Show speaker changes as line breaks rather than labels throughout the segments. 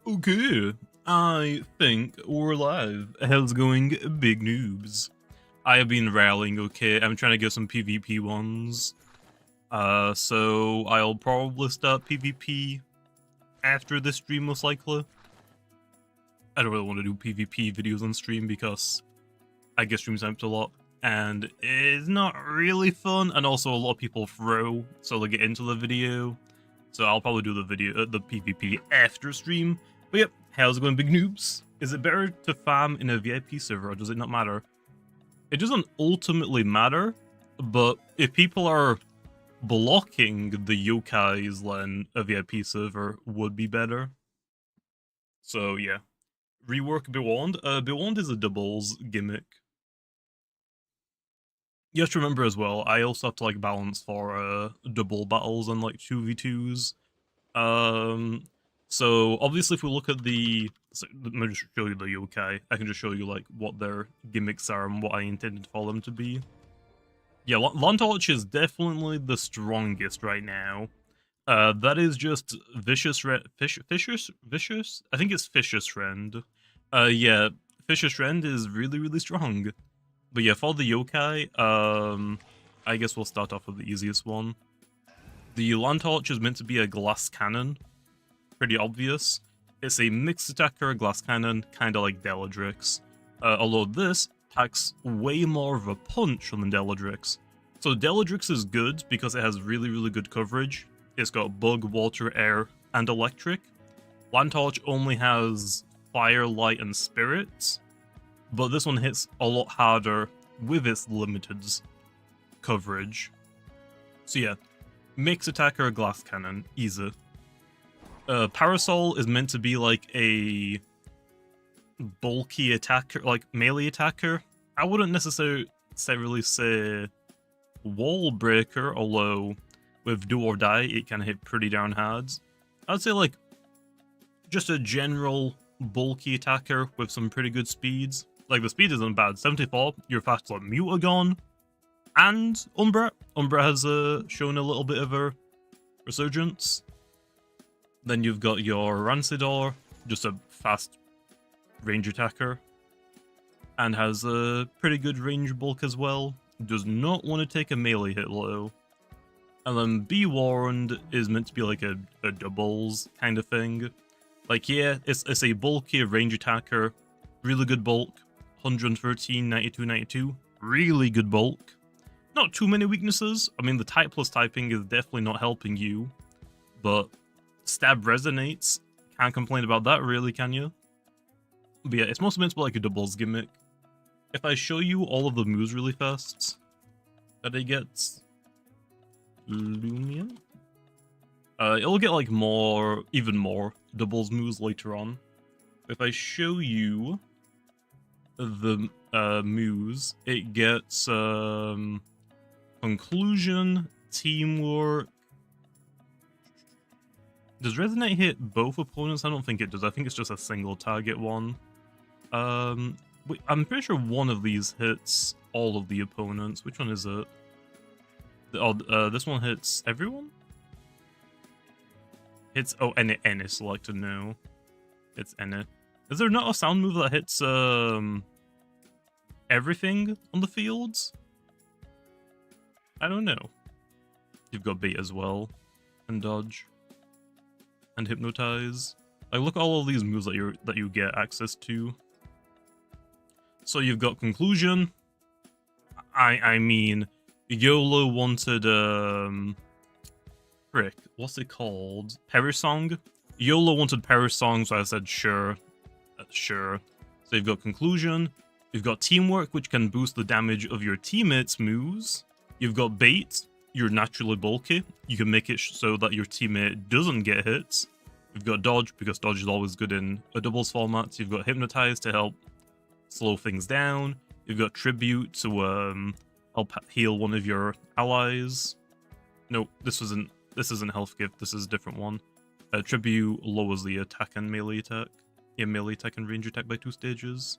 Okay, I think we're live. How's it going, big noobs? I have been rallying, okay? I'm trying to get some PvP ones. So I'll probably start PvP after this stream, most likely. I don't really want to do PvP videos on stream because I get stream sniped a lot, and it's not really fun, and also a lot of people throw, so they get into the video. So I'll probably do the PvP after stream. But yep, how's it going, big noobs? Is it better to farm in a VIP server, or does it not matter? It doesn't ultimately matter, but if people are blocking the yokais, then a VIP server would be better. So yeah. Rework Bewand. Bewand is a doubles gimmick. You have to remember as well, I also have to like balance for double battles and like 2v2s. So obviously if we look at the, let me just show you the yokai, I can just show you like what their gimmicks are and what I intended for them to be. Yeah, Lantorch is definitely the strongest right now. That is just Vicious Vicious? I think it's Vicious Friend. Yeah, Vicious Friend is really, really strong. But yeah, for the yokai, I guess we'll start off with the easiest one. The Lantorch is meant to be a glass cannon. Pretty obvious. It's a mixed attacker glass cannon, kinda like Deladrix. Although this packs way more of a punch than Deladrix. So Deladrix is good because it has really, really good coverage. It's got bug, water, air, and electric. Lantorch only has fire, light, and spirits. But this one hits a lot harder with its limited coverage. So yeah, mixed attacker, glass cannon, easy. Parasol is meant to be like a bulky attacker, like melee attacker. I wouldn't necessarily say wall breaker, although with do or die it can hit pretty darn hard. I'd say like just a general bulky attacker with some pretty good speeds. Like the speed isn't bad. 74, you're fast like Mutagon and Umbra. Umbra has shown a little bit of a resurgence. Then you've got your Rancidor, just a fast range attacker, and has a pretty good range bulk as well. Does not want to take a melee hit low. And then Be Warned is meant to be like a doubles kind of thing. Like, yeah, it's a bulky range attacker, really good bulk, 113, 92, 92, really good bulk. Not too many weaknesses. I mean, the type plus typing is definitely not helping you, but stab resonates. Can't complain about that, really, can you? But yeah, it's mostly meant to be like a doubles gimmick. If I show you all of the moves really fast that it gets, Lumion? It'll get like even more doubles moves later on. If I show you the moves, it gets conclusion, teamwork. Does Resonate hit both opponents? I don't think it does. I think it's just a single target one. Wait, I'm pretty sure one of these hits all of the opponents. Which one is it? This one hits everyone? Hits, oh, N selected, no. It's N. Is there not a sound move that hits, everything on the fields? I don't know. You've got Bait as well, and Dodge, and Hypnotize. Like, look at all of these moves that you get access to. So you've got Conclusion. I mean, YOLO wanted, frick, what's it called? Perisong? YOLO wanted Perisong, so I said sure. Sure. So you've got Conclusion. You've got Teamwork, which can boost the damage of your teammates' moves. You've got Bait. You're naturally bulky. You can make it so that your teammate doesn't get hits. You've got Dodge, because Dodge is always good in a doubles format. You've got Hypnotize to help slow things down. You've got Tribute to help heal one of your allies. No, this isn't Health Gift. This is a different one. Tribute lowers the attack and melee attack. Yeah, melee attack and range attack by 2 stages.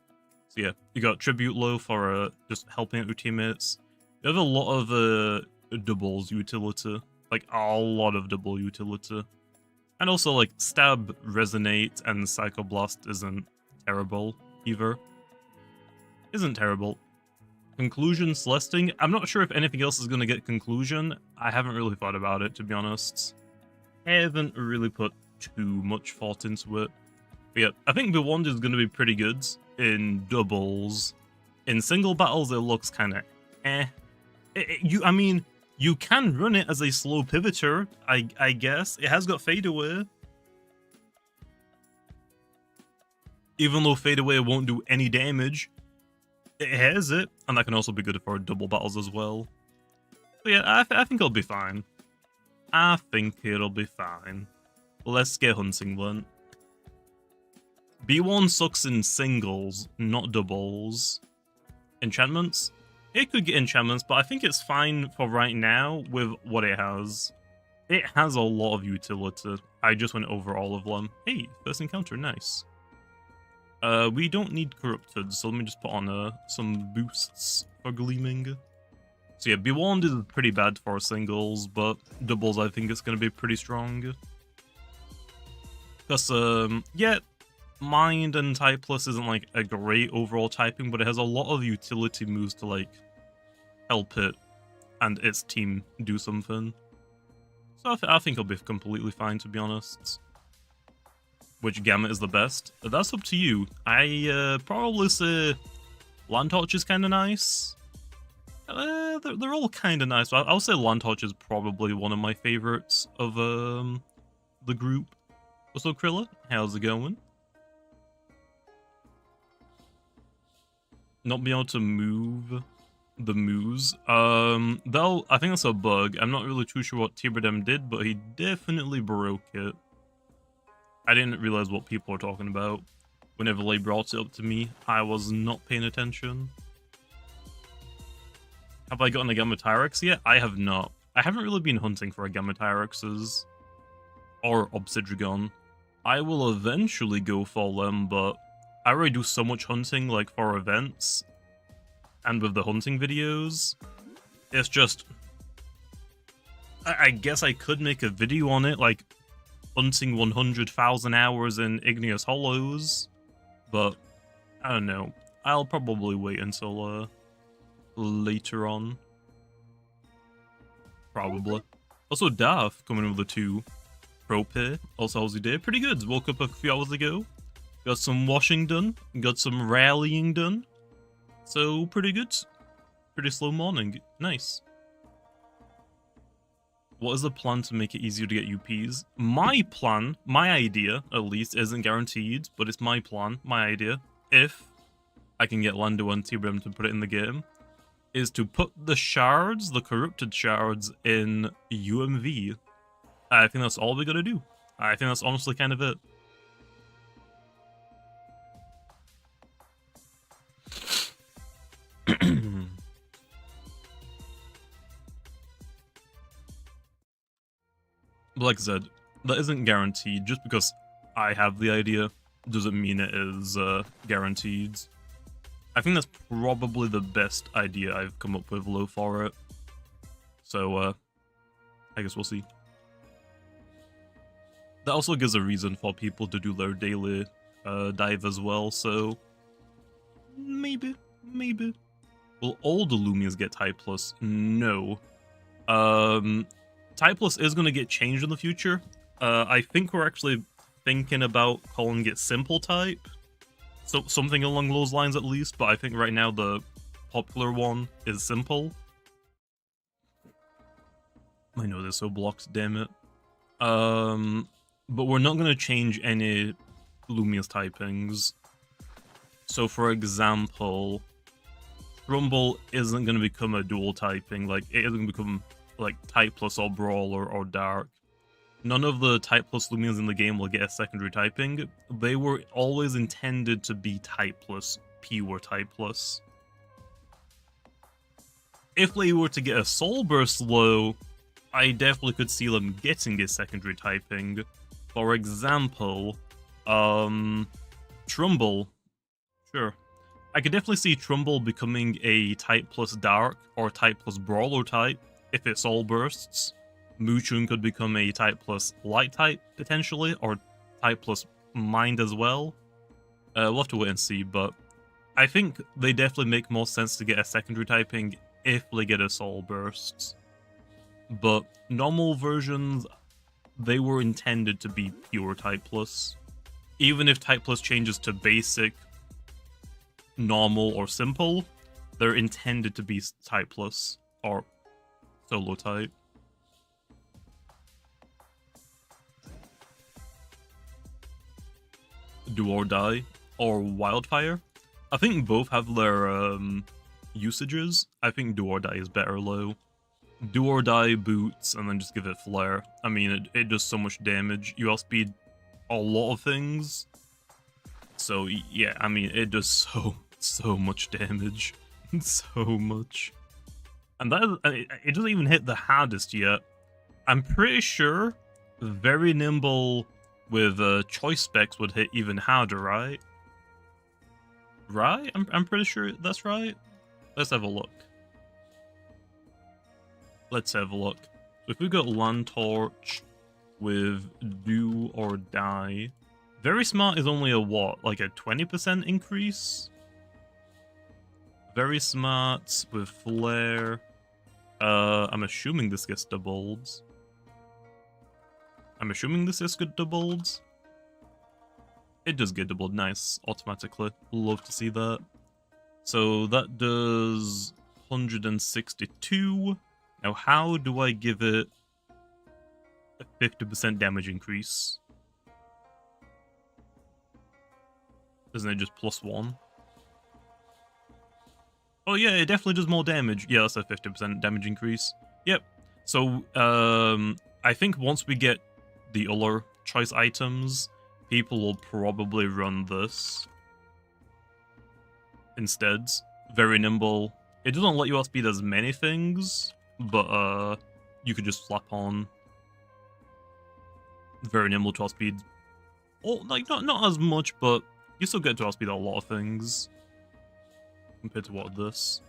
So yeah, you got Tribute low for just helping out your teammates. You have a lot of doubles utility. Like, a lot of double utility. And also, like, Stab, Resonate, and Psychoblast isn't terrible either. Isn't terrible. Conclusion, Celesting. I'm not sure if anything else is going to get Conclusion. I haven't really thought about it, to be honest. I haven't really put too much thought into it. But yeah, I think Bewand is going to be pretty good in doubles. In single battles, it looks kind of eh. I mean, you can run it as a slow pivoter, I guess. It has got fadeaway. Even though fadeaway won't do any damage, it has it. And that can also be good for double battles as well. But yeah, I think it'll be fine. I think it'll be fine. Let's get hunting then. B1 sucks in singles, not doubles. Enchantments? It could get enchantments, but I think it's fine for right now with what it has. It has a lot of utility. I just went over all of them. Hey, first encounter, nice. We don't need corrupted, so let me just put on some boosts for gleaming. So yeah, Bewand is pretty bad for singles, but doubles I think it's going to be pretty strong. Because, yeah, Mind and Typeless isn't like a great overall typing, but it has a lot of utility moves to like help it and its team do something. So I think it'll be completely fine, to be honest. Which Gamma is the best? That's up to you. I probably say Landtorch is kind of nice. They're all kind of nice. I'll say Landtorch is probably one of my favorites of the group. What's up, Krilla? How's it going? Not being able to move the moves. I think that's a bug. I'm not really too sure what Tiberdem did, but he definitely broke it. I didn't realize what people were talking about. Whenever they brought it up to me, I was not paying attention. Have I gotten a Gamma Tyrex yet? I have not. I haven't really been hunting for a Gamma Tyrexes. Or Obsidian. I will eventually go for them, but I already do so much hunting, like, for events. And with the hunting videos. It's just... I guess I could make a video on it, like, hunting 100,000 hours in Igneous Hollows, but I don't know. I'll probably wait until later on. Probably. Also, Daff coming with the 2 pro pay. Also, how's your day? Pretty good. Woke up a few hours ago. Got some washing done. Got some rallying done. So, pretty good. Pretty slow morning. Nice. What is the plan to make it easier to get UPs? My plan, my idea, at least, isn't guaranteed, but it's my plan, my idea, if I can get Lando and T-Brim to put it in the game, is to put the shards, the corrupted shards, in UMV. I think that's all we gotta do. I think that's honestly kind of it. But like I said, that isn't guaranteed. Just because I have the idea doesn't mean it is guaranteed. I think that's probably the best idea I've come up with low for it. So, I guess we'll see. That also gives a reason for people to do their daily dive as well, so... Maybe. Will all the Loomians get Type Plus? No. Type Plus is going to get changed in the future. I think we're actually thinking about calling it Simple Type. So something along those lines at least, but I think right now the popular one is Simple. My nose is so blocked, damn it. But we're not going to change any Loomians typings. So for example, Rumble isn't going to become a dual typing, like it isn't going to become like Type Plus or Brawler or Dark. None of the Type Plus Loomians in the game will get a secondary typing. They were always intended to be Type Plus, pure Type Plus. If they were to get a Soul Burst low, I definitely could see them getting a secondary typing. For example, Trumbull. Sure. I could definitely see Trumbull becoming a Type Plus Dark or Type Plus Brawler type if it Soul Bursts. Muchun could become a type plus light type, potentially, or type plus mind as well. We'll have to wait and see, but I think they definitely make more sense to get a secondary typing if they get a soul bursts. But normal versions, they were intended to be pure type plus. Even if type plus changes to basic, normal, or simple, they're intended to be type plus or solo type. Do or Die or Wildfire. I think both have their usages. I think Do or Die is better low. Do or Die boots and then just give it flare. I mean, it does so much damage. You outspeed a lot of things. So yeah, I mean, it does so much damage. So much. And that it doesn't even hit the hardest yet. I'm pretty sure Very Nimble with choice specs would hit even harder, right? Right? I'm pretty sure that's right. Let's have a look. Let's have a look. So if we got Land Torch with Do or Die, Very Smart is only a what? Like a 20% increase? Very Smart with Flare. I'm assuming this gets doubled. It does get doubled, nice, automatically. Love to see that. So that does 162. Now how do I give it a 50% damage increase? Isn't it just +1? Oh yeah, it definitely does more damage. Yeah, that's a 50% damage increase. Yep. So, I think once we get the other choice items, people will probably run this instead. Very Nimble. It doesn't let you outspeed as many things, but you could just slap on Very Nimble to outspeed. Oh, like not as much, but you still get to outspeed a lot of things compared to what this.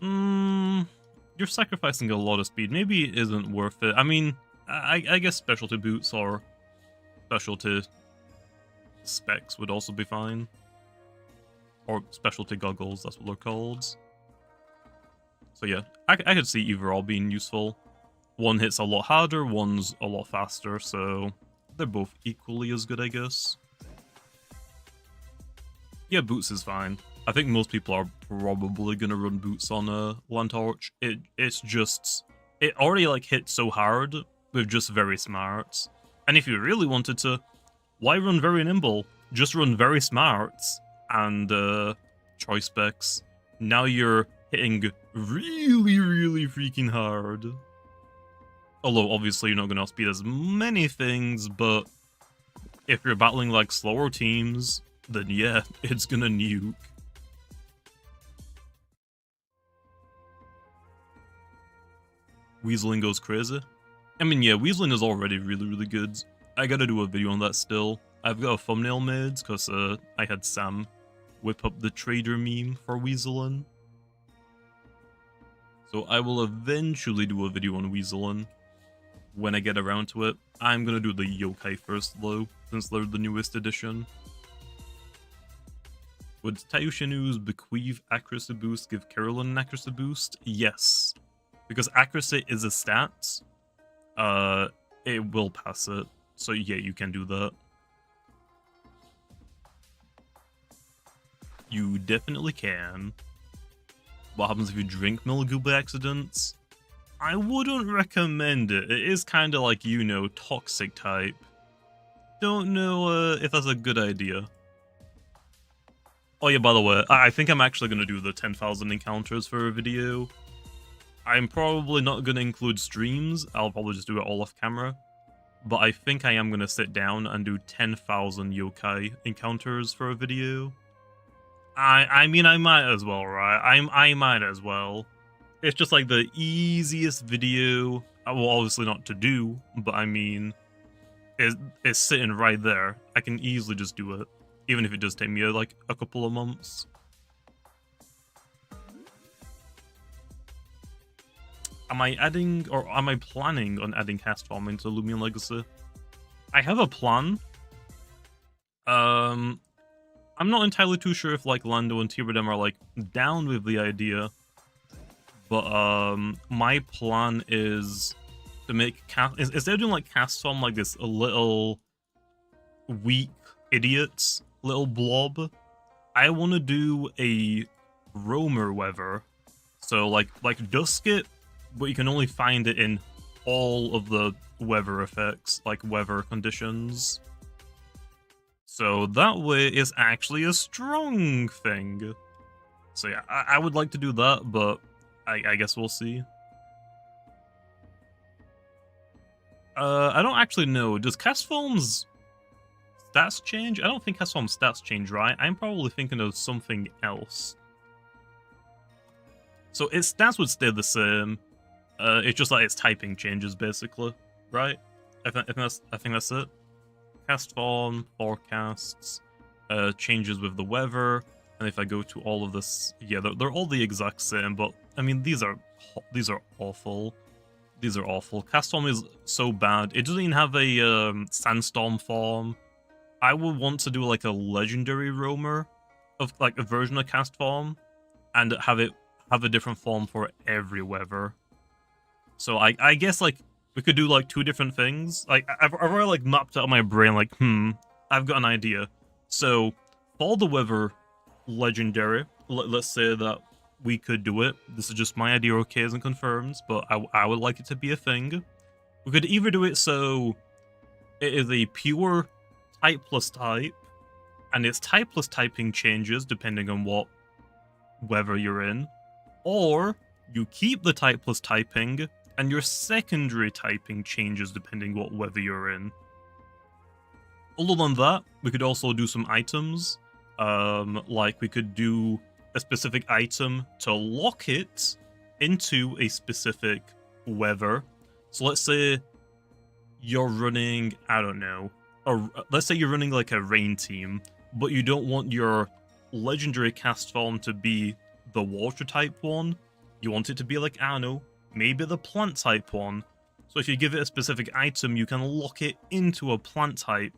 You're sacrificing a lot of speed. Maybe it isn't worth it. I mean, I guess specialty boots or specialty specs would also be fine. Or specialty goggles, that's what they're called. So yeah, I could see either all being useful. One hits a lot harder, one's a lot faster, so they're both equally as good, I guess. Yeah, boots is fine. I think most people are probably gonna run boots on a Land Torch. It's just, it already like hit so hard with just Very Smart. And if you really wanted to, why run Very Nimble? Just run Very Smart and choice specs. Now you're hitting really freaking hard. Although obviously you're not gonna outspeed as many things, but if you're battling like slower teams, then yeah, it's gonna nuke. Weaseling goes crazy. I mean, yeah, Weaseling is already really good. I gotta do a video on that still. I've got a thumbnail made, because I had Sam whip up the trader meme for Weaseling. So I will eventually do a video on Weaseling when I get around to it. I'm gonna do the Yokai first though, since they're the newest edition. Would Tayushinu's bequeath accuracy boost give Carolyn an accuracy boost? Yes. Because accuracy is a stat, it will pass it. So yeah, you can do that. You definitely can. What happens if you drink Milgoo by accident? I wouldn't recommend it. It is kind of like, you know, toxic type. Don't know if that's a good idea. Oh yeah, by the way, I think I'm actually going to do the 10,000 encounters for a video. I'm probably not going to include streams, I'll probably just do it all off camera. But I think I am going to sit down and do 10,000 yokai encounters for a video. I mean, I might as well, right? I might as well. It's just like the easiest video, well, obviously not to do, but I mean, it's sitting right there. I can easily just do it, even if it does take me like a couple of months. am I adding, or am I planning on adding cast farm into Loomian Legacy? I have a plan. I'm not entirely too sure if like Lando and Tyradem are like down with the idea, but my plan is to make instead of doing like cast farm like this a little weak idiots little blob, I want to do a roamer weather. So like Dusket, but you can only find it in all of the weather effects, like weather conditions. So that way it's actually a strong thing. So yeah, I would like to do that, but I guess we'll see. I don't actually know. Does Castform's stats change? I don't think Castform's stats change, right? I'm probably thinking of something else. So its stats would stay the same. It's just like its typing changes, basically, right? I think that's it. Castform, forecasts, changes with the weather, and if I go to all of this, yeah, they're all the exact same. But I mean, these are awful. These are awful. Castform is so bad. It doesn't even have a sandstorm form. I would want to do like a legendary roamer of like a version of Castform, and have a different form for every weather. So I guess like we could do like two different things. Like I've already like mapped out in my brain like I've got an idea. So for the weather legendary, let's say that we could do it. This is just my idea, okay, isn't confirmed, but I would like it to be a thing. We could either do it so it is a pure type plus type, and its type plus typing changes depending on what weather you're in, or you keep the type plus typing and your secondary typing changes depending what weather you're in. Other than that, we could also do some items. Like we could do a specific item to lock it into a specific weather. So let's say you're running, I don't know, let's say you're running like a rain team, but you don't want your legendary cast form to be the water type one. You want it to be like, I don't know, maybe the plant type one. So if you give it a specific item, you can lock it into a plant type,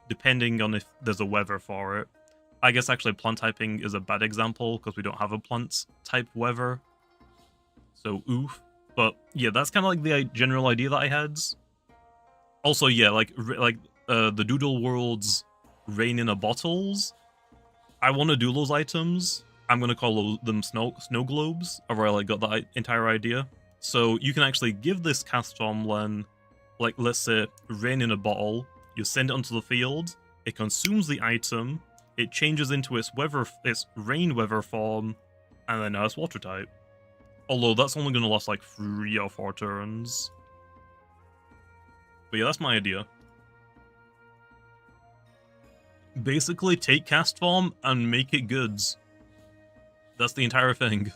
depending on if there's a weather for it. I guess actually plant typing is a bad example, because we don't have a plant type weather. So oof. But yeah, that's kind of like the general idea that I had. Also, yeah, like the Doodle World's Rain in a Bottles. I want to do those items. I'm going to call them snow globes, or I like got that entire idea. So you can actually give this cast form Len, like let's say rain in a bottle, you send it onto the field, it consumes the item, it changes into its rain weather form, and then now it's water type. Although that's only going to last like 3 or 4 turns. But yeah, that's my idea. Basically, take cast form and make it goods. That's the entire thing.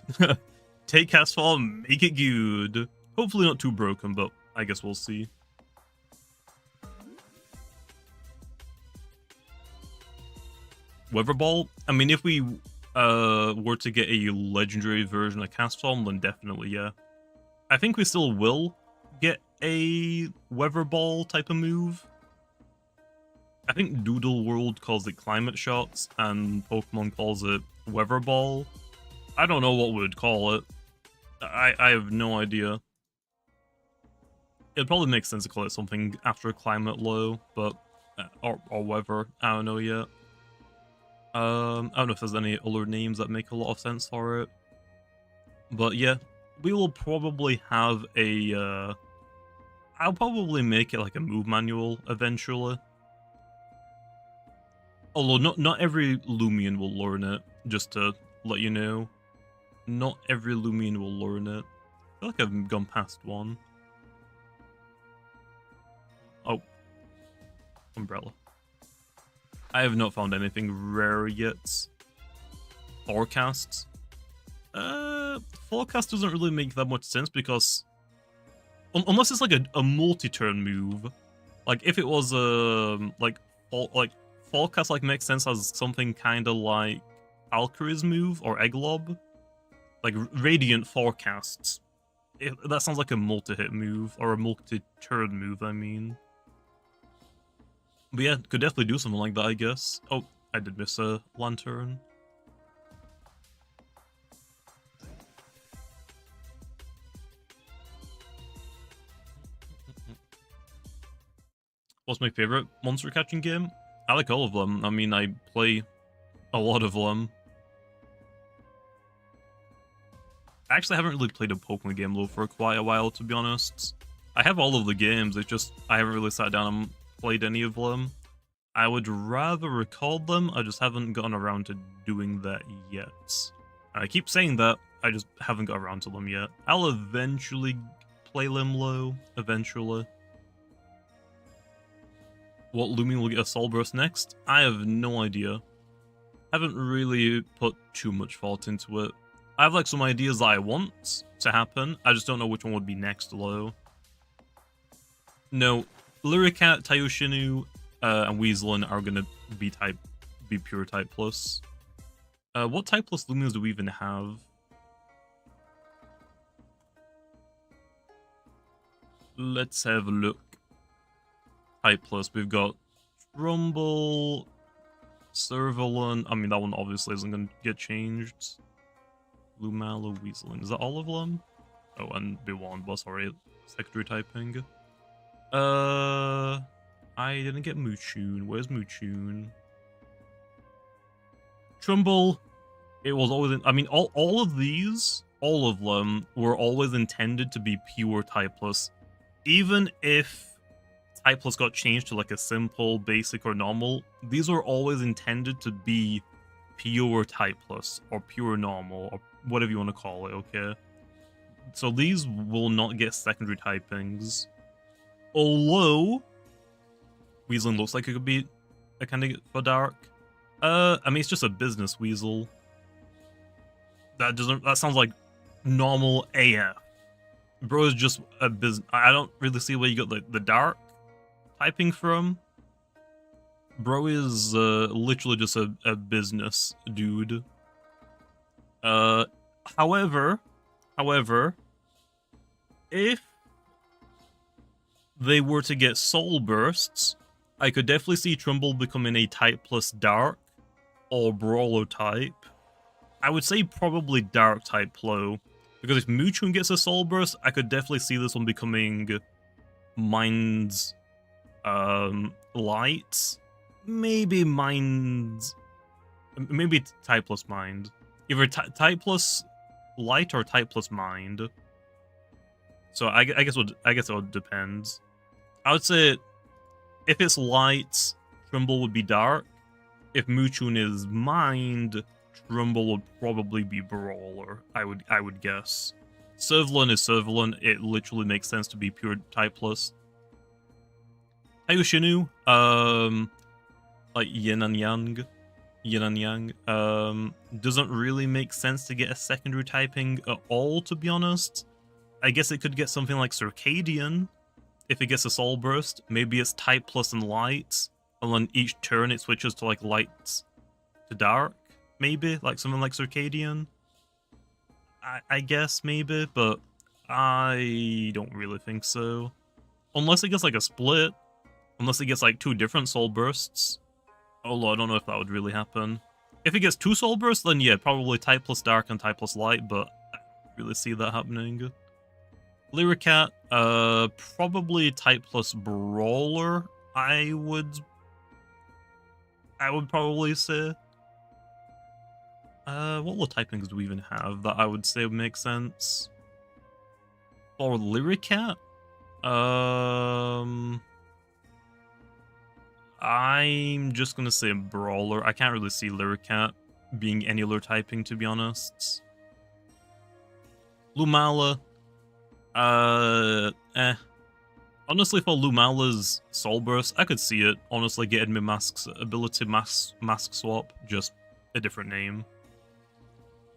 Take cast form, make it good. Hopefully not too broken, but I guess we'll see. Weather Ball? I mean, if we were to get a legendary version of cast form, then definitely, yeah. I think we still will get a Weather Ball type of move. I think Doodle World calls it Climate Shots, and Pokemon calls it Weather Ball. I don't know what we would call it. I have no idea. It'd probably make sense to call it something after Climate Low, but or weather. I don't know yet. I don't know if there's any other names that make a lot of sense for it. But yeah, we will probably have a I'll probably make it like a move manual eventually. Although not every Loomian will learn it, just to let you know. Not every Loomian will learn it. I feel like I've gone past one. Oh. Umbrella. I have not found anything rare yet. Forecasts. Forecast doesn't really make that much sense because... unless it's like a multi-turn move. Like, if it was Forecast like makes sense as something kind of like Valkyrie's move or Egglob. Like Radiant Forecasts That sounds like a multi-hit move, or a multi-turn move, I mean. But yeah, could definitely do something like that, I guess. Oh, I did miss a lantern. What's my favorite monster catching game? I like all of them. I mean, I play a lot of them. I actually haven't really played a Pokemon game though for quite a while, to be honest. I have all of the games, it's just I haven't really sat down and played any of them. I would rather record them, I just haven't gotten around to doing that yet. I keep saying that, I just haven't got around to them yet. I'll eventually play Limlo, eventually. What Loomian will get a Soul Burst next? I have no idea. Haven't really put too much thought into it. I have like some ideas that I want to happen, I just don't know which one would be next though. No, Lyricat, Tayoshinu, and Weaselin are gonna be pure type plus. What type plus Loomians do we even have? Let's have a look. Type plus, we've got Rumble, Servalon. I mean, that one obviously isn't gonna get changed. Lumala, Weaselin. Is that all of them? Oh, and B1 was already secondary typing. I didn't get Moochoon. Where's Moochoon? Trumbull. It was always. I mean, all of these, all of them were always intended to be pure type plus. Even if type plus got changed to like a simple, basic, or normal, these were always intended to be pure type plus or pure normal or whatever you want to call it. Okay. So these will not get secondary typings. Although Weaselin looks like it could be a candidate for Dark. I mean, it's just a business weasel. That sounds like normal AF. Bro is just a business. I don't really see where you got the Dark typing from. Bro is literally just a business dude. However, if they were to get soul bursts, I could definitely see Trumbull becoming a type plus Dark or Brawler type. I would say probably Dark type Plo, because if Moochoon gets a soul burst, I could definitely see this one becoming Mind's Light, maybe Mind's, maybe type plus Mind, either type plus Light or type plus Mind. So I guess it would depend. I would say if it's Light, Trumbull would be Dark. If Moochoon is Mind, Trumbull would probably be Brawler. I would guess. Servalon is Servalon. It literally makes sense to be pure type plus. Tayoshinu, like Yin and Yang, doesn't really make sense to get a secondary typing at all, to be honest. I guess it could get something like Circadian if it gets a soul burst. Maybe it's type plus and light, and then each turn it switches to like light to dark. Maybe like something like Circadian. I guess maybe, but I don't really think so. Unless it gets like a split. Unless it gets like 2 different soul bursts. Although I don't know if that would really happen. If it gets 2 soul bursts, then yeah, probably type plus dark and type plus light, but I don't really see that happening. Lyricat, probably type plus Brawler, I would probably say. What little typings do we even have that I would say would make sense? For Lyricat? I'm just gonna say Brawler. I can't really see Lyricat being any other typing, to be honest. Lumala. Honestly, for Lumala's Soul Burst, I could see it. Honestly, getting me Mask's ability mask swap, just a different name.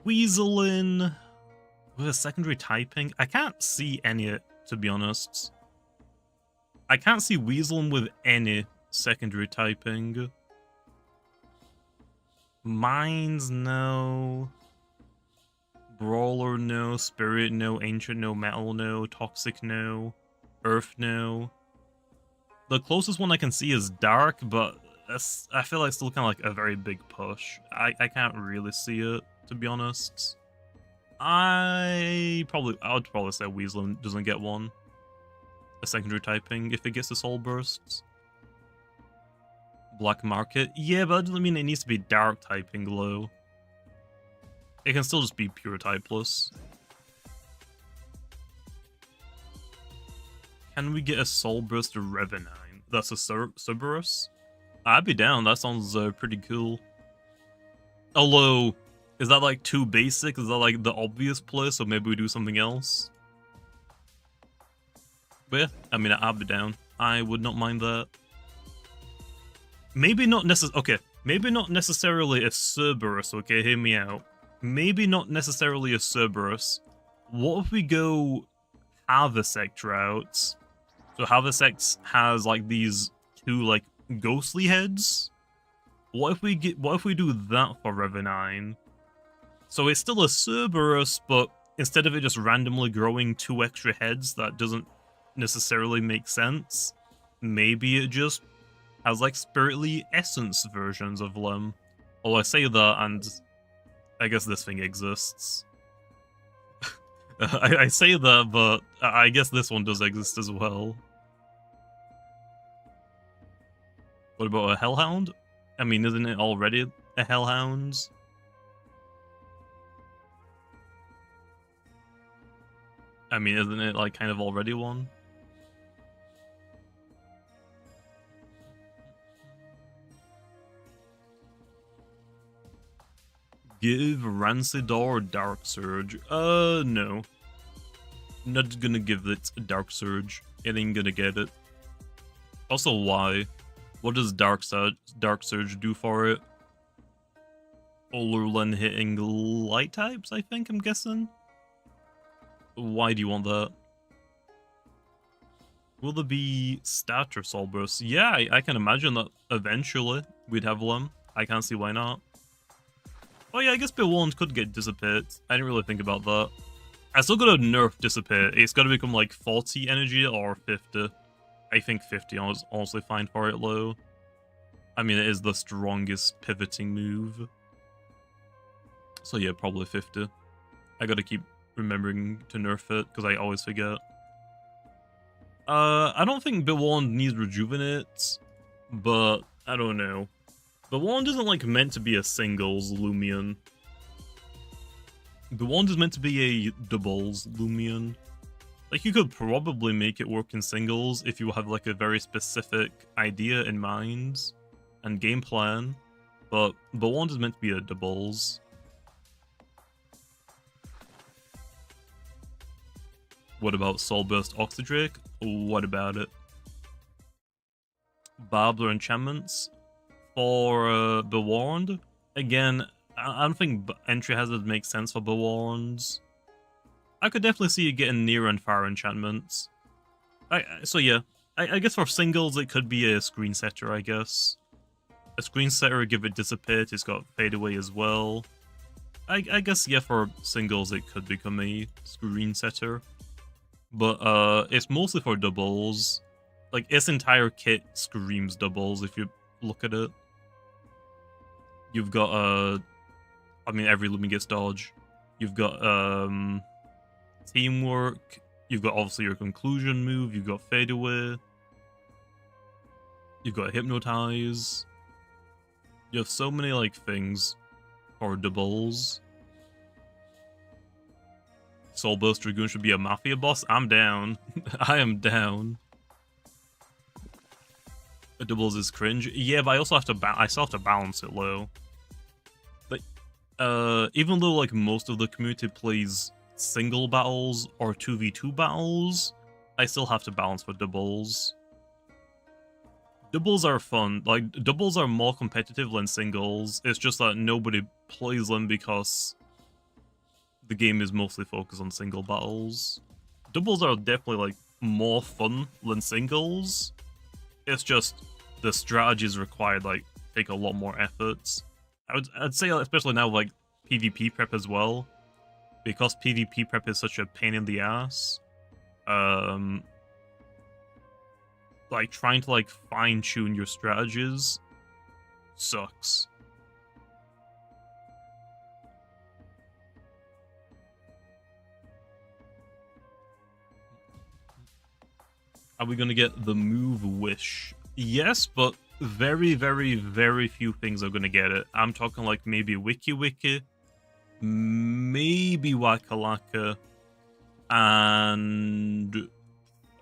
Weaselin with a secondary typing. I can't see any, to be honest. I can't see Weaselin with any secondary typing. Mines, no. Brawler, no. Spirit, no. Ancient, no. Metal, no. Toxic, no. Earth, no. The closest one I can see is Dark, but I feel like it's still kind of like a very big push. I can't really see it, to be honest. I would probably say Weasel doesn't get one. A secondary typing if it gets the Soul Bursts. Black Market, yeah, but that doesn't mean it needs to be Dark typing low. It can still just be pure typeless. Can we get a Soul Burst to Revenine? That's a Cerberus? I'd be down, that sounds pretty cool. Although, is that like too basic? Is that like the obvious play, so maybe we do something else? But yeah, I mean, I'd be down. I would not mind that. Maybe not maybe not necessarily a Cerberus, okay, hear me out. Maybe not necessarily a Cerberus. What if we go Havisect routes? So Havisect has like these two like ghostly heads. What if we do that for Revenine? So it's still a Cerberus, but instead of it just randomly growing 2 extra heads, that doesn't necessarily make sense. Maybe it just has like spiritly essence versions of them. Although I say that, and I guess this thing exists. I say that, but I guess this one does exist as well. What about a Hellhound? I mean, isn't it already a Hellhound? I mean, isn't it like kind of already one? Give Rancidor Dark Surge. No. Not gonna give it a Dark Surge. It ain't gonna get it. Also, why? What does Dark Surge do for it? Olurlen hitting light types, I think, I'm guessing? Why do you want that? Will there be Stature Soul Bursts? Yeah, I can imagine that eventually we'd have one. I can't see why not. Oh yeah, I guess Bewildered could get Dissipate. I didn't really think about that. I still gotta nerf Dissipate. It's gotta become like 40 energy or 50. I think 50 is honestly fine for it low. I mean, it is the strongest pivoting move. So yeah, probably 50. I gotta keep remembering to nerf it, because I always forget. I don't think Bewildered needs Rejuvenate, but I don't know. Bewildered isn't like meant to be a singles Loomian. Bewildered is meant to be a doubles Loomian. Like, you could probably make it work in singles if you have like a very specific idea in mind and game plan, but Bewildered is meant to be a doubles. What about Soul Burst Oxydrake? What about it? Barbler Enchantments for Bewildered? Again, I don't think entry hazard makes sense for Bewildered. I could definitely see you getting near and far enchantments. So yeah, I guess for singles it could be a screen setter, I guess. A screen setter, give it Dissipate, it's got Fade Away as well. I guess, yeah, for singles it could become a screen setter. But it's mostly for doubles. Like, its entire kit screams doubles if you look at it. You've got, I mean, every Loomian gets dodge. You've got, Teamwork. You've got, obviously, your conclusion move. You've got Fade Away. You've got Hypnotize. You have so many, like, things for doubles. Soul Burst Dragoon should be a Mafia boss? I'm down. I am down. Doubles is cringe. Yeah, but I also have to I still have to balance it low. Like, even though like most of the community plays single battles or 2v2 battles, I still have to balance for doubles. Doubles are fun. Like, doubles are more competitive than singles. It's just that nobody plays them because the game is mostly focused on single battles. Doubles are definitely like more fun than singles. It's just the strategies required like take a lot more efforts. I'd say especially now like PvP prep as well, because PvP prep is such a pain in the ass, like trying to like fine-tune your strategies sucks. Are we gonna get the move wish? Yes, but very, very, very few things are gonna get it. I'm talking like maybe Wiki Wiki, maybe Waka Laka, and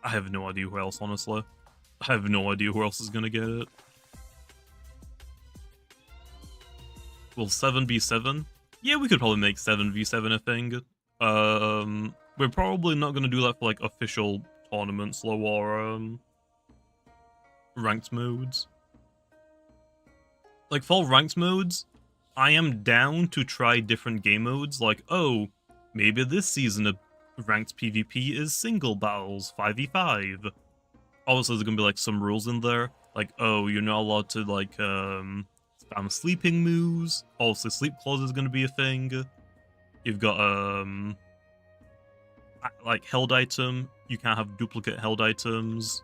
I have no idea who else, honestly. I have no idea who else is gonna get it. Will 7v7? Yeah, we could probably make 7v7 a thing. We're probably not gonna do that for like official tournaments or ranked modes. Like for ranked modes, I am down to try different game modes. Like, oh, maybe this season of ranked PvP is single battles 5v5. Obviously, there's gonna be like some rules in there, like, oh, you're not allowed to like spam sleeping moves. Also, sleep clause is gonna be a thing. You've got like held item. You can't have duplicate held items.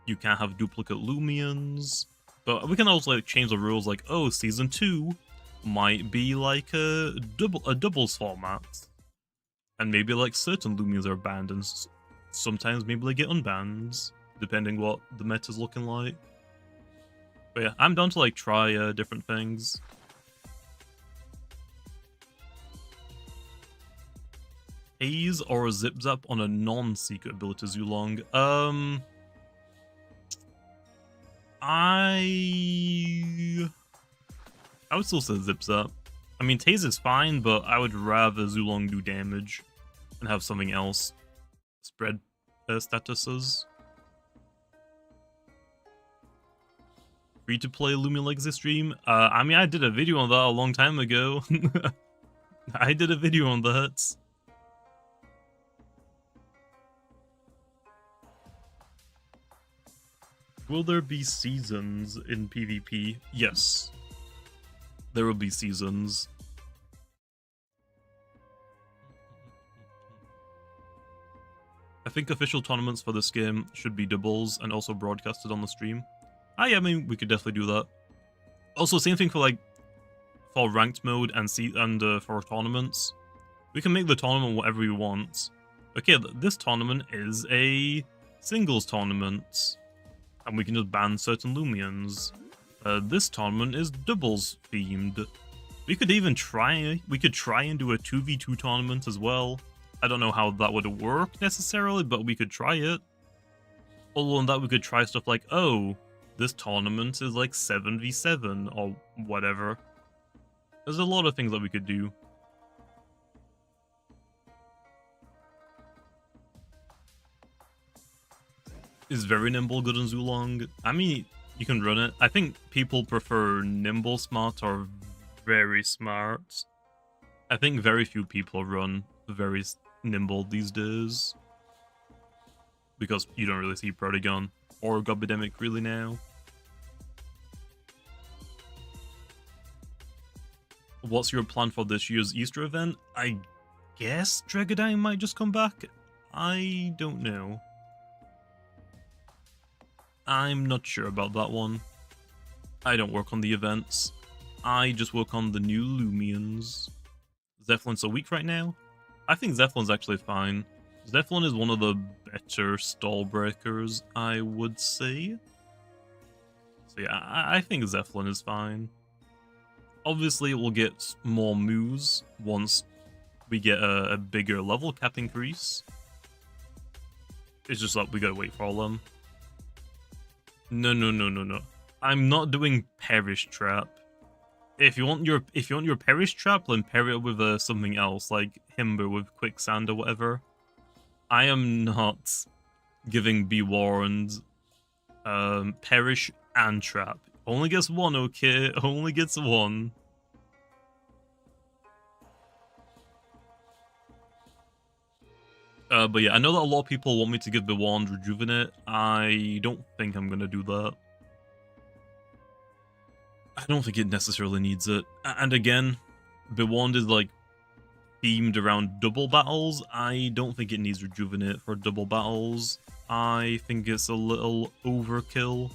You can't have duplicate Loomians. But we can also like change the rules, like, oh, season 2 might be like a doubles format, and maybe like certain Loomians are banned, and sometimes maybe they get unbanned, depending what the meta's looking like. But yeah, I'm down to like try different things. Haze or Zip Zap on a non-secret ability Zulong. I would still say Zip Zap. I mean, Haze is fine, but I would rather Zulong do damage and have something else spread statuses. Free-to-play Lumion Legacy stream? I mean, I did a video on that a long time ago. I did a video on that. Will there be seasons in PvP? Yes. There will be seasons. I think official tournaments for this game should be doubles and also broadcasted on the stream. Yeah, I mean, we could definitely do that. Also, same thing for like for ranked mode and for tournaments. We can make the tournament whatever we want. Okay, this tournament is a singles tournament, and we can just ban certain Loomians. This tournament is doubles themed. We could even try. We could try and do a 2v2 tournament as well. I don't know how that would work necessarily, but we could try it. Other than that, we could try stuff like, oh, this tournament is like 7v7 or whatever. There's a lot of things that we could do. Is very nimble good in Zulong? I mean, you can run it. I think people prefer nimble smart or very smart. I think very few people run very nimble these days, because you don't really see Protagon or Gobidemic really now. What's your plan for this year's Easter event? I guess Dregadine might just come back? I don't know. I'm not sure about that one. I don't work on the events. I just work on the new Loomians. Zephelin's a week right now? I think Zephelin's actually fine. Zephelin is one of the better stall breakers, I would say. So yeah, I think Zephelin is fine. Obviously, we'll get more moves once we get a bigger level cap increase. It's just like we gotta wait for all them. No. I'm not doing Perish Trap. If you want your Perish Trap, then pair it with something else, like Himber with Quicksand or whatever. I am not giving Be Warned Perish and Trap. Only gets one, okay? Only gets one. But yeah, I know that a lot of people want me to give Be Warned Rejuvenate. I don't think I'm gonna do that. I don't think it necessarily needs it. And again, Be Warned is like themed around double battles, I don't think it needs rejuvenate for double battles. I think it's a little overkill.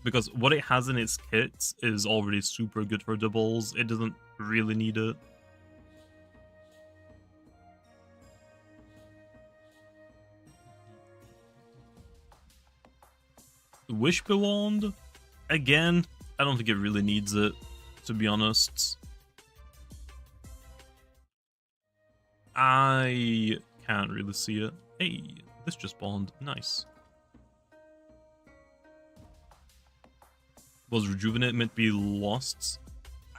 Because what it has in its kits is already super good for doubles. It doesn't really need it. Wishbow Wand? Again, I don't think it really needs it, to be honest. I can't really see it. Hey, this just spawned. Nice. Was Rejuvenate meant to be lost?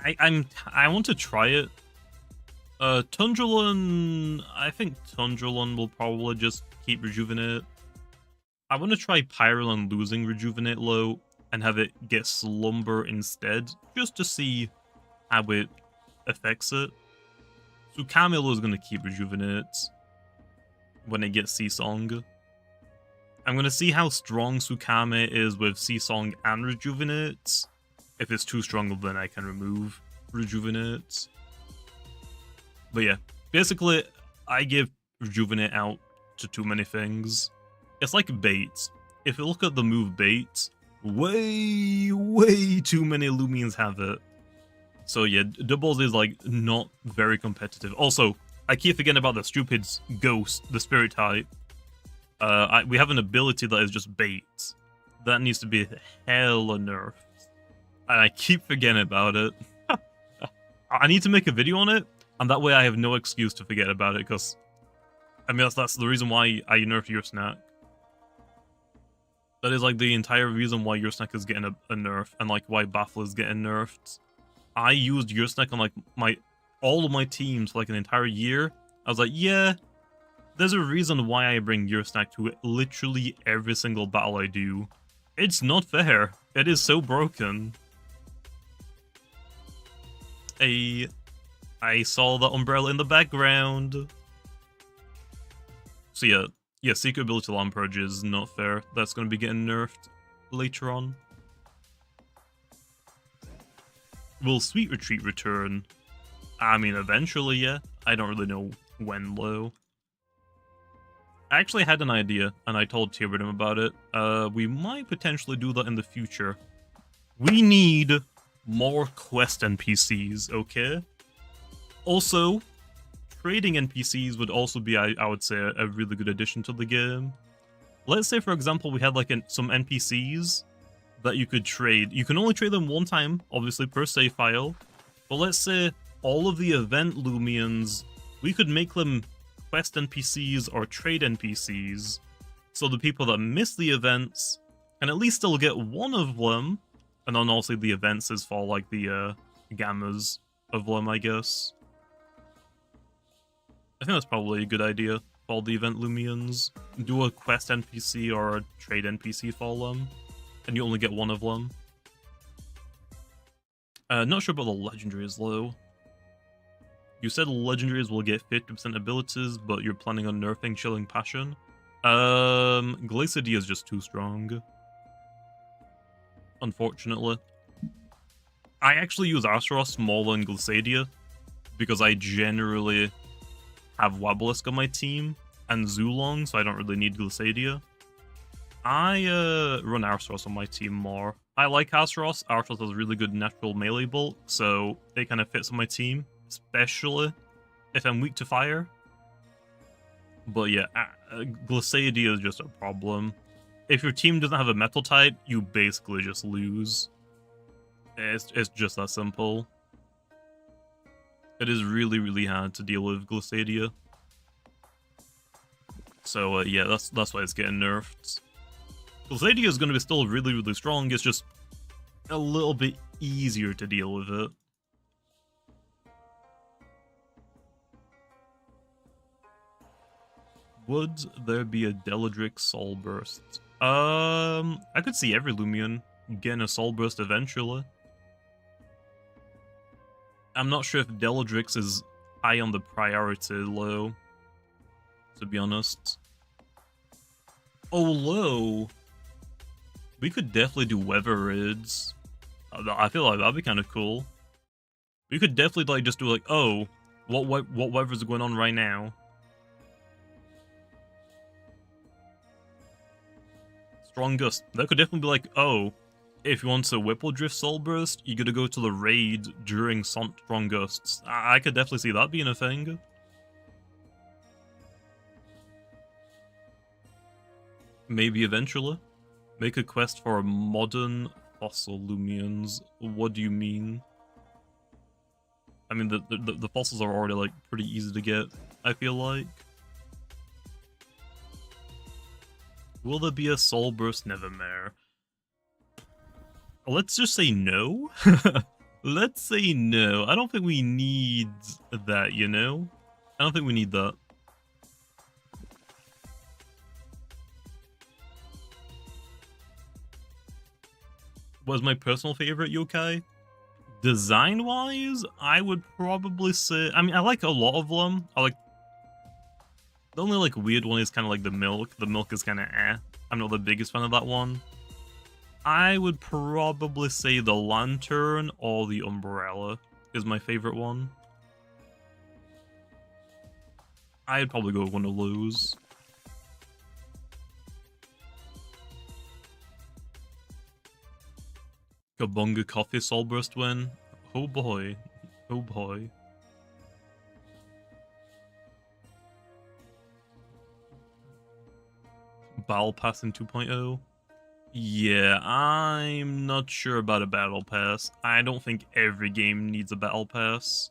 I want to try it. Tundralon, I think Tundralon will probably just keep Rejuvenate. I want to try Pyralon losing Rejuvenate low and have it get Slumber instead, just to see how it affects it. Sukamilo is going to keep Rejuvenate when it gets Seasong. I'm going to see how strong Sukame is with Seasong and Rejuvenate. If it's too strong, then I can remove Rejuvenate. But yeah, basically, I give Rejuvenate out to too many things. It's like bait. If you look at the move bait, way too many Loomians have it. So yeah, doubles is like not very competitive. Also, I keep forgetting about the stupid ghost, the spirit type. We have an ability that is just bait. That needs to be hella nerfed. And I keep forgetting about it. I need to make a video on it, and that way I have no excuse to forget about it, because I mean that's the reason why I nerfed your snack. That is like the entire reason why your snack is getting a nerf, and like why Baffle is getting nerfed. I used your snack on like all of my teams for like an entire year. I was like, yeah, there's a reason why I bring your snack to literally every single battle I do. It's not fair. It is so broken. I saw the umbrella in the background. So yeah, secret ability Alarm Purge is not fair. That's going to be getting nerfed later on. Will Sweet Retreat return? I mean, eventually, yeah. I don't really know when, though. I actually had an idea, and I told Tyrion about it. We might potentially do that in the future. We need more quest NPCs, okay? Also, trading NPCs would also be, I would say, a really good addition to the game. Let's say, for example, we had like some NPCs that you could trade. You can only trade them one time, obviously, per save file. But let's say all of the event Loomians, we could make them quest NPCs or trade NPCs, so the people that miss the events can at least still get one of them, and then also the events is for like the gammas of them, I guess. I think that's probably a good idea for all the event Loomians. Do a quest NPC or a trade NPC for them, and you only get one of them. Not sure about the legendaries though. You said legendaries will get 50% abilities, but you're planning on nerfing Chilling Passion. Glacier D is just too strong. Unfortunately. I actually use Azeroth more than Glacier because I generally have Wabalisk on my team and Zulong, so I don't really need Glacier. I run Azeroth on my team more. I like Azeroth. Azeroth has really good natural melee bulk, so it kind of fits on my team, especially if I'm weak to fire. But yeah, Glacier D is just a problem. If your team doesn't have a metal type, you basically just lose. It's just that simple. It is really hard to deal with Glacier. So yeah, that's why it's getting nerfed. Glacier is going to be still really strong, it's just a little bit easier to deal with it. Would there be a Deladric Soul Burst? I could see every Loomian getting a Soul Burst eventually. I'm not sure if Deladrix is high on the priority low, to be honest. Although, we could definitely do Weather Raids. I feel like that'd be kind of cool. We could definitely like just do like, oh, What weather's going on right now? Strong gust. That could definitely be like, oh, if you want a Whipple Drift Soul Burst, you gotta go to the raid during strong gusts. I could definitely see that being a thing. Maybe eventually. Make a quest for modern fossil Loomians. What do you mean? I mean, the fossils are already, like, pretty easy to get, I feel like. Will there be a Soul Burst Nevermore? Let's just say no. Let's say no. I don't think we need that, you know? I don't think we need that. What's my personal favorite yokai? Design-wise, I would probably say... I mean, I like a lot of them. I like... The only, like, weird one is kind of like the milk. The milk is kind of eh. I'm not the biggest fan of that one. I would probably say the lantern or the umbrella is my favorite one. I'd probably go with one of those. Kabunga Coffee Soul Burst win. Oh boy. Oh boy. Battle Pass in 2.0? Yeah, I'm not sure about a Battle Pass. I don't think every game needs a Battle Pass.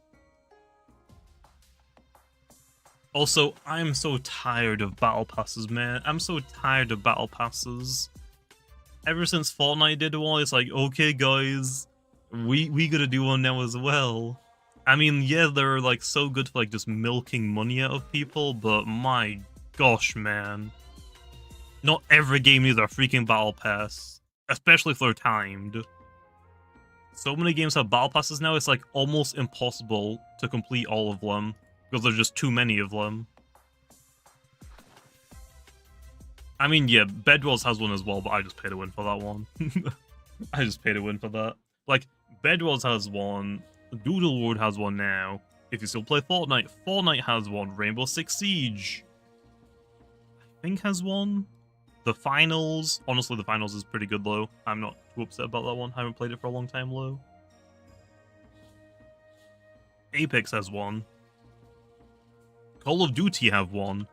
Also, I'm so tired of Battle Passes, man. I'm so tired of Battle Passes. Ever since Fortnite did one, it's like, okay guys, we gotta do one now as well. I mean, yeah, they're like so good for like just milking money out of people, but my gosh, man. Not every game needs a freaking Battle Pass, especially if they're timed. So many games have Battle Passes now, it's like almost impossible to complete all of them, because there's just too many of them. I mean, yeah, Bedwars has one as well, but I just pay to win for that one. I just pay to win for that. Like, Bedwars has one, Doodle World has one now. If you still play Fortnite, Fortnite has one. Rainbow Six Siege, I think, has one. The Finals, honestly, the Finals is pretty good, though. I'm not too upset about that one. I haven't played it for a long time, though. Apex has one. Call of Duty have one.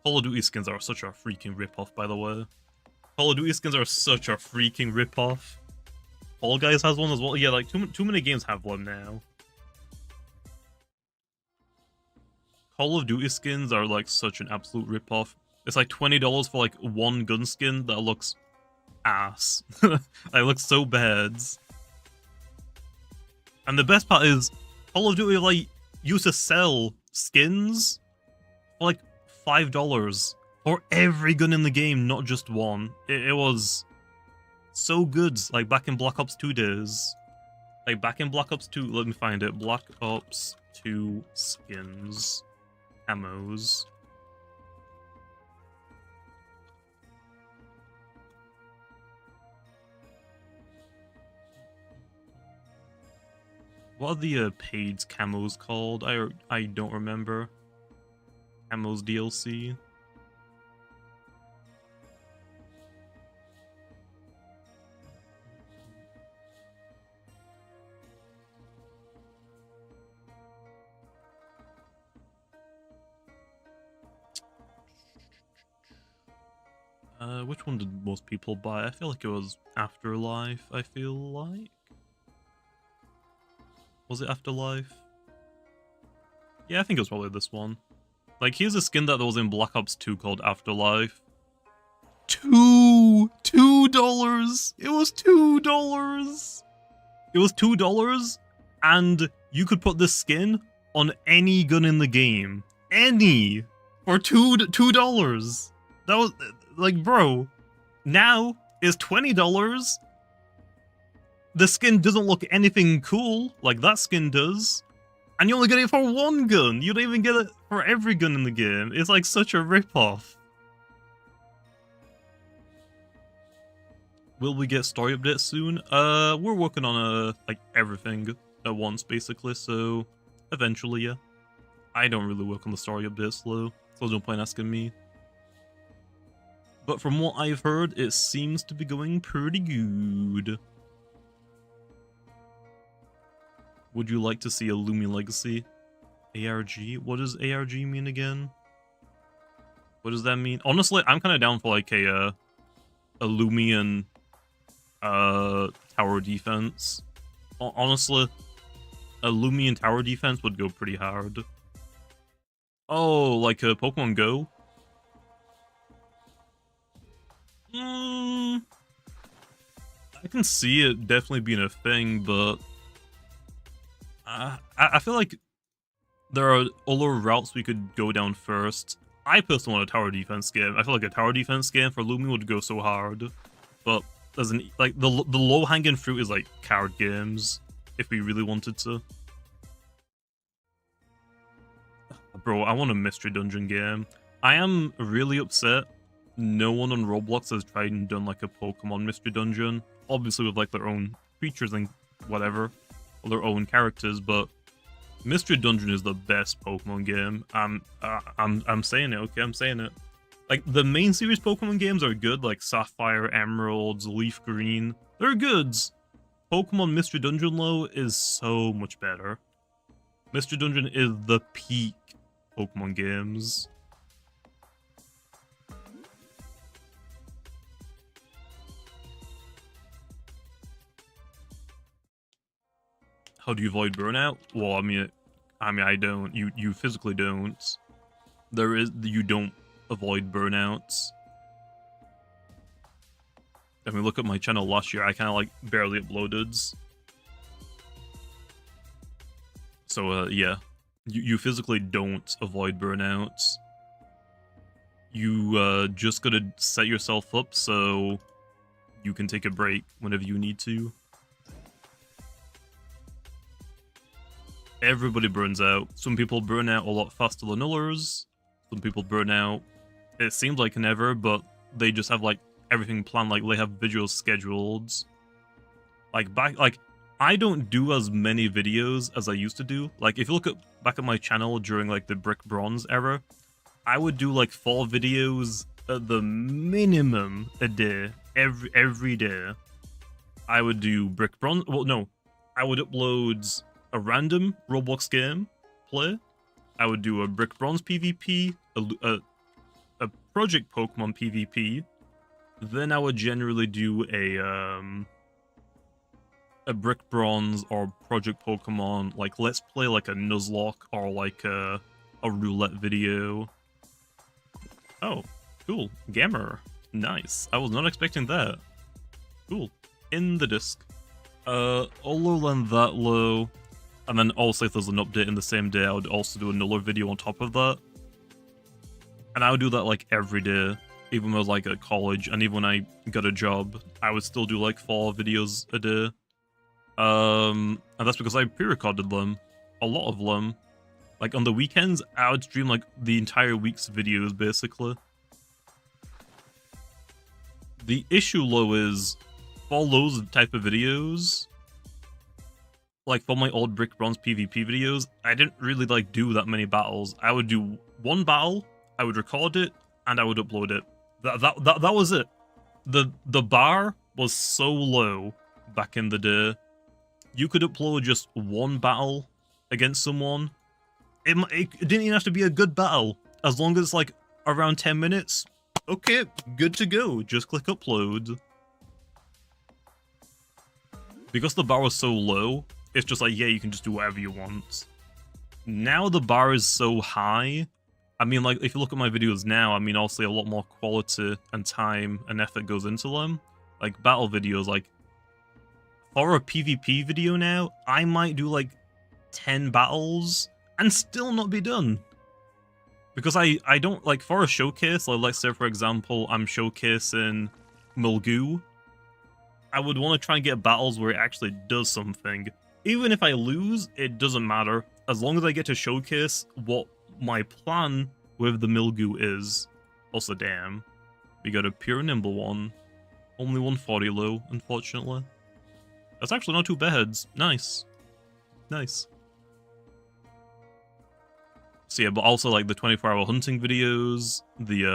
Call of Duty skins are such a freaking ripoff, by the way. Call of Duty skins are such a freaking ripoff. Fall Guys has one as well. Yeah, like, too many games have one now. Call of Duty skins are, like, such an absolute ripoff. It's like $20 for, like, one gun skin that looks ass. It looks so bad. And the best part is, Call of Duty, like, used to sell skins for, like, $5 for every gun in the game, not just one. It was so good, like, back in Black Ops 2 days. Like, back in Black Ops 2, let me find it. Black Ops 2 skins. Camos. What are the paid camos called? I don't remember. Camos DLC. Which one did most people buy? I feel like it was Afterlife, I feel like. Was it Afterlife? Yeah, I think it was probably this one. Like, here's a skin that was in Black Ops 2 called Afterlife. $2! It was $2! It was $2, and you could put this skin on any gun in the game. Any! For $2! That was, like, bro, now is $20. The skin doesn't look anything cool like that skin does. And you only get it for one gun. You don't even get it for every gun in the game. It's like such a ripoff. Will we get story updates soon? We're working on like everything at once, basically, so eventually, yeah. I don't really work on the story updates though, so there's no point asking me. But from what I've heard, it seems to be going pretty good. Would you like to see a Loomian Legacy? ARG? What does ARG mean again? What does that mean? Honestly, I'm kind of down for like a Loomian tower defense. Honestly, a Loomian tower defense would go pretty hard. Oh, like a Pokemon Go? I can see it definitely being a thing, but I feel like there are other routes we could go down first. I personally want a tower defense game. I feel like a tower defense game for Loomian would go so hard, but doesn't like the low hanging fruit is like card games if we really wanted to. Bro, I want a mystery dungeon game. I am really upset no one on Roblox has tried and done like a Pokemon mystery dungeon. Obviously with like their own features and whatever, or their own characters, but Mystery Dungeon is the best Pokemon game. I'm saying it, okay? I'm saying it. Like, the main series Pokemon games are good, like Sapphire, Emeralds, Leaf Green. They're goods. Pokemon Mystery Dungeon, though, is so much better. Mystery Dungeon is the peak Pokemon games. How do you avoid burnout? Well, I mean, I don't. You physically don't. You don't avoid burnouts. I mean, look at my channel last year. I kind of like barely uploaded. So yeah, you physically don't avoid burnouts. You just gotta set yourself up so you can take a break whenever you need to. Everybody burns out. Some people burn out a lot faster than others. Some people burn out, it seems like never, but they just have like everything planned, like they have videos scheduled. Like I don't do as many videos as I used to do. Like if you look back at my channel during like the Brick Bronze era, I would do like 4 videos at the minimum a day, every day. I would do Brick Bronze, well no, I would upload a random Roblox game play. I would do a Brick Bronze PvP, a Project Pokemon PvP. Then I would generally do a Brick Bronze or Project Pokemon, like let's play like a Nuzlocke or like a roulette video. Oh, cool. Gamma. Nice. I was not expecting that. Cool. In the disc. Other than that, low. And then also if there's an update in the same day, I would also do another video on top of that. And I would do that like every day, even when I was like at college, and even when I got a job, I would still do like 4 videos a day. And that's because I pre-recorded them, a lot of them. Like on the weekends, I would stream like the entire week's videos basically. The issue though is, for those type of videos, like for my old Brick Bronze PvP videos, I didn't really like do that many battles. I would do 1 battle, I would record it, and I would upload it. That was it. The bar was so low back in the day. You could upload just 1 battle against someone. It didn't even have to be a good battle. As long as it's like around 10 minutes, okay, good to go. Just click upload. Because the bar was so low, it's just like, yeah, you can just do whatever you want. Now the bar is so high. I mean, like, if you look at my videos now, I mean, obviously a lot more quality and time and effort goes into them. Like, battle videos, like, for a PvP video now, I might do, like, 10 battles and still not be done. Because I don't, like, for a showcase, like, let's say, for example, I'm showcasing Mulgoo, I would want to try and get battles where it actually does something. Even if I lose, it doesn't matter. As long as I get to showcase what my plan with the Mulgoo is. Also, damn. We got a pure nimble one. Only 140 low, unfortunately. That's actually not too bad. Nice. Nice. So yeah, but also like the 24-hour hunting videos, the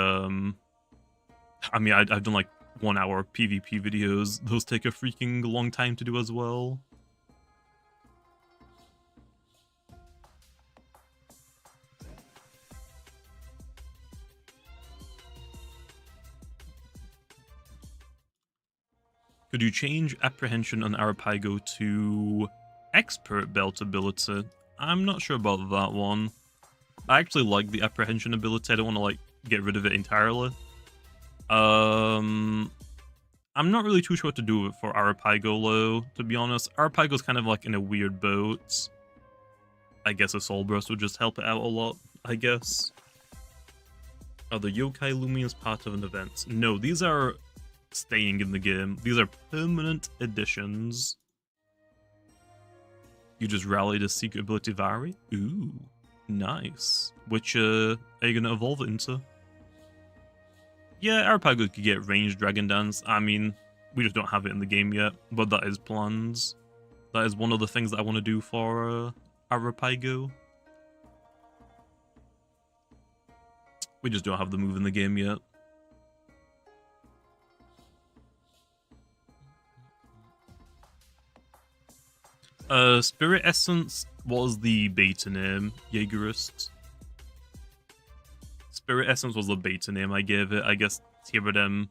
I mean, I've done like 1 hour PvP videos. Those take a freaking long time to do as well. Could you change apprehension on Arapago to expert belt ability? I'm not sure about that one. I actually like the apprehension ability. I don't want to like get rid of it entirely. I'm not really too sure what to do for Arapago though, to be honest. Arapago's kind of like in a weird boat. I guess a Soul Burst would just help it out a lot, I guess. Are the Yokai Loomians part of an event? No, these are staying in the game. These are permanent additions. You just rallied a secret ability Vari? Ooh, nice. Which are you gonna evolve it into? Yeah, Arapago could get ranged Dragon Dance. I mean, we just don't have it in the game yet, but that is plans. That is one of the things that I want to do for Arapago. We just don't have the move in the game yet. Spirit Essence was the beta name, Jaegerist. Spirit Essence was the beta name I gave it. I guess Tyradem...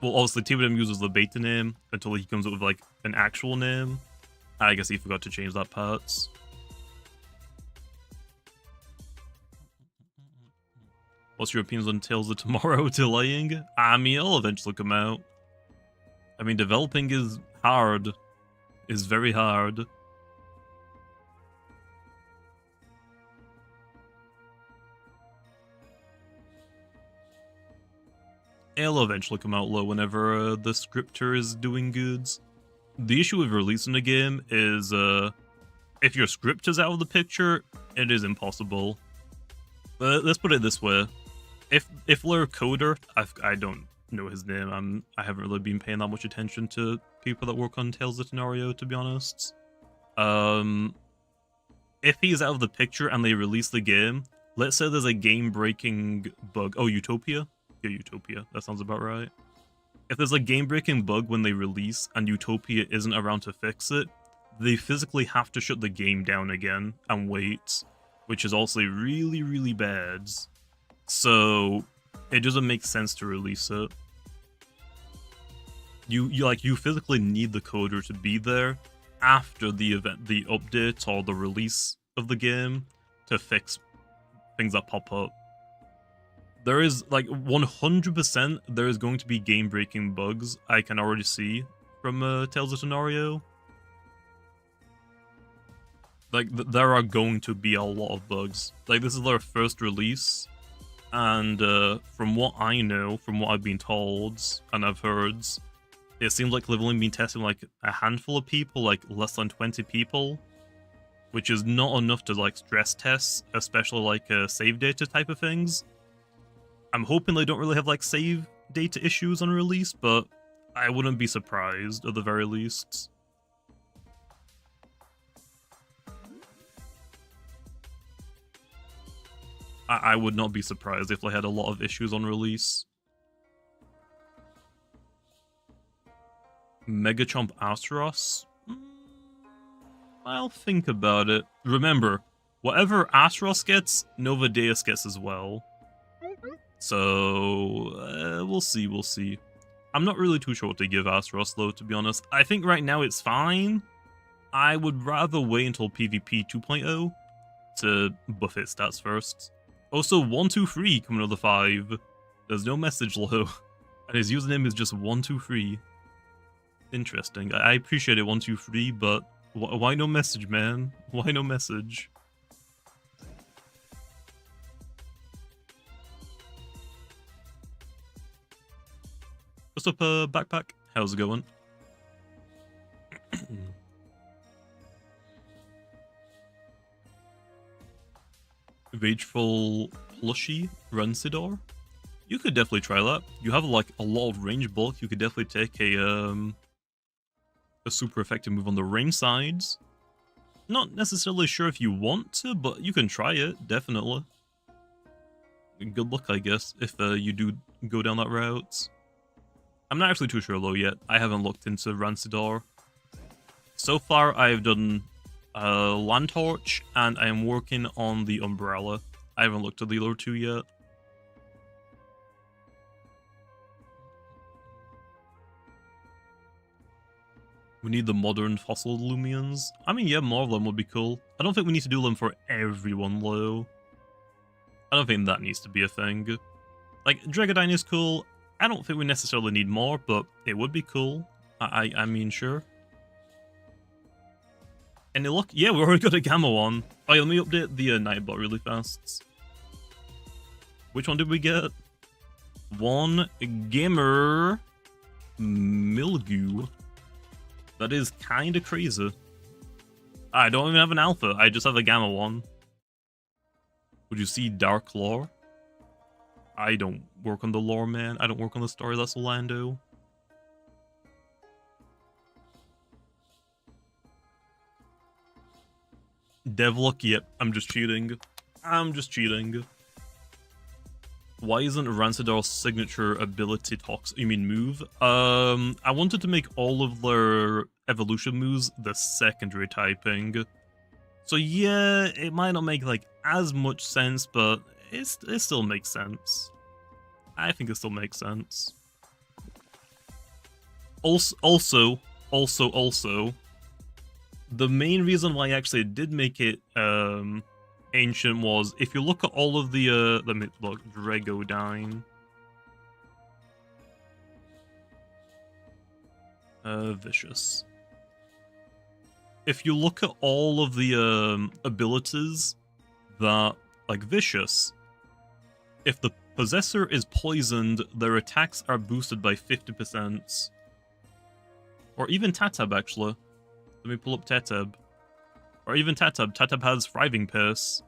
Well, obviously Tyradem uses the beta name until he comes up with, like, an actual name. I guess he forgot to change that part. What's your opinions on Tales of Tomorrow delaying? I mean, it'll eventually come out. I mean, developing is hard. Is very hard. It'll eventually come out low whenever the scripter is doing goods. The issue with releasing a game is if your script is out of the picture, it is impossible. But let's put it this way: if we're a coder, I don't know his name. I haven't really been paying that much attention to people that work on Tales of Tomorrow, to be honest. If he's out of the picture and they release the game, let's say there's a game-breaking bug. Oh, Utopia? Yeah, Utopia. That sounds about right. If there's a game-breaking bug when they release and Utopia isn't around to fix it, they physically have to shut the game down again and wait, which is also really, really bad. So it doesn't make sense to release it. You physically need the coder to be there after the event, the update or the release of the game to fix things that pop up. There is, like, 100% there is going to be game-breaking bugs I can already see from Tales of Tomorrow. Like, there are going to be a lot of bugs. Like, this is their first release, and from what I know, from what I've been told, and I've heard, it seems like they've only been testing, like, a handful of people, like, less than 20 people, which is not enough to, like, stress test, especially, like, save data type of things. I'm hoping they don't really have, like, save data issues on release, but I wouldn't be surprised, at the very least. I would not be surprised if they had a lot of issues on release. Megachomp Astaros? I'll think about it. Remember, whatever Astaros gets, Nova Deus gets as well. So, we'll see. I'm not really too sure what to give Astaros, though, to be honest. I think right now it's fine. I would rather wait until PvP 2.0 to buff its stats first. Also, 123 coming out of the 5. There's no message low. And his username is just 123. Interesting. I appreciate it, 123, but why no message, man? Why no message? What's up, Backpack? How's it going? Rageful Plushie Rancidor? You could definitely try that. You have, like, a lot of range bulk. You could definitely take a super effective move on the range sides. Not necessarily sure if you want to, but you can try it, definitely. Good luck, I guess, if you do go down that route. I'm not actually too sure though yet. I haven't looked into Rancidar. So far, I've done Landtorch, and I am working on the Umbrella. I haven't looked at the other two yet. We need the modern fossil Loomians. I mean, yeah, more of them would be cool. I don't think we need to do them for everyone, though. I don't think that needs to be a thing. Like, Dragodine is cool. I don't think we necessarily need more, but it would be cool. I mean, sure. And look, yeah, we already got a Gamma one. Oh yeah, let me update the Nightbot really fast. Which one did we get? One Gamer Mildew. That is kinda crazy. I don't even have an alpha, I just have a Gamma one. Would you see Dark Lore? I don't work on the lore, man. I don't work on the story, that's Orlando. Devluck, yep, I'm just cheating. I'm just cheating. Why isn't Rancidar's signature ability you mean move? I wanted to make all of their evolution moves the secondary typing. So yeah, it might not make like as much sense, but it still makes sense. I think it still makes sense. Also, the main reason why I actually did make it ancient was if you look at all of the let me look, Dragodine. Vicious. If you look at all of the abilities that, like Vicious, if the possessor is poisoned, their attacks are boosted by 50%. Or even Tatab, actually. Let me pull up Tatab. Or even Tatab. Tatab has Thriving Pace.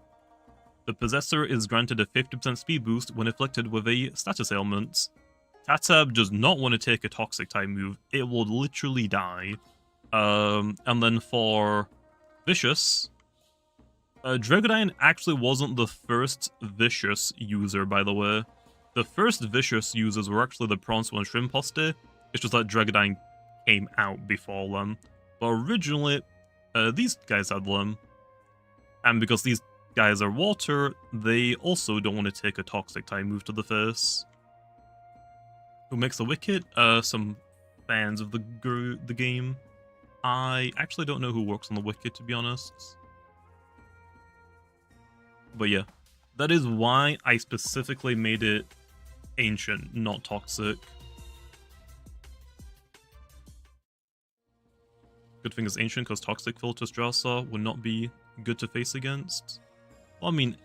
The possessor is granted a 50% speed boost when afflicted with a status ailment. Tatab does not want to take a toxic type move. It will literally die. And then for Vicious, Dragodine actually wasn't the first Vicious user, by the way. The first Vicious users were actually the Pronto and Shrimposte. It's just that Dragodine came out before them. But originally, these guys had them. And because these guys are water, they also don't want to take a toxic type move to the face. Who makes a wicket? Some fans of the game. I actually don't know who works on the wicket, to be honest. But yeah, that is why I specifically made it ancient, not toxic. Good thing it's ancient, because toxic filter Strasser would not be good to face against. Well, I mean,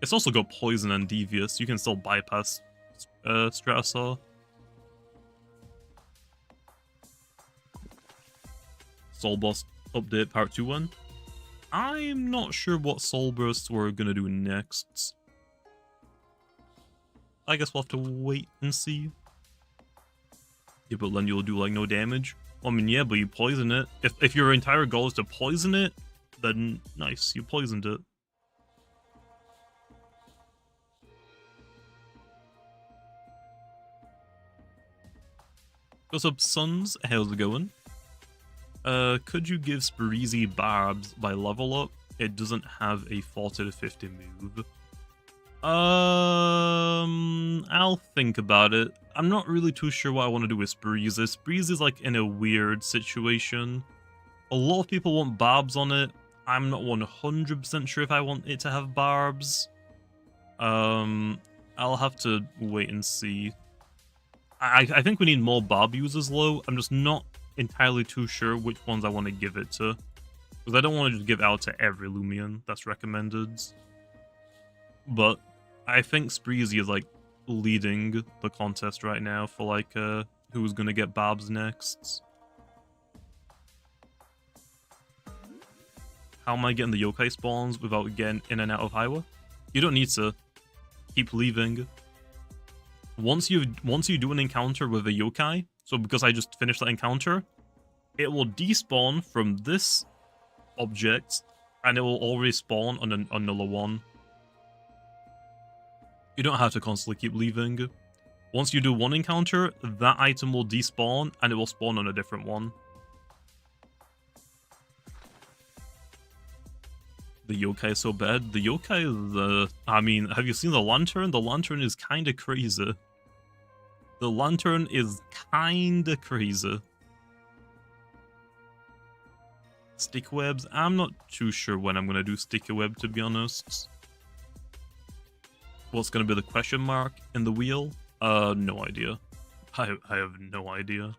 It's also got poison and devious. You can still bypass Strasser. Soul Burst update part 2-1. I'm not sure what Soul Bursts we're gonna do next. I guess we'll have to wait and see. Yeah, but then you'll do like no damage. I mean, yeah, but you poison it. If your entire goal is to poison it, then nice, you poisoned it. What's up, Sons? How's it going? Could you give Spreezy Barbs by level up? It doesn't have a 40 to 50 move. I'll think about it. I'm not really too sure what I want to do with Spreezy. Spreezy's like in a weird situation. A lot of people want barbs on it. I'm not 100% sure if I want it to have barbs. I'll have to wait and see. I think we need more barb users, though. I'm just not entirely too sure which ones I want to give it to. Because I don't want to just give out to every Loomian that's recommended. But I think Spreezy is like leading the contest right now for like who's gonna get barbs next. How am I getting the yokai spawns without getting in and out of highway? You don't need to. Keep leaving. Once you do an encounter with a yokai, so because I just finished that encounter, it will despawn from this object, and it will always spawn on another one. You don't have to constantly keep leaving. Once you do one encounter, that item will despawn, and it will spawn on a different one. The yokai is so bad. The yokai, I mean, have you seen the lantern? The lantern is kinda crazy. The lantern is kinda crazy. Sticky webs? I'm not too sure when I'm gonna do sticky web, to be honest. What's gonna be the question mark in the wheel? No idea. I have no idea.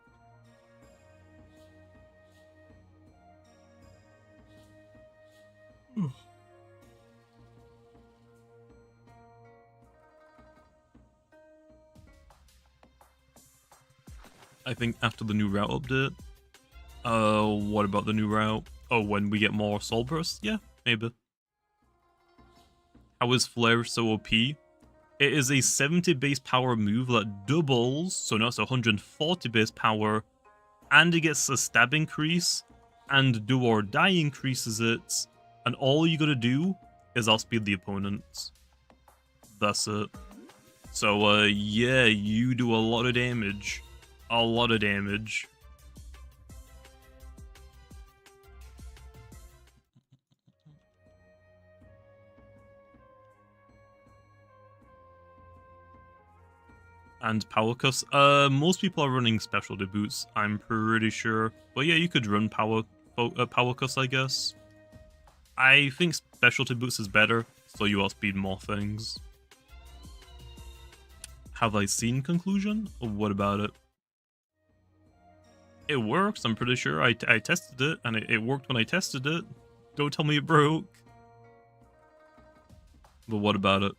I think after the new route update. What about the new route? Oh, when we get more soul bursts? Yeah, maybe. How is Flare so OP? It is a 70 base power move that doubles, so now it's 140 base power, and it gets a stab increase, and do or die increases it, and all you gotta do is outspeed the opponents. That's it. So, yeah, you do a lot of damage. A lot of damage. And power cuffs. Most people are running specialty boots, I'm pretty sure. But yeah, you could run power cuffs, I guess. I think specialty boots is better, so you outspeed more things. Have I seen conclusion? What about it? It works, I'm pretty sure. I tested it, and it worked when I tested it. Don't tell me it broke. But what about it?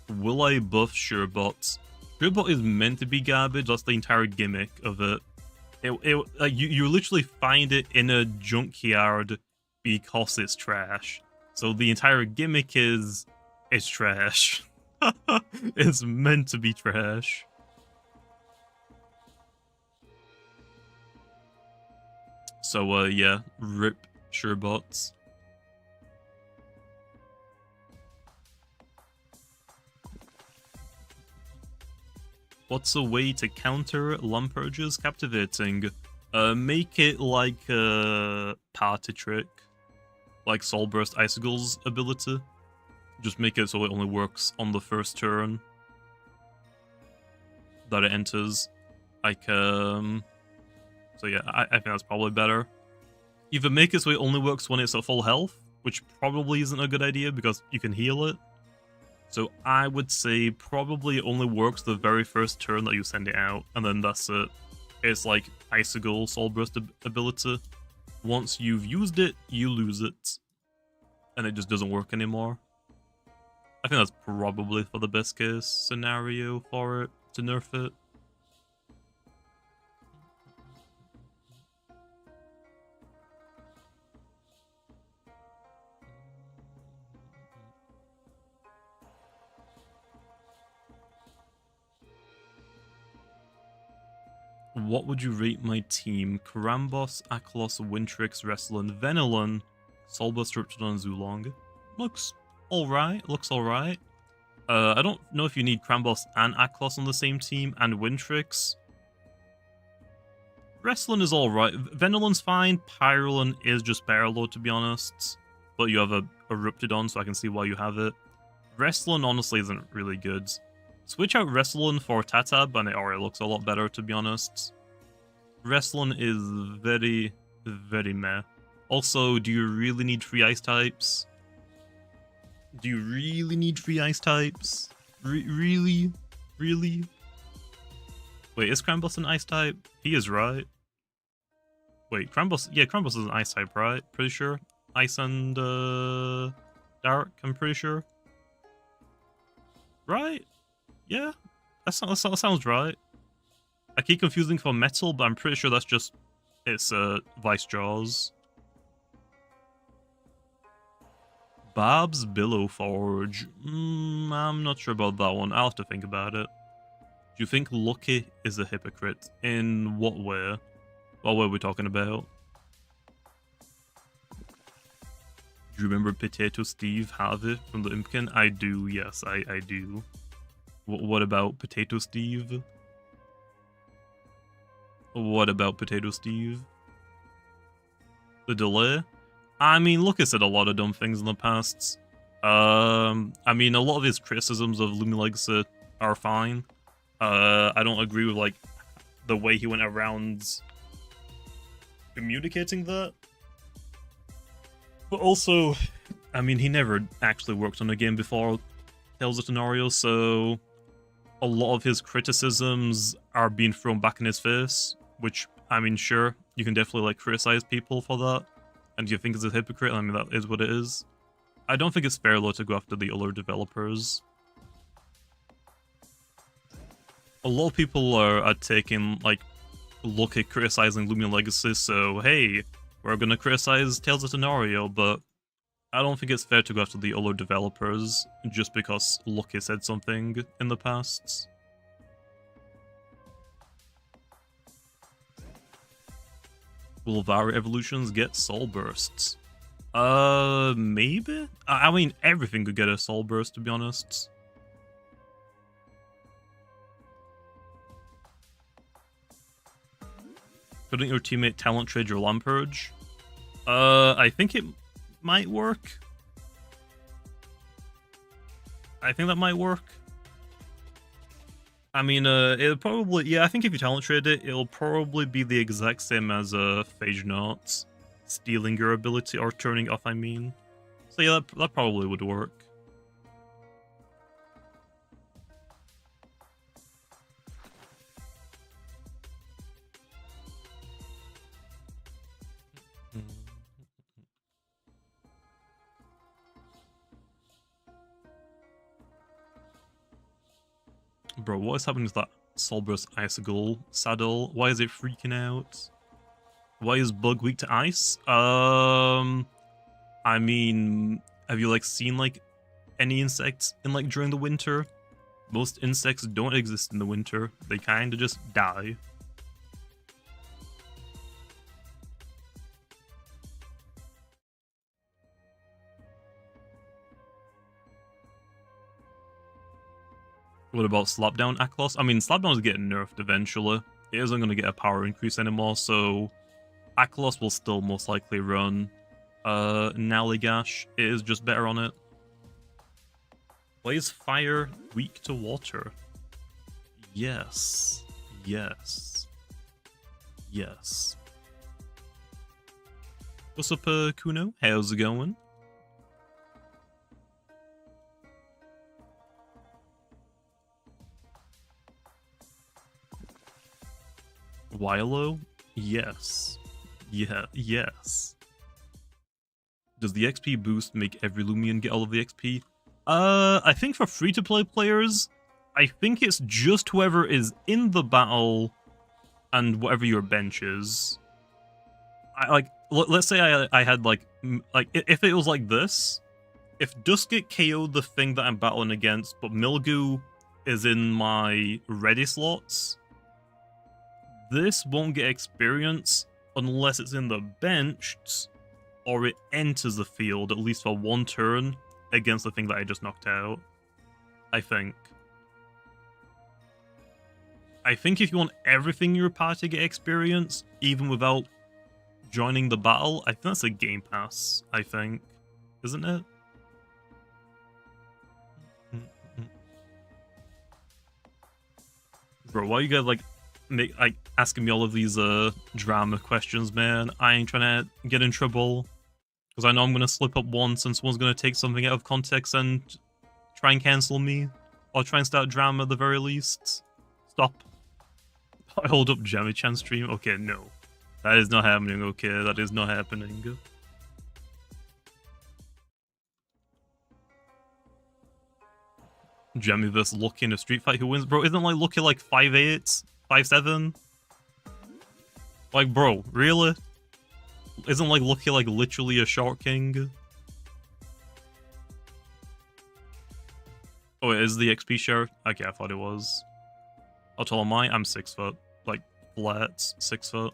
Will I buff Surebot? Surebot is meant to be garbage, that's the entire gimmick of it. You literally find it in a junkyard because it's trash. So the entire gimmick is, it's trash. It's meant to be trash. So, yeah, rip Sherebots. What's a way to counter Lumpurge's captivating? Make it like a party trick. Like Soul Burst Icicle's ability. Just make it so it only works on the first turn that it enters. Like, so yeah, I think that's probably better. Either make it so it only works when it's at full health, which probably isn't a good idea because you can heal it. So I would say probably it only works the very first turn that you send it out, and then that's it. It's like Icicle Soul Burst ability. Once you've used it, you lose it. And it just doesn't work anymore. I think that's probably for the best case scenario for it, to nerf it. What would you rate my team? Karambos, Aklos, Wintrix, Wrestling, Venilon, Solbus, Riptidon, Zulong. Looks alright. Looks alright. I don't know if you need Karambos and Aklos on the same team, and Wintrix. Wrestling is alright. Venilon's fine. Pyrolon is just better, though, to be honest. But you have a Riptidon, so I can see why you have it. Wrestling honestly isn't really good. Switch out Wrestling for Tatab, and it already looks a lot better, to be honest. Wrestling is very, very meh. Also, do you really need 3 ice types? Do you really need 3 ice types? Really? Really? Wait, is Krambus an ice type? He is, right? Wait, Krambus... Yeah, Krambus is an ice type, right? Pretty sure. Ice and, Dark, I'm pretty sure. Right? Yeah, that sounds right. I keep confusing for metal, but I'm pretty sure that's just... It's, Vice Jaws. Bob's Billow Forge. I'm not sure about that one. I'll have to think about it. Do you think Lucky is a hypocrite? In what way? What way are we talking about? Do you remember Potato Steve Harvey from the Impkin? I do, yes, I do. What about Potato Steve? What about Potato Steve? The delay? I mean, Lucas said a lot of dumb things in the past. I mean, a lot of his criticisms of Lumi Legacy are fine. I don't agree with, like, the way he went around communicating that. But also, I mean, he never actually worked on a game before Tales of Tenorio, so a lot of his criticisms are being thrown back in his face, which, I mean, sure, you can definitely, like, criticize people for that, and you think he's a hypocrite, I mean, that is what it is. I don't think it's fair, though, to go after the other developers. A lot of people are taking, like, look at criticizing Lumion Legacy, so, hey, we're gonna criticize Tales of Tenorio, but I don't think it's fair to go after the other developers just because Lucky said something in the past. Will Vari evolutions get soul bursts? Maybe? I mean, everything could get a soul burst, to be honest. Couldn't your teammate talent trade your Lampurge? I think it might work. I think that might work. I mean, it'll probably... Yeah, I think if you talent trade it, it'll probably be the exact same as Phage Knots. Stealing your ability, or turning off, I mean. So yeah, that probably would work. Bro, what is happening to that Solbrus Icicle saddle? Why is it freaking out? Why is Bug weak to ice? I mean, have you, like, seen, like, any insects in, like, during the winter? Most insects don't exist in the winter. They kinda just die. What about Slapdown Aklos? I mean, Slapdown is getting nerfed eventually. It isn't going to get a power increase anymore, so Aklos will still most likely run Naligash. It is just better on it. Why is fire weak to water? Yes. Yes. Yes. What's up, Kuno? How's it going? Wilo? Yes. Yeah, yes. Does the XP boost make every Loomian get all of the XP? I think for free-to-play players, I think it's just whoever is in the battle and whatever your bench is. Let's say I had, like, if it was like this, if Duskit KO'd the thing that I'm battling against, but Milgu is in my ready slots, this won't get experience unless it's in the bench, or it enters the field, at least for one turn, against the thing that I just knocked out. I think. I think if you want everything in your party to get experience, even without joining the battle, I think that's a game pass, I think. Isn't it? Bro, why are you guys, like, asking me all of these drama questions, man? I ain't trying to get in trouble, because I know I'm gonna slip up once and someone's gonna take something out of context and try and cancel me, or try and start drama at the very least. Stop. I hold up Jammy-chan stream? Okay, no. That is not happening, okay? That is not happening. Jammy vs Lucky in a street fight, who wins? Bro, isn't, like, Lucky, like, 5'8", 5'7"? Like, bro, really? Isn't, like, Lucky, like, literally a short king? Oh, it is the XP share? Okay, I thought it was. How tall am I? I'm 6 foot. Like, flat 6 foot.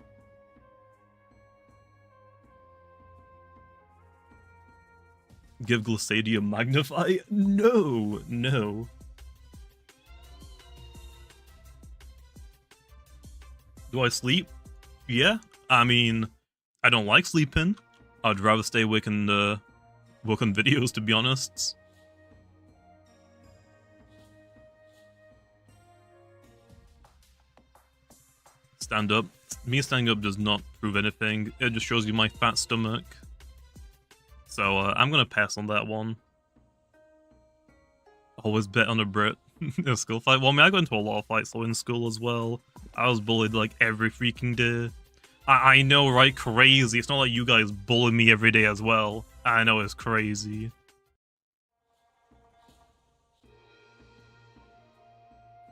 Give Glissadia Magnify? No, no. Do I sleep? Yeah. I mean, I don't like sleeping. I'd rather stay awake and work on videos, to be honest. Stand up. Me standing up does not prove anything. It just shows you my fat stomach. So I'm gonna pass on that one. Always bet on a Brit in a school fight. Well, I mean, I got into a lot of fights though in school as well. I was bullied like every freaking day. I know, right? Crazy. It's not like you guys bully me every day as well. I know, it's crazy.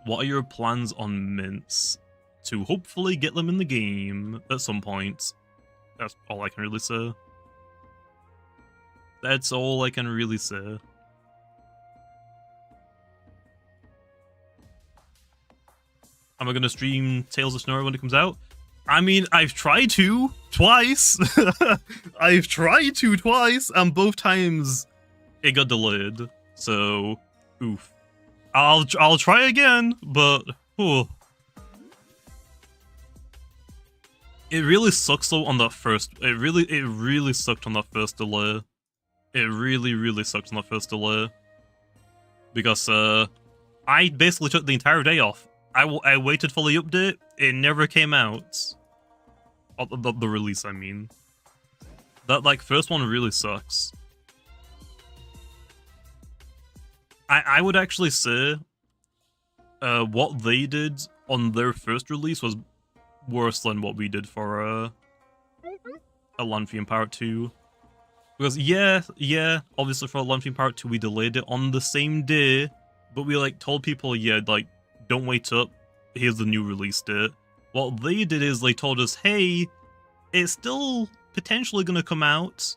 What are your plans on mints? To hopefully get them in the game at some point. That's all I can really say. That's all I can really say. Am I gonna stream Tales of Snow when it comes out? I mean, I've tried to twice. I've tried to twice, and both times it got delayed. So, oof. I'll try again, but ooh. It really sucks though on that first. It really sucked on that first delay. It really sucked on that first delay because I basically took the entire day off. I waited for the update. It never came out. The release, I mean. That like first one really sucks. I would actually say what they did on their first release was worse than what we did for a Land Theme Part 2. Because yeah, obviously for Land Theme Part 2 we delayed it on the same day, but we like told people, yeah, like, don't wait up, here's the new release date. What they did is they told us, hey, it's still potentially gonna come out.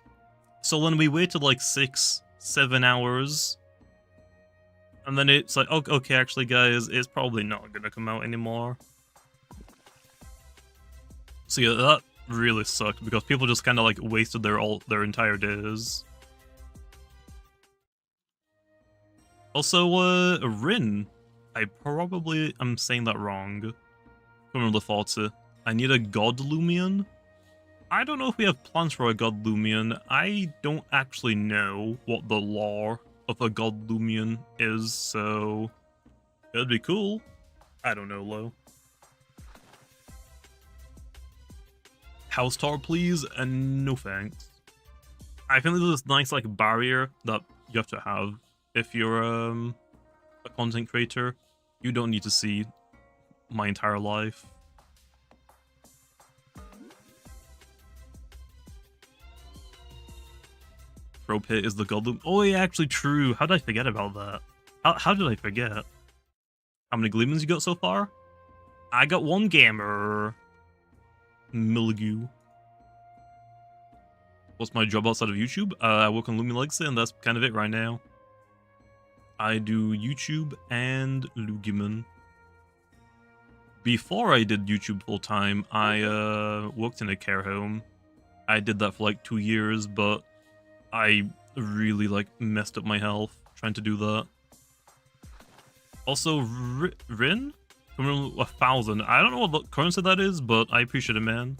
So then we waited like 6-7 hours. And then it's like, okay, actually guys, it's probably not gonna come out anymore. So yeah, that really sucked because people just kind of like wasted their entire days. Also, Rin. I probably am saying that wrong. Can't remember the thoughts. I need a God Loomian. I don't know if we have plans for a God Loomian. I don't actually know what the lore of a God Loomian is, so it'd be cool. I don't know, Lo. House tower, please, and no thanks. I think there's this nice like barrier that you have to have if you're a content creator. You don't need to see my entire life. Pro Pit is the god loom. Oh yeah, actually true. How did I forget about that? How did I forget? How many Gleamans you got so far? I got one Gamer. Mildew. What's my job outside of YouTube? I work on Loomian Legacy, and that's kind of it right now. I do YouTube and Lugiman. Before I did YouTube full time, I worked in a care home. I did that for like 2 years, but I really like messed up my health trying to do that. Also, Rin? 1,000. I don't know what currency that is, but I appreciate it, man.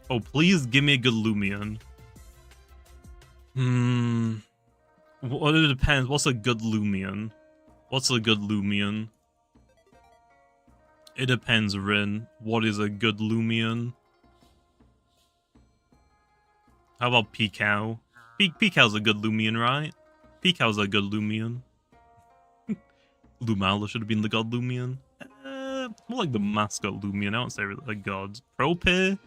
Oh, please give me a good Loomian. Well, it depends. What's a good Loomian? What's a good Loomian? It depends, Rin. What is a good Loomian? How about Peacow? Peacow's a good Loomian, right? Peacow's a good Loomian. Lumala should have been the god Loomian. More like the mascot Loomian. I don't say really like gods. Prope? I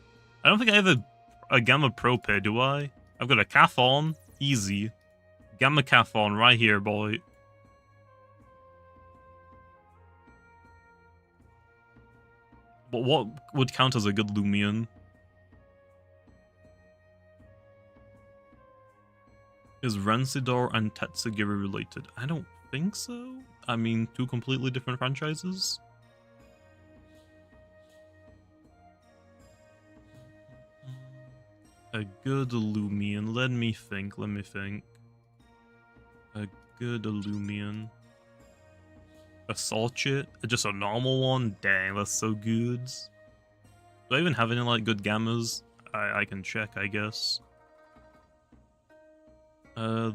don't think I have a Gamma Prope, do I? I've got a Cathon. Easy. Gamma Cathon right here, boy. But what would count as a good Loomian? Is Rancidor and Tatsugiri related? I don't think so. I mean, two completely different franchises. A good Loomian. Let me think. good Loomian. A Salchit? Just a normal one? Dang, that's so good. Do I even have any like good gammas? I can check, I guess.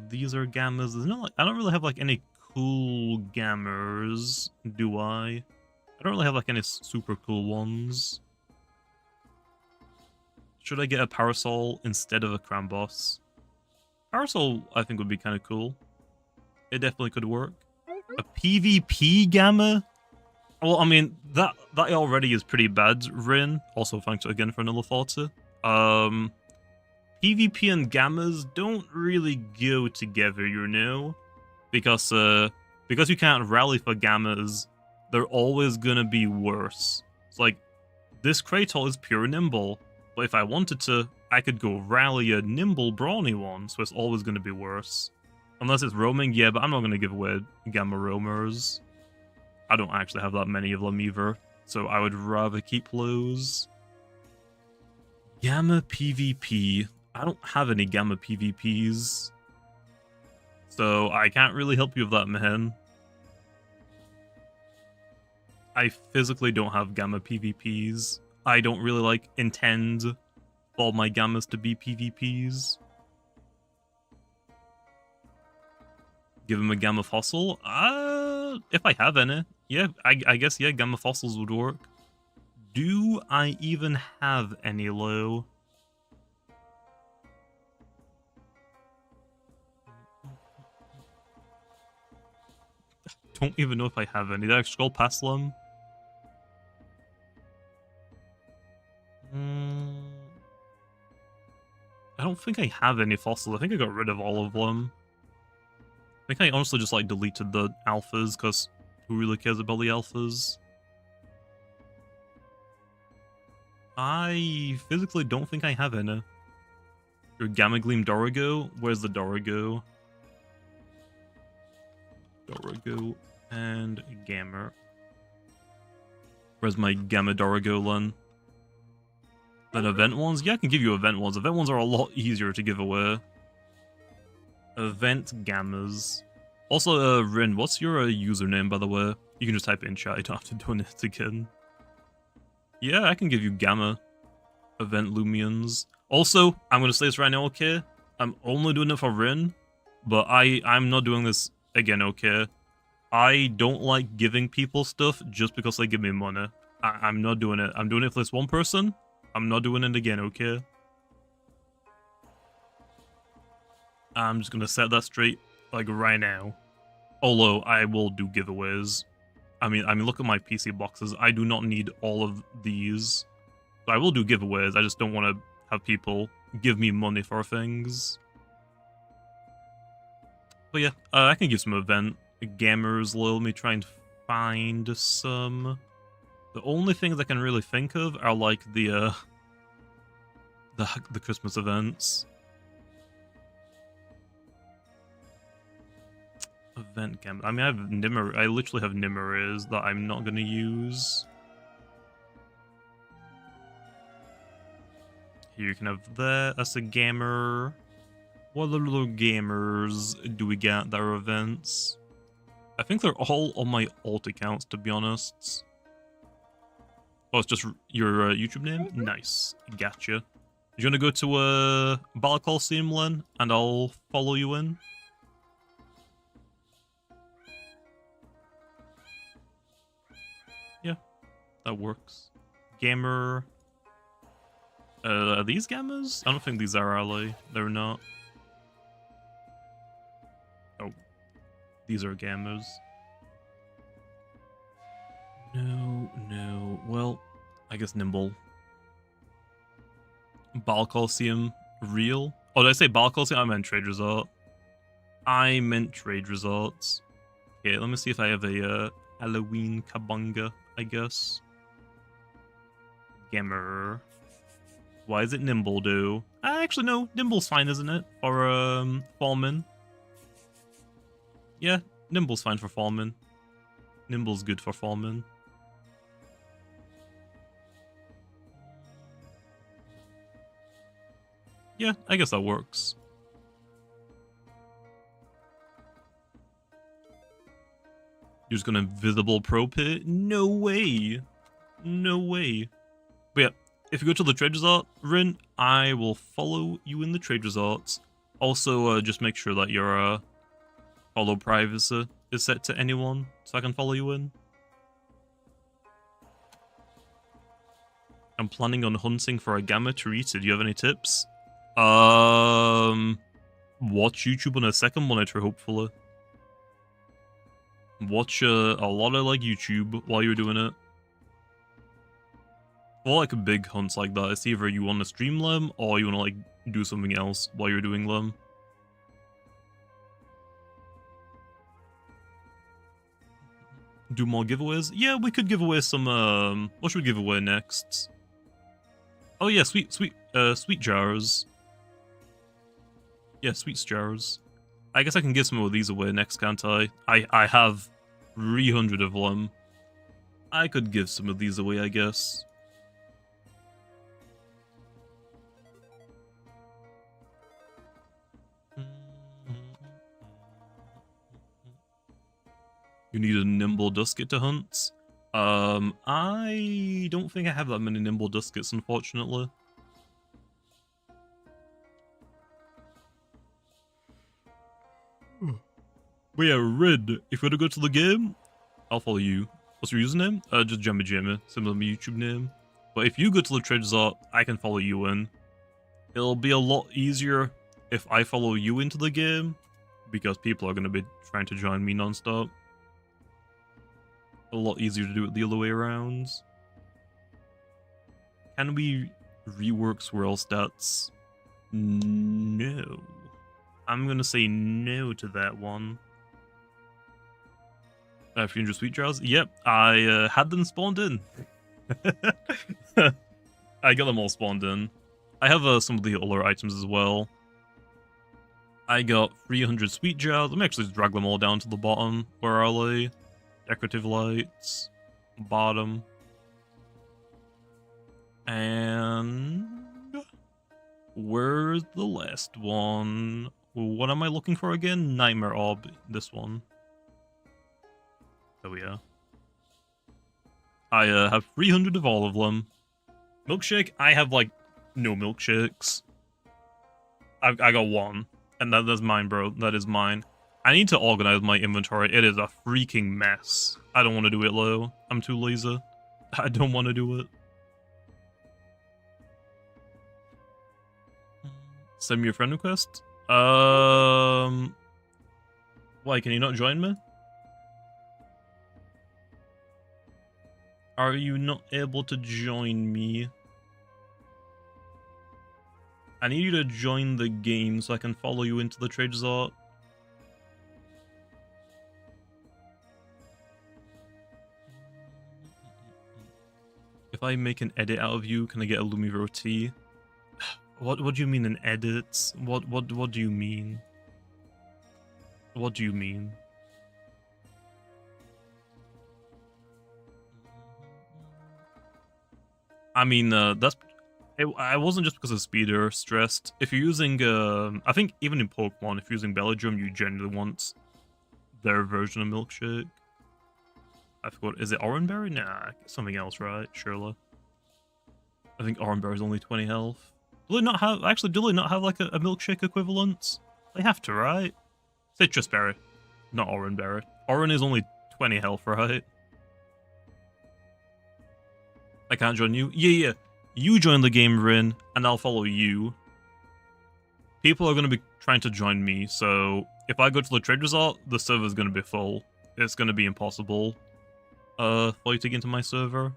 These are gammas. There's no, like, I don't really have like any cool gammers, do I? I don't really have like any super cool ones. Should I get a Parasol instead of a Crambos? Parasol, I think, would be kind of cool. It definitely could work. A PvP gamma? Well, I mean, that already is pretty bad, Rin. Also, thanks again for another 40. PvP and gammas don't really go together, you know? Because you can't rally for gammas, they're always gonna be worse. It's like, this Kratos is pure nimble, but if I wanted to, I could go rally a nimble brawny one, so it's always gonna be worse. Unless it's roaming, yeah, but I'm not gonna give away gamma roamers. I don't actually have that many of them either, so I would rather keep those. Gamma PvP. I don't have any gamma PvPs, so I can't really help you with that, man. I physically don't have gamma PvPs. I don't really like intend all my gammas to be PvPs. Give him a gamma fossil? If I have any. Yeah, I guess, yeah, gamma fossils would work. Do I even have any low? Don't even know if I have any. Did I scroll past them? I don't think I have any fossils. I think I got rid of all of them. I think I honestly just like deleted the alphas, because who really cares about the alphas? I physically don't think I have any. Your Gamma Gleam Dorigo? Where's the Dorigo? Dorigo and Gamma. Where's my Gamma Dorigo then? Then event ones? Yeah, I can give you event ones. Event ones are a lot easier to give away. Event gammas. Also, Rin, what's your username, by the way? You can just type it in chat, you don't have to do it again. Yeah, I can give you gamma event Loomians. Also, I'm gonna say this right now, okay? I'm only doing it for Rin, but I'm not doing this again, okay? I don't like giving people stuff just because they give me money. I'm not doing it. I'm doing it for this one person. I'm not doing it again, okay? I'm just gonna set that straight, like, right now. Although, I will do giveaways. I mean, look at my PC boxes. I do not need all of these. So I will do giveaways. I just don't want to have people give me money for things. But yeah, I can give some event gammers. Let me try and find some. The only things I can really think of are like the Christmas events. Event gamma. I mean, I have Nimmer. I literally have Nimmer's that I'm not gonna use. Here you can have that. That's a gamer. What other little gamers do we get that are events? I think they're all on my alt accounts, to be honest. Oh, it's just your YouTube name? Nice. Gotcha. You wanna go to Battle Coliseum, Len? And I'll follow you in? Yeah, that works. Gamer. Are these gammas? I don't think these are ally. They're not. Oh. These are gammas. No. Well, I guess Nimble. Battle Coliseum. Real? Oh, did I say Battle Coliseum? I meant Trade Resort. I meant Trade Resorts. Okay, let me see if I have a Halloween Kabunga, I guess. Gammer. Why is it Nimble do? Actually, no. Nimble's fine, isn't it? For, Fallman. Yeah, Nimble's fine for Fallman. Nimble's good for Fallman. Yeah, I guess that works. You're just gonna invisible probe it? No way. No way. But yeah, if you go to the trade resort, Rin, I will follow you in the trade resorts. Also, just make sure that your follow privacy is set to anyone, so I can follow you in. I'm planning on hunting for a gamma to eat it. Do you have any tips? Watch YouTube on a second monitor, hopefully. Watch a lot of like YouTube while you're doing it. For like big hunts like that, it's either you want to stream them or you want to like do something else while you're doing them. Do more giveaways? Yeah, we could give away some, what should we give away next? Oh yeah, sweet jars. Yeah, sweet jars. I guess I can give some of these away next, can't I? I have 300 of them. I could give some of these away, I guess. You need a nimble dusket to hunt? I don't think I have that many nimble duskets, unfortunately. But yeah, Rid, if you want to go to the game, I'll follow you. What's your username? Just Jammy, similar to my YouTube name. But if you go to the trade resort, I can follow you in. It'll be a lot easier if I follow you into the game, because people are going to be trying to join me non-stop. A lot easier to do it the other way around. Can we rework swirl stats? No. I'm gonna say no to that one. 300 sweet jars? Yep, I had them spawned in. I got them all spawned in. I have some of the other items as well. I got 300 sweet jars. Let me actually drag them all down to the bottom. Where are they? Decorative lights. Bottom. And where's the last one? What am I looking for again? Nightmare Orb. This one. There we are. I have 300 of all of them. Milkshake? I have like no milkshakes. I got one. And that's mine, bro. That is mine. I need to organize my inventory. It is a freaking mess. I don't want to do it, though. I'm too lazy. I don't want to do it. Send me a friend request? Why, can you not join me? Are you not able to join me? I need you to join the game so I can follow you into the trade resort. If I make an edit out of you, can I get a Lumivero T? What do you mean an edit? What do you mean? What do you mean? I mean, I wasn't just because of speed or stressed. If you're using, I think even in Pokemon, if you're using Belladrum, you generally want their version of Milkshake. I forgot, is it Oranberry? Nah, something else, right? Surely. I think Oranberry is only 20 health. Do they not have, actually, do they not have like a Milkshake equivalent? They have to, right? Citrus Berry, not Oranberry. Oran is only 20 health, right? I can't join you? Yeah. You join the game, Rin, and I'll follow you. People are going to be trying to join me, so if I go to the trade resort, the server's going to be full. It's going to be impossible for you to get into my server.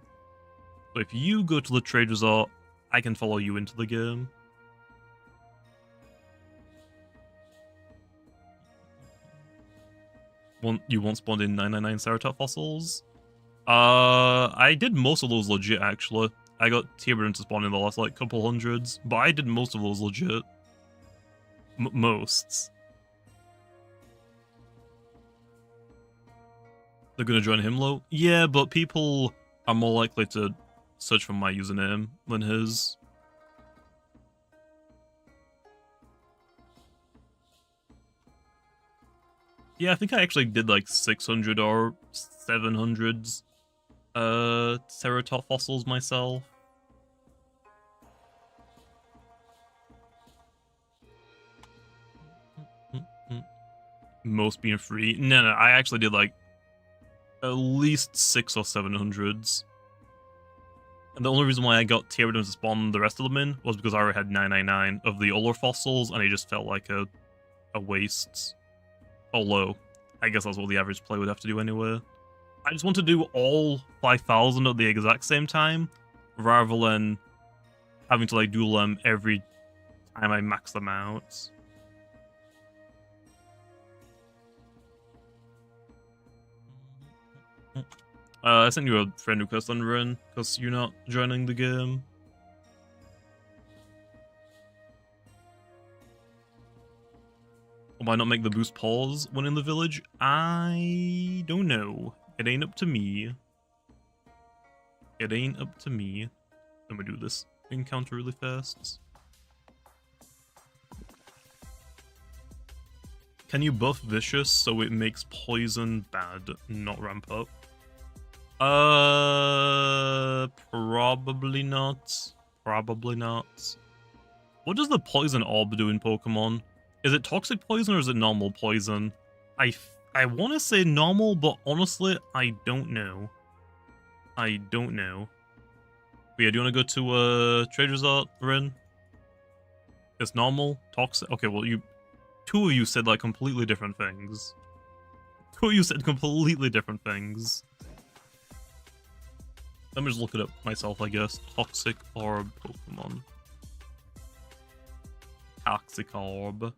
So if you go to the trade resort, I can follow you into the game. You once spawned in 999 Ceratop fossils? I did most of those legit, actually. I got T-Burn to spawn in the last, like, couple hundreds, but I did most of those legit. Most. They're gonna join Himlo? Yeah, but people are more likely to search for my username than his. Yeah, I think I actually did like 600 or 700s Ceratop fossils myself. Most being free. No, I actually did like at least 6 or 700s. And the only reason why I got Pterodons to spawn the rest of them in was because I already had 999 of the Uller fossils, and it just felt like a waste. Although, I guess that's what the average player would have to do anyway. I just want to do all 5,000 at the exact same time, rather than having to like do them every time I max them out. I sent you a friend request on Ren, because you're not joining the game. Why not make the boost pause when in the village? I don't know. It ain't up to me. It ain't up to me. Let me do this encounter really fast. Can you buff Vicious so it makes poison bad, not ramp up? Probably not. Probably not. What does the poison orb do in Pokemon? Is it toxic poison or is it normal poison? I want to say normal, but honestly, I don't know. I don't know. But yeah, do you want to go to Trade Resort, Ren? It's normal, toxic. Okay, well, two of you said like completely different things. Two of you said completely different things. Let me just look it up myself, I guess. Toxic orb Pokemon. Toxic orb.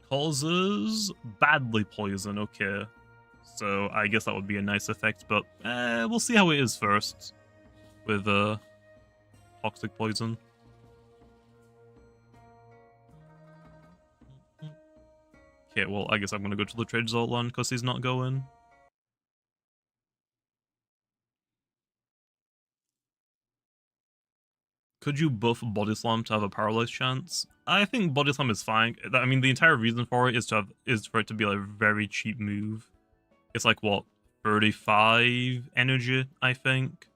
Causes badly poison, okay. So I guess that would be a nice effect, but we'll see how it is first. With toxic poison. Okay, well, I guess I'm gonna go to the Trade Resort land because he's not going. Could you buff Body Slam to have a paralyzed chance? I think Body Slam is fine. I mean, the entire reason for it is for it to be like a very cheap move. It's like what, 35 energy, I think.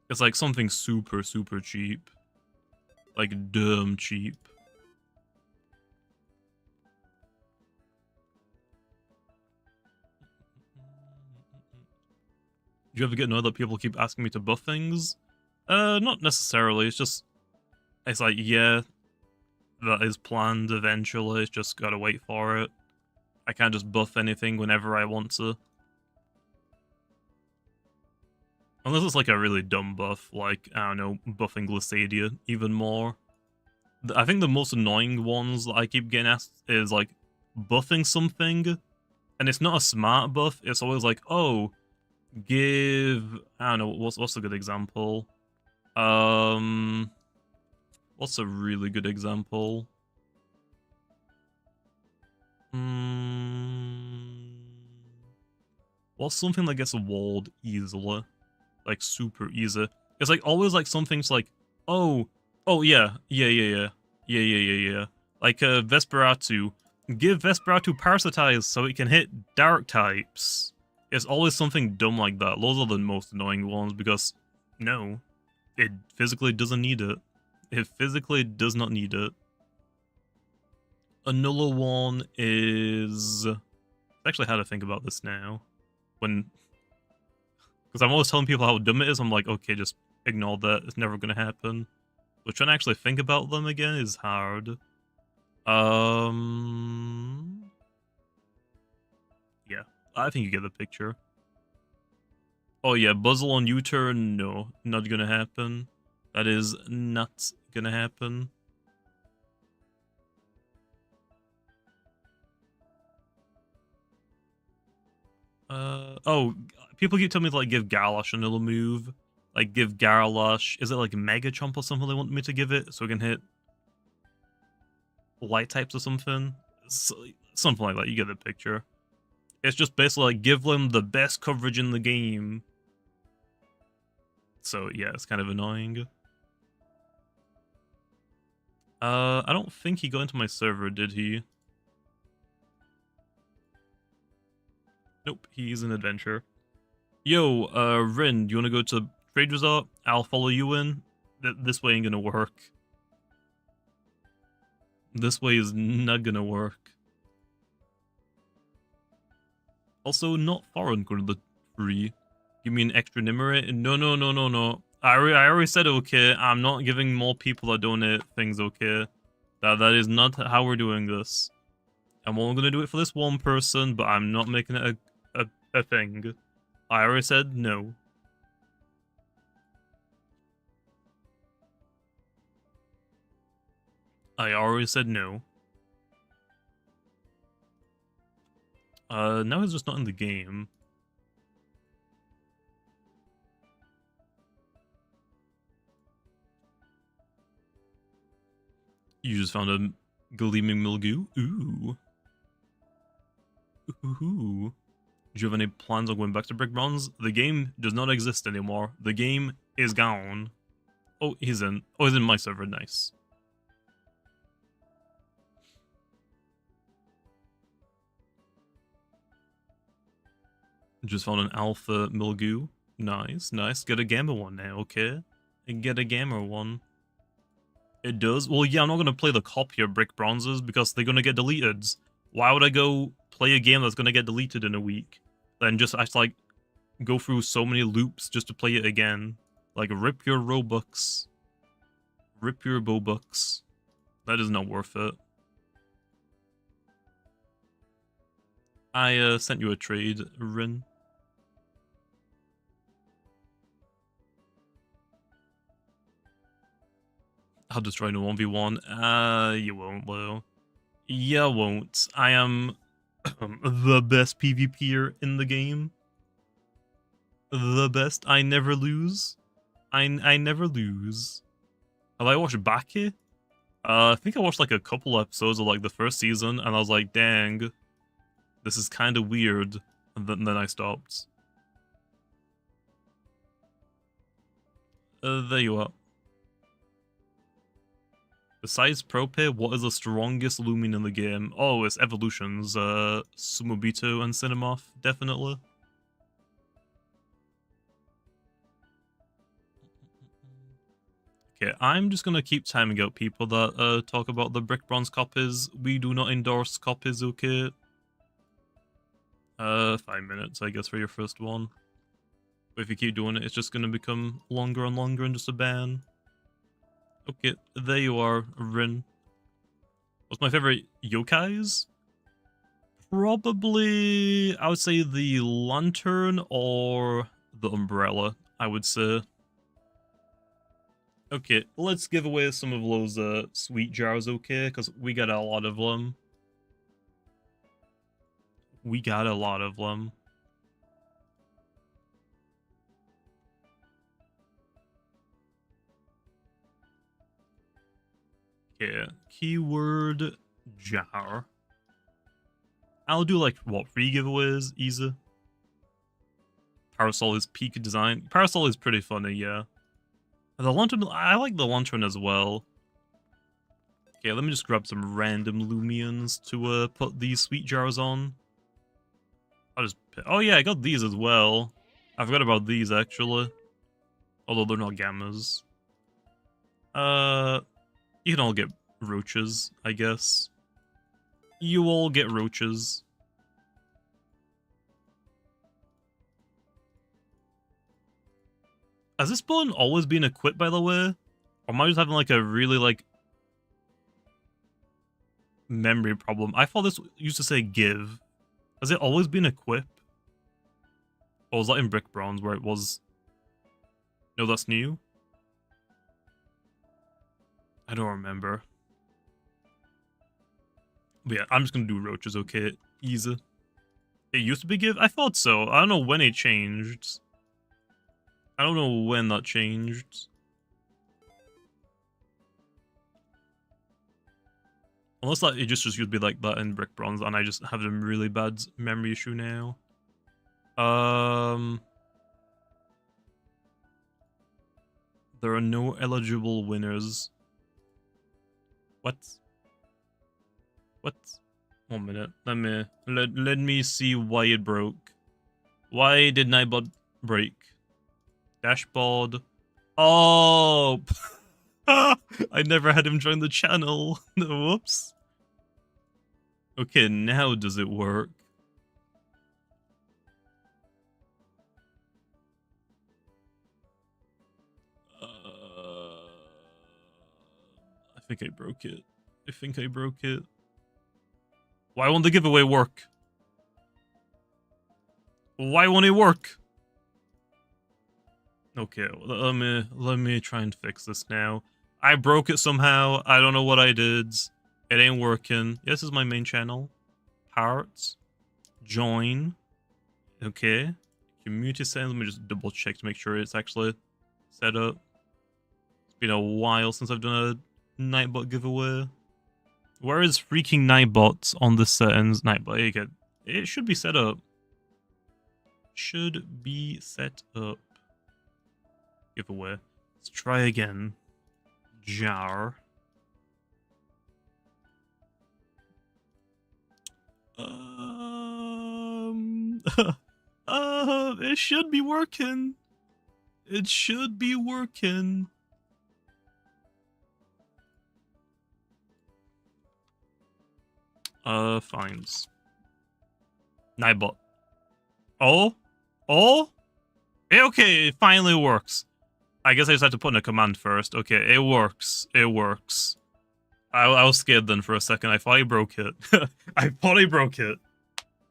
It's like something super cheap, like dumb cheap. Do you ever get annoyed that people keep asking me to buff things? Not necessarily. It's like, yeah, that is planned eventually. It's just gotta wait for it. I can't just buff anything whenever I want to. Unless it's like a really dumb buff, like, I don't know, buffing Glissadia even more. I think the most annoying ones that I keep getting asked is like buffing something, and it's not a smart buff. It's always like, oh, give, I don't know, what's a good example? What's a really good example? What's something that gets walled easily? Like, super easy. It's like always like something's like, oh, yeah. Like, Vesperatu. Give Vesperatu Parasitize so it can hit dark types. It's always something dumb like that. Those are the most annoying ones because, no, it physically doesn't need it. It physically does not need it. Another one is... actually how to think about this now. Because I'm always telling people how dumb it is, I'm like, okay, just ignore that. It's never going to happen. But trying to actually think about them again is hard. Yeah, I think you get the picture. Oh yeah, Buzzle on U-turn? No, not gonna happen. That is not gonna happen. Oh, people keep telling me to like give Garlash another move. Like give Garlash, is it like Mega Chomp or something they want me to give it so it can hit light types or something? Something like that, you get the picture. It's just basically like give them the best coverage in the game. So yeah, it's kind of annoying. I don't think he got into my server, did he? Nope, he's an adventurer. Yo, Rin, do you want to go to Trade Resort? I'll follow you in. This way ain't gonna work. This way is not gonna work. Also, not foreign code the free. Give me an extra enumerate. No, no, no, no, no. I already said okay. I'm not giving more people that donate things okay. That is not how we're doing this. I'm only gonna do it for this one person, but I'm not making it a thing. I already said no. I already said no. Now he's just not in the game. You just found a gleaming mildew? Ooh. Ooh. Do you have any plans on going back to Brick Bronze? The game does not exist anymore. The game is gone. Oh, he's in. Oh, he's in my server. Nice. Just found an alpha mildew. Nice, nice. Get a gamma one now, okay? And get a gamma one. It does? Well, yeah, I'm not going to play the copy of Brick Bronzes because they're going to get deleted. Why would I go play a game that's going to get deleted in a week? Then just, like, go through so many loops just to play it again. Like, rip your Robux. Rip your Bobux. That is not worth it. I sent you a trade, Rin. I'll destroy in a 1v1. You won't, Lou. You won't. I am the best PvPer in the game. The best. I never lose. I never lose. Have I watched Baki? I think I watched like a couple episodes of like the first season, and I was like, dang, this is kind of weird. And then I stopped. There you are. Besides Prope, what is the strongest Loomian in the game? Oh, it's evolutions. Sumobito and Cinemoth, definitely. Okay, I'm just gonna keep timing out people that talk about the Brick Bronze copies. We do not endorse copies, okay? 5 minutes, I guess, for your first one. But if you keep doing it, it's just gonna become longer and longer and just a ban. Okay, there you are, Rin. What's my favorite yokais? Probably, I would say the lantern or the umbrella, I would say. Okay, let's give away some of those sweet jars, okay? Because we got a lot of them. We got a lot of them. Okay, keyword jar. I'll do like, what, 3 giveaways? Easy. Parasol is peak design. Parasol is pretty funny, yeah. The lantern, I like the lantern as well. Okay, let me just grab some random Loomians to put these sweet jars on. I'll just... Oh yeah, I got these as well. I forgot about these, actually. Although they're not gammas. You can all get roaches, I guess. You all get roaches. Has this button always been equipped, by the way? Or am I just having, like, a really, like, memory problem? I thought this used to say give. Has it always been equip? Or was that in Brick Bronze where it was... No, that's new? I don't remember. But yeah, I'm just gonna do roaches, okay? Easy. It used to be give? I thought so. I don't know when it changed. I don't know when that changed. Unless that it just used to be like that in Brick Bronze and I just have a really bad memory issue now. There are no eligible winners. What? What? 1 minute. Let me see why it broke. Why did Nightbot break? Dashboard. Oh! I never had him join the channel. Whoops. Okay, now does it work? I think I broke it. Why won't the giveaway work? Why won't it work? Okay, let me try and fix this now. I broke it somehow. I don't know what I did. It ain't working. This is my main channel. Parts. Join. Okay. Community settings. Let me just double check to make sure it's actually set up. It's been a while since I've done a Nightbot giveaway. Where is freaking Nightbot on the settings? Nightbot. Okay. It should be set up. Should be set up. Giveaway. Let's try again. Jar. It should be working. It should be working. Fines. Nightbot. Oh? Okay, it finally works. I guess I just had to put in a command first. Okay, it works. It works. I was scared then for a second. I thought I broke it.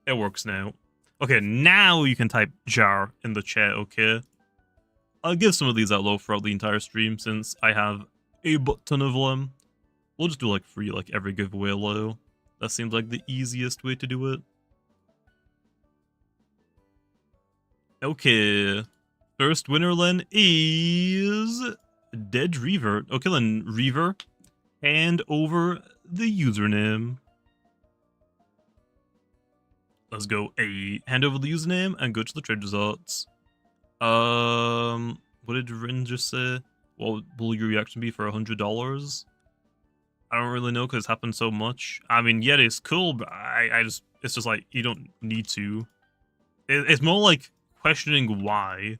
It works now. Okay, now you can type jar in the chat, okay? I'll give some of these out low throughout the entire stream since I have a ton of them. We'll just do like free, like every giveaway low. That seems like the easiest way to do it. Okay. First winner then is Dead Reaver. Okay then, Reaver, hand over the username. Let's go. Hand over the username and go to the trade results. What did Rin just say? What will your reaction be for $100? I don't really know because it's happened so much. I mean, yeah, it's cool, but it's just like, you don't need to. It's more like questioning why.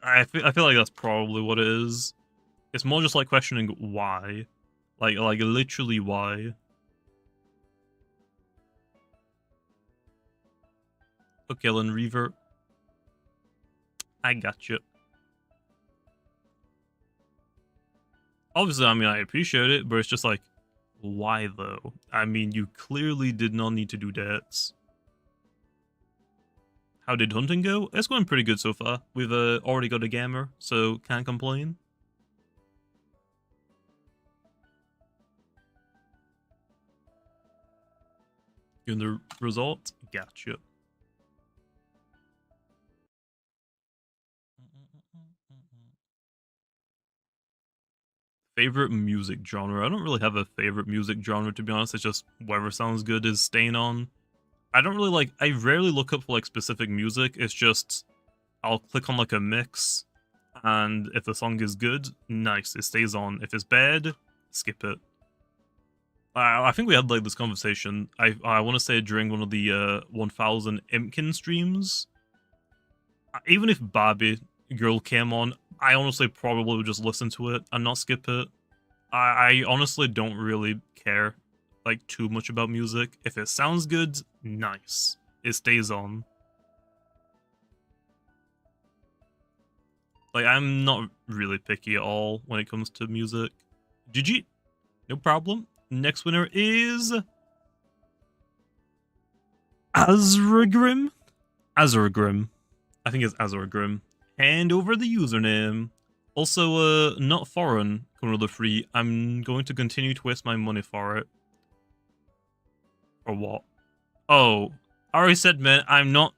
I feel like that's probably what it is. It's more just like questioning why. Like literally why. Okay, then Reaver. I got you. Obviously, I mean, I appreciate it, but it's just like, why though? I mean, you clearly did not need to do that. How did hunting go? It's going pretty good so far. We've already got a gamma, so can't complain. In the result, gotcha. Favorite music genre? I don't really have a favorite music genre, to be honest. It's just whatever sounds good is staying on. I don't really like, I rarely look up for like specific music. It's just, I'll click on like a mix, and if the song is good, nice, it stays on. If it's bad, skip it. I think we had like this conversation, I want to say during one of the 1000 Imkin streams. Even if Barbie Girl came on, I honestly probably would just listen to it and not skip it. I honestly don't really care like too much about music. If it sounds good, nice. It stays on. Like, I'm not really picky at all when it comes to music. GG. No problem. Next winner is Azragrim. I think it's Azragrim. Hand over the username. Also, not foreign, coming to the free. I'm going to continue to waste my money for it. Or what? Oh, I already said, man, I'm not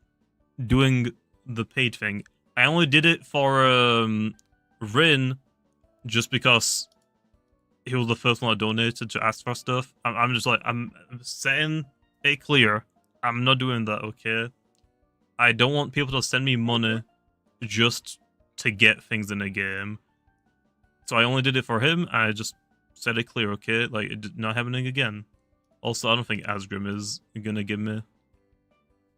doing the paid thing. I only did it for Rin just because he was the first one I donated to ask for stuff. I'm just like, I'm setting it clear. I'm not doing that, okay? I don't want people to send me money just to get things in a game. So I only did it for him. I just set it clear, okay? Like, it's not happening again. Also, I don't think Asgrim is gonna give me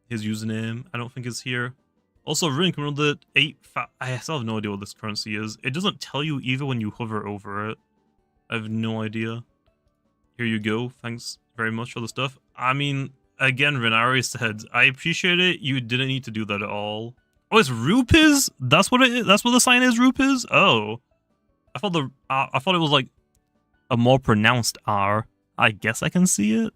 his username, I don't think is here. Also, Rin, can we know the I still have no idea what this currency is. It doesn't tell you either when you hover over it. I have no idea. Here you go. Thanks very much for the stuff. I mean, again, Rin, I already said, I appreciate it. You didn't need to do that at all. Oh, it's rupees? That's what it is? That's what the sign is, rupees? Oh. I thought it was like a more pronounced R. I guess I can see it.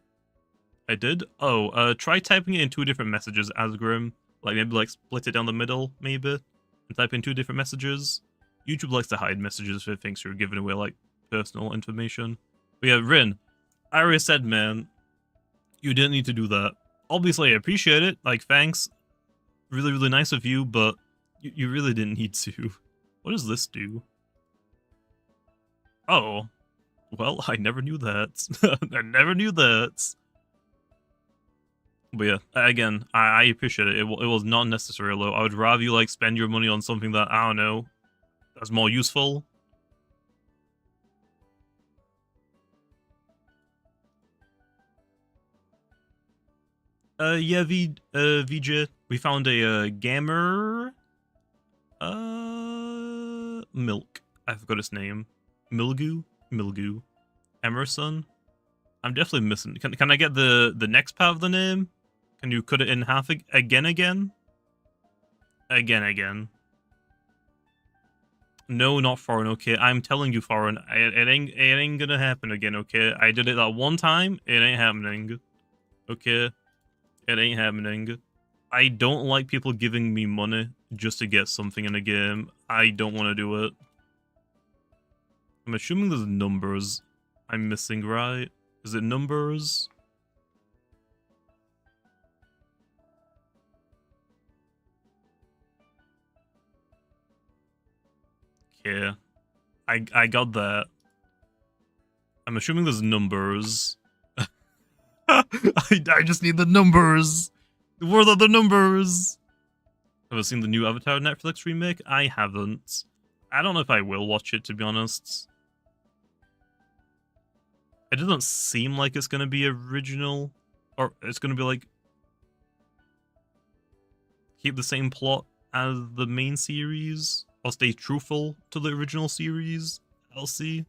I did? Oh, try typing it in 2 different messages, Asgrim. Like, maybe, like, split it down the middle, maybe, and type in 2 different messages. YouTube likes to hide messages if it thinks you're giving away, like, personal information. But yeah, Rin, I already said, man, you didn't need to do that. Obviously, I appreciate it. Like, thanks. Really, really nice of you, but you really didn't need to. What does this do? Oh. Well, I never knew that. I never knew that. But yeah, again, I appreciate it. It was not necessary, though. I would rather you, like, spend your money on something that, I don't know, that's more useful. Yeah, VJ, we found a, gammer, milk. I forgot his name. Milgu? Emerson? I'm definitely missing. Can I get the next part of the name? Can you cut it in half again? No, not foreign, okay? I'm telling you, foreign. It ain't gonna happen again, okay? I did it that one time. It ain't happening. Okay? It ain't happening. I don't like people giving me money just to get something in a game. I don't want to do it. I'm assuming there's numbers I'm missing, right? Is it numbers? Yeah. I got that. I'm assuming there's numbers. I just need the numbers. Where are the numbers? Have I seen the new Avatar Netflix remake? I haven't. I don't know if I will watch it, to be honest. It doesn't seem like it's gonna be original. Or it's gonna be like... keep the same plot as the main series. Or stay truthful to the original series. I'll see.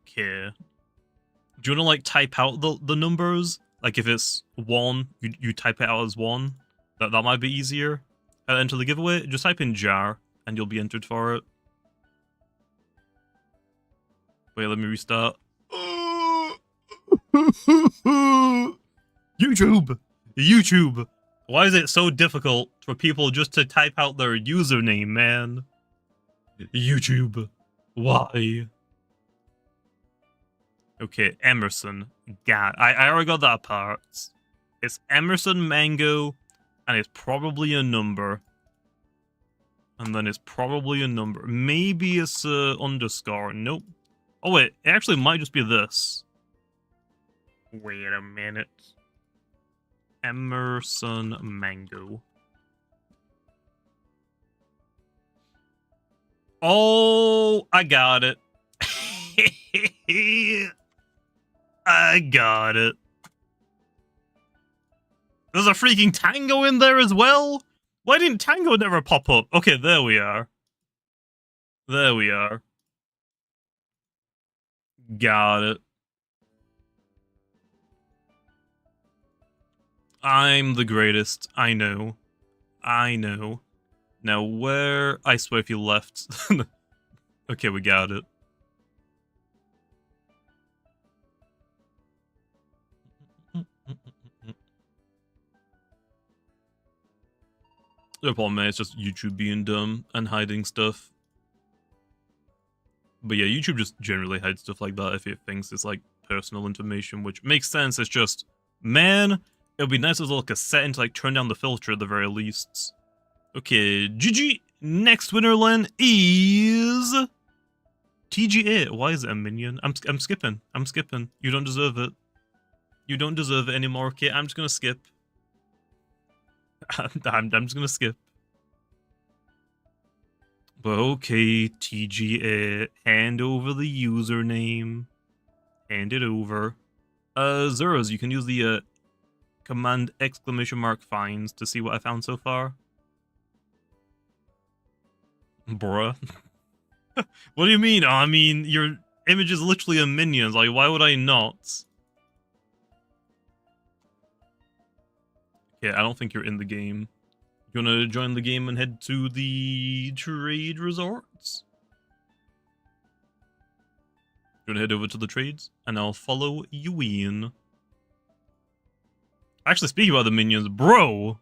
Okay. Do you want to, like, type out the numbers? Like, if it's 1, you type it out as 1. That might be easier. Enter the giveaway. Just type in jar, and you'll be entered for it. Wait, let me restart. YouTube! Why is it so difficult for people just to type out their username, man? YouTube. Why? Okay, Emerson. God, I already got that part. It's Emerson Mango, and it's probably a number. And then it's probably a number. Maybe it's a underscore. Nope. Oh wait, it actually might just be this. Wait a minute. Emerson Mango. Oh, I got it. I got it. There's a freaking Tango in there as well? Why didn't Tango never pop up? Okay, there we are. There we are. Got it. I'm the greatest. I know. I know. Now where... I swear if you left... Okay, we got it. No problem, man. It's just YouTube being dumb and hiding stuff. But yeah, YouTube just generally hides stuff like that if it thinks it's like personal information, which makes sense. It's just, man, it would be nice as like a setting to like turn down the filter at the very least. Okay, GG. Next winner, Len, is TGA. Why is it a minion? I'm skipping. I'm skipping. You don't deserve it. You don't deserve it anymore. Okay, I'm just gonna skip. I'm just gonna skip. But okay, TGA, hand over the username. Hand it over. Zeros, you can use the Command ! finds to see what I found so far. Bruh. What do you mean? I mean, your image is literally a minion. Like, why would I not? Yeah, I don't think you're in the game. You wanna join the game and head to the trade resorts? You wanna head over to the trades? And I'll follow you in. Actually, speaking about the minions, bro!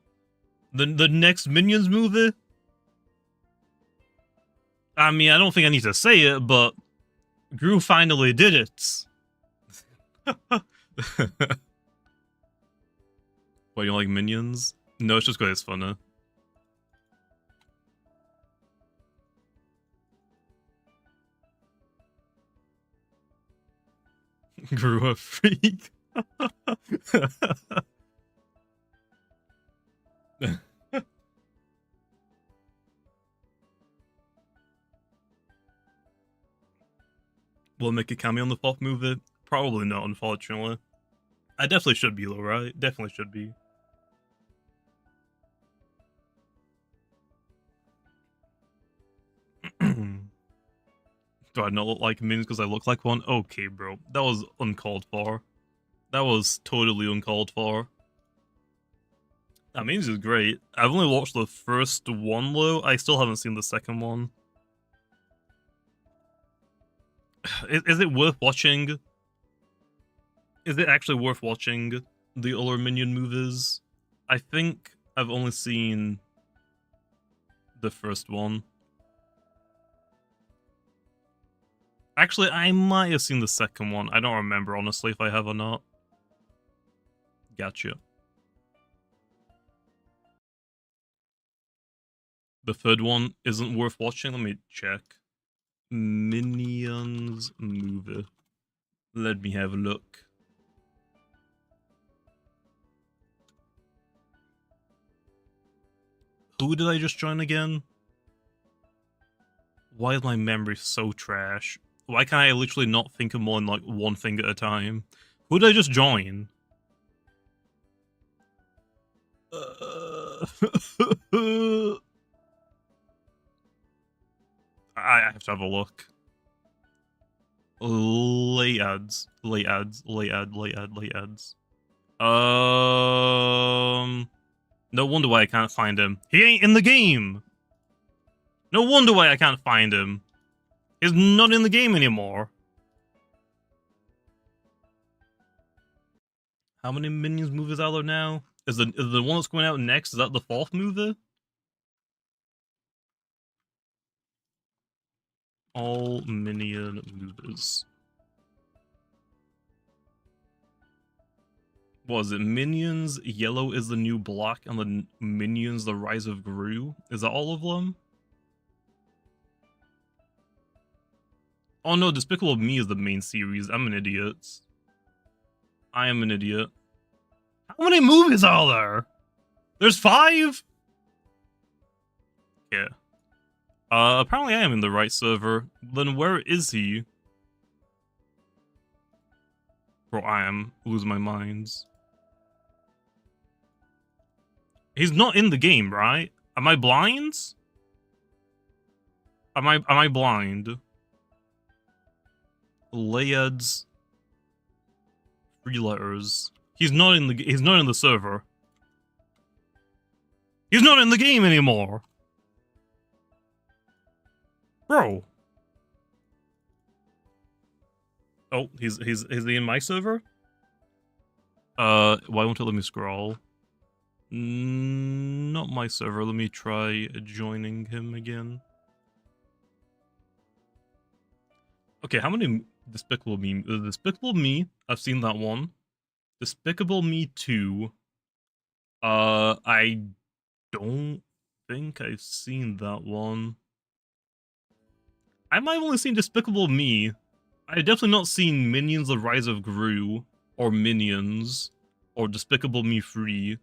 The next Minions movie? I mean, I don't think I need to say it, but Gru finally did it. What, you don't like Minions? No, it's just because it's funny. Gru a freak. Will it make a cameo on the fourth movie? Probably not, unfortunately. I definitely should be though, right? Definitely should be. Do I not look like Minions because I look like one? Okay, bro. That was uncalled for. That was totally uncalled for. That Minions is great. I've only watched the first one though. I still haven't seen the second one. Is it worth watching? Is it actually worth watching the other Minion movies? I think I've only seen the first one. Actually, I might have seen the second one. I don't remember, honestly, if I have or not. Gotcha. The third one isn't worth watching? Let me check. Minions movie. Let me have a look. Who did I just join again? Why is my memory so trash? Why can't I literally not think of more than like one thing at a time? Who did I just join? I have to have a look. Late ads. No wonder why I can't find him. He ain't in the game! No wonder why I can't find him. He's not in the game anymore. How many Minions movies are there now? Is the one that's going out next, is that the fourth movie? All Minion movies. What is it? Minions, Yellow is the New Black, and then Minions, The Rise of Gru? Is that all of them? Oh no, Despicable Me is the main series. I'm an idiot. I am an idiot. How many movies are there? There's 5? Yeah. Apparently I am in the right server. Then where is he? Bro, I am losing my minds. He's not in the game, right? Am I blind? Am I blind? Layad's 3 letters. He's not in the server. He's not in the game anymore. Bro. Oh, is he in my server? Why won't it let me scroll? Not my server. Let me try joining him again. Okay, how many Despicable Me? Despicable Me, I've seen that one. Despicable Me 2. I don't think I've seen that one. I might have only seen Despicable Me. I've definitely not seen Minions: The Rise of Gru, or Minions, or Despicable Me 3.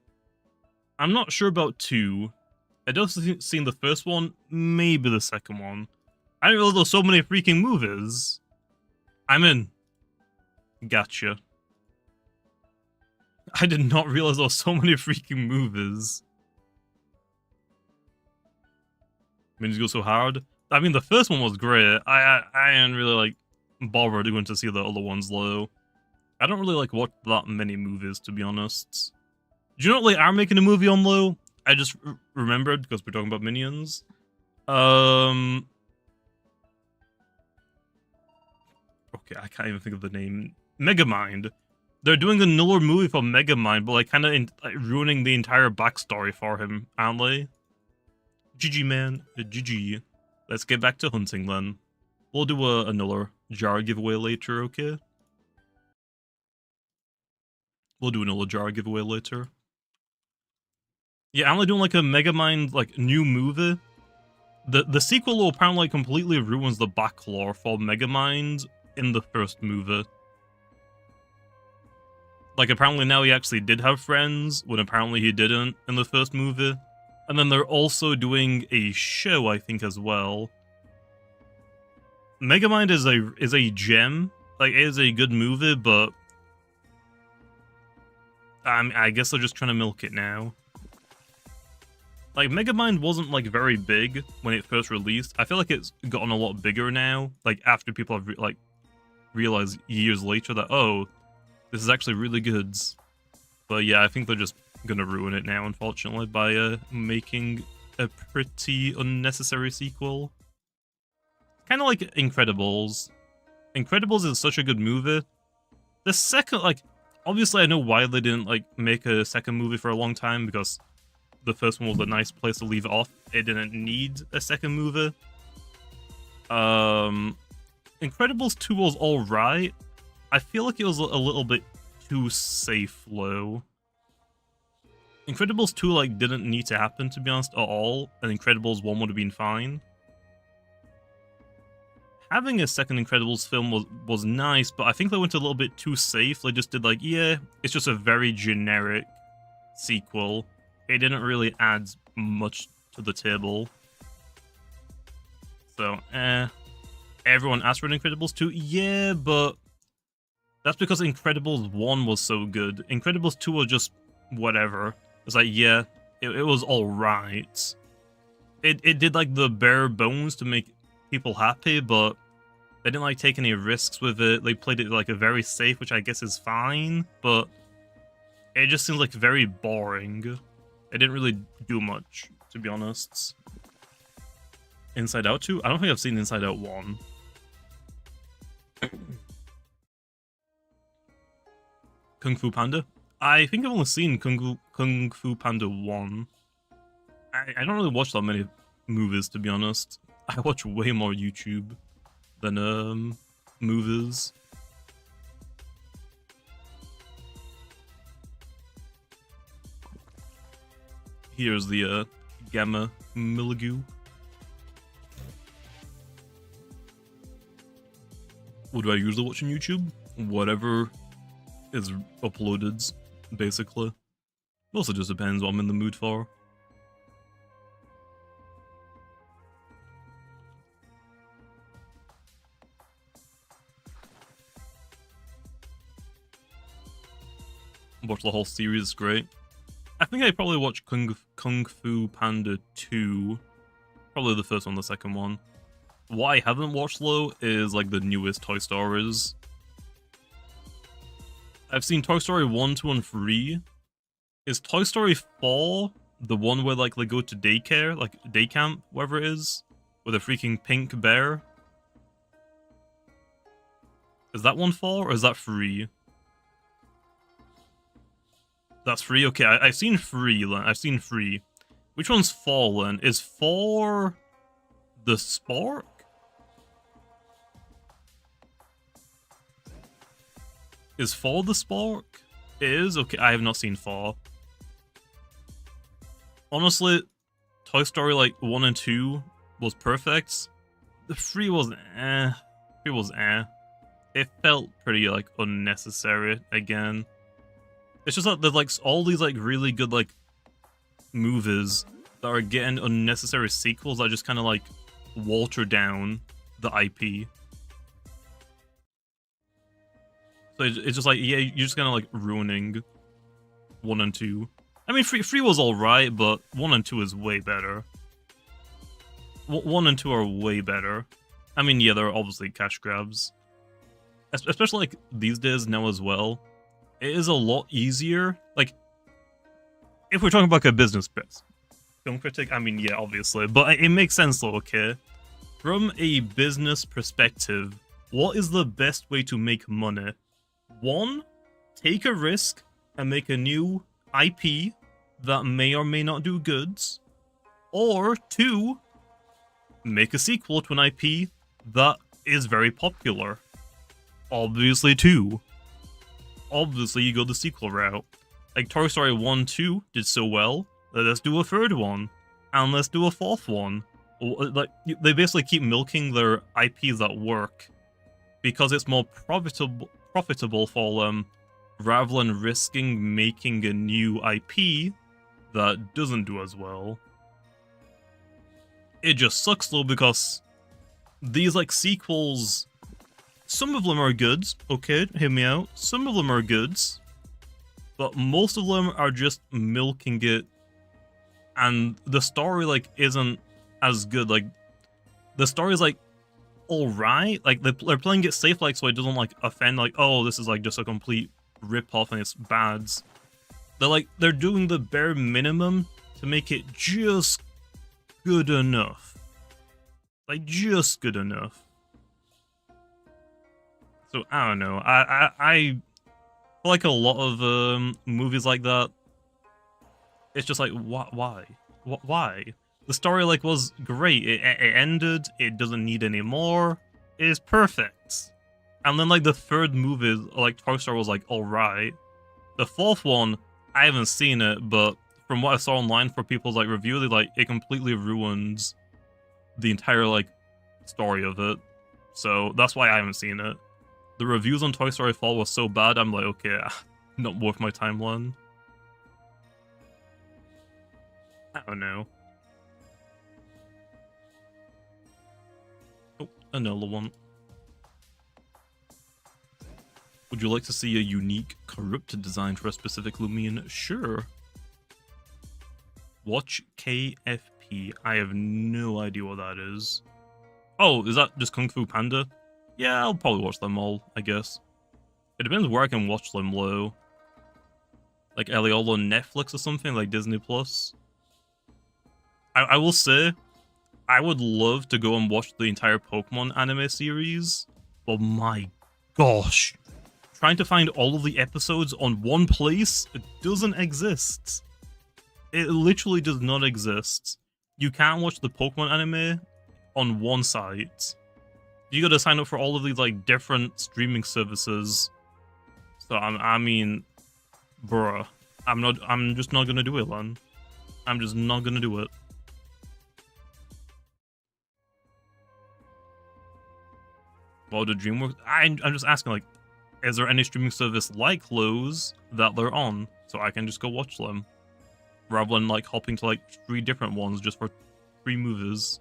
I'm not sure about 2. I've definitely seen the first one, maybe the second one. I didn't realize there were so many freaking movies. I'm in. Gotcha. I did not realize there were so many freaking movies. Means go so hard. I mean, the first one was great. I didn't really like bother going to see the other ones though. I don't really like watch that many movies, to be honest. Do you know what they are making a movie on though? I just remembered because we're talking about Minions. Okay, I can't even think of the name. Megamind. They're doing another movie for Megamind, but like kind of like, ruining the entire backstory for him, aren't they? GG man, GG. Let's get back to hunting then. We'll do another jar giveaway later, okay? We'll do another jar giveaway later. Yeah, I'm only doing like a Megamind like new movie. The sequel apparently completely ruins the backlore for Megamind in the first movie. Like apparently now he actually did have friends when apparently he didn't in the first movie. And then they're also doing a show, I think, as well. Megamind is a gem. Like, it is a good movie, but I guess they're just trying to milk it now. Like, Megamind wasn't, like, very big when it first released. I feel like it's gotten a lot bigger now. Like, after people have, realized years later that, oh, this is actually really good. But yeah, I think they're just gonna ruin it now, unfortunately, by making a pretty unnecessary sequel. Kind of like Incredibles. Incredibles is such a good movie. The second, like, obviously I know why they didn't, like, make a second movie for a long time, because the first one was a nice place to leave it off. It didn't need a second movie. Incredibles 2 was alright. I feel like it was a little bit too safe, though. Incredibles 2, like, didn't need to happen, to be honest, at all, and Incredibles 1 would have been fine. Having a second Incredibles film was nice, but I think they went a little bit too safe. They just did, like, yeah, it's just a very generic sequel. It didn't really add much to the table. So, everyone asked for an Incredibles 2? Yeah, but that's because Incredibles 1 was so good. Incredibles 2 was just whatever. It's like, yeah, it was alright. It did, like, the bare bones to make people happy, but they didn't, like, take any risks with it. They played it, like, a very safe, which I guess is fine, but it just seems, like, very boring. It didn't really do much, to be honest. Inside Out 2? I don't think I've seen Inside Out 1. Kung Fu Panda? I think I've only seen Kung Fu Panda 1. I don't really watch that many movies, to be honest. I watch way more YouTube than movies. Here's the Gamma Milligoo. What do I usually watch on YouTube? Whatever is uploaded, basically. It also just depends what I'm in the mood for. Watch the whole series, it's great. I think I probably watched Kung Fu Panda 2. Probably the first one, the second one. What I haven't watched, though, is, like, the newest Toy Stories. I've seen Toy Story 1, 2, and 3. Is Toy Story 4 the one where, like, they go to daycare? Like, day camp, whatever it is? With a freaking pink bear? Is that one 4, or is that 3? That's 3? Okay, I've seen 3, then. I've seen 3. Which one's 4, then? Is 4 the Spork? Is 4 the Spork? It is? Okay, I have not seen 4. Honestly, Toy Story, like, 1 and 2 was perfect. The 3 was eh. 3 was eh. It felt pretty, like, unnecessary, again. It's just that there's, like, all these, like, really good, like, movies that are getting unnecessary sequels that just kind of, like, water down the IP. So it's just like, yeah, you're just kind of, like, ruining 1 and 2. I mean, 3 was alright, but 1 and 2 is way better. 1 and 2 are way better. I mean, yeah, they're obviously cash grabs. Especially, like, these days now as well. It is a lot easier. Like, if we're talking about a business bit. Film critic, I mean, yeah, obviously. But it makes sense, though, okay? From a business perspective, what is the best way to make money? 1, take a risk and make a new IP that may or may not do goods. Or 2, make a sequel to an IP that is very popular. Obviously 2. Obviously you go the sequel route. Like Toy Story 1, 2 did so well, let's do a 3rd one. And let's do a 4th one. Like, they basically keep milking their IPs that work. Because it's more profitable for them, rather than risking making a new IP that doesn't do as well. It just sucks though, because these like sequels, some of them are good, okay, hear me out, some of them are good, but most of them are just milking it, and the story like isn't as good. Like, the story is like alright, like they're playing it safe, like, so it doesn't like offend, like, oh, this is like just a complete rip-off and it's bad. They're doing the bare minimum to make it just good enough. Like, just good enough. So, I don't know. I feel like a lot of movies like that, it's just like, why? Why? The story, like, was great. It ended. It doesn't need any more. It is perfect. And then, like, the 3rd movie, like, Toy Story was, like, alright. The 4th one, I haven't seen it, but from what I saw online for people's, like, review, they, like, it completely ruins the entire, like, story of it. So, that's why I haven't seen it. The reviews on Toy Story 4 was so bad, I'm like, okay, not worth my timeline. I don't know. Oh, another one. Would you like to see a unique, corrupted design for a specific Loomian? Sure. Watch KFP. I have no idea what that is. Oh, is that just Kung Fu Panda? Yeah, I'll probably watch them all, I guess. It depends where I can watch them, though. Like, are they all on Netflix or something, like Disney Plus? I will say, I would love to go and watch the entire Pokemon anime series, but my gosh. Trying to find all of the episodes on one place, it doesn't exist. It literally does not exist. You can't watch the Pokemon anime on one site. You gotta sign up for all of these, like, different streaming services. So, I mean, bruh. I'm just not gonna do it, Len. I'm just not gonna do it. Well, the DreamWorks, I'm just asking, like, is there any streaming service like those that they're on, so I can just go watch them, rather than like hopping to like 3 different ones just for 3 movies?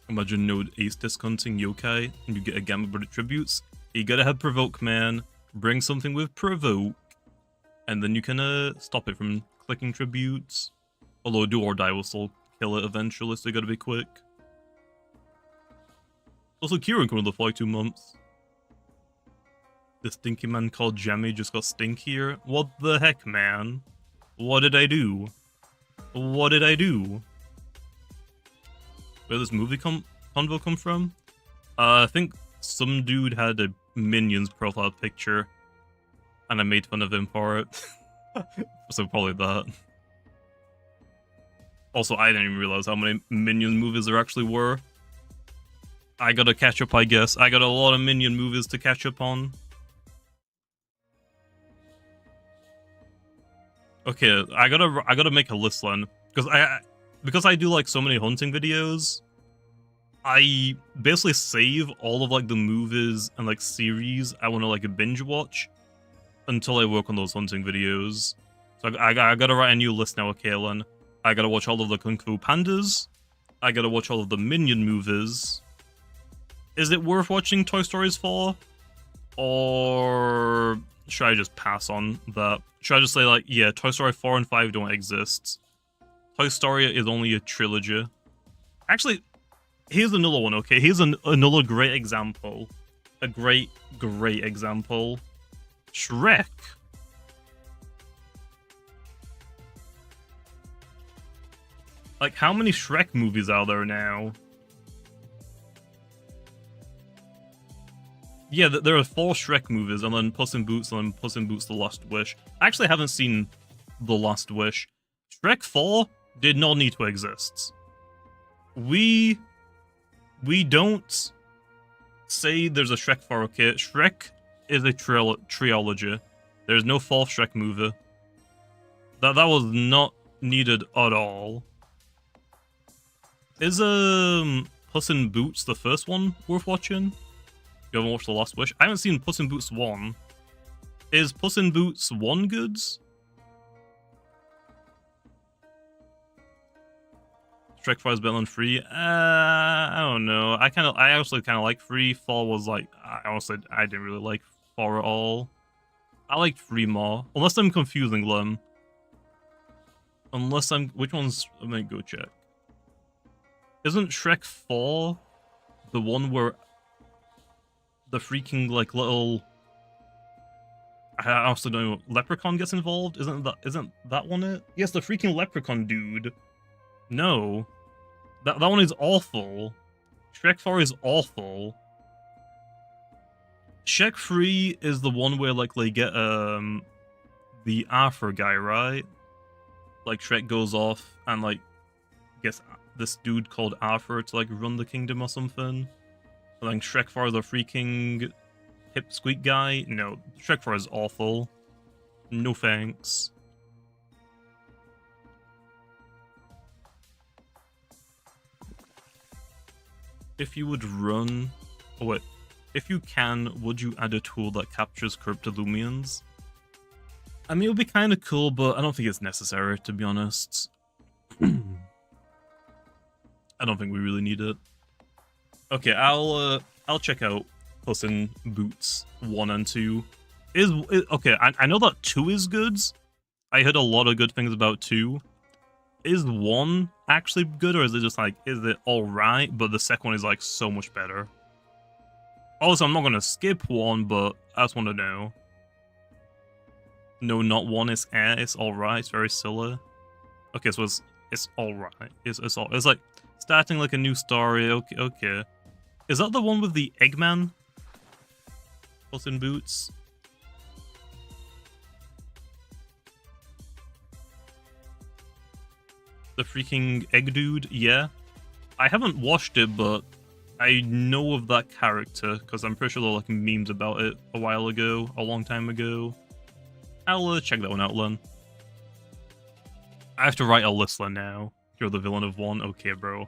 Imagine Node Ace discounting Yokai and you get a Gamma Bird attributes. You gotta have Provoke, man. Bring something with Provoke. And then you can stop it from clicking tributes. Although Do or Die will still kill it eventually, so you gotta be quick. Also, Kieran coming to the fly 2 months. The stinky man called Jammy just got stinkier. What the heck, man? What did I do? What did I do? Where did this movie convo come from? I think some dude had a Minions profile picture, and I made fun of him for it. So probably that. Also, I didn't even realize how many Minion movies there actually were. I gotta catch up, I guess. I got a lot of Minion movies to catch up on. Okay, I gotta make a list then, because I do like so many hunting videos. I basically save all of like the movies and like series I want to like binge watch until I work on those hunting videos. So I gotta write a new list now, Kaylin. I gotta watch all of the Kung Fu Pandas. I gotta watch all of the Minion movies. Is it worth watching Toy Stories 4? Or should I just pass on that? Should I just say, like, yeah, Toy Story 4 and 5 don't exist? Toy Story is only a trilogy. Actually, here's another one, okay? Here's another great example. A great example. Shrek. Like, how many Shrek movies are there now? Yeah, there are 4 Shrek movies, and then Puss in Boots, and then Puss in Boots: The Last Wish. I actually haven't seen The Last Wish. Shrek 4 did not need to exist. We don't say there's a Shrek 4, okay? Shrek is a trilogy. There's no 4th Shrek movie. That was not needed at all. Is Puss in Boots, the first one, worth watching? You haven't watched The Last Wish? I haven't seen Puss in Boots 1. Is Puss in Boots 1 good? Shrek 4 is better than 3? I don't know. I actually kind of like 3. 4 was like, I didn't really like 4 at all. I liked 3 more. Unless I'm confusing them. Which one's, I'm gonna go check. Isn't Shrek 4 the one where the freaking, like, little, I also don't know, leprechaun gets involved? Isn't that one it? Yes, the freaking leprechaun dude. No. That one is awful. Shrek 4 is awful. Shrek 3 is the one where, like, they get, the Arthur guy, right? Like, Shrek goes off and, like, gets this dude called Arthur to, like, run the kingdom or something. And then Shrek 4 is a freaking hip squeak guy. No, Shrek 4 is awful. No thanks. If you would run... Oh wait. If you can, would you add a tool that captures corrupted Loomians? I mean, it would be kind of cool, but I don't think it's necessary, to be honest. I don't think we really need it. Okay, I'll check out Puss in Boots 1 and 2. Okay, I know that 2 is good. I heard a lot of good things about 2. Is 1 actually good, or is it just like, is it alright, but the second one is like so much better? Also, I'm not gonna skip 1, but I just want to know. No, not 1 is it's alright, it's very silly. Okay, so it's alright. It's like starting like a new story. Okay. Is that the one with the Eggman? Puss in Boots? The freaking egg dude? Yeah. I haven't watched it, but I know of that character because I'm pretty sure there were like memes about it a while ago, a long time ago. I'll check that one out, Len. I have to write a list now. You're the villain of 1? Okay, bro.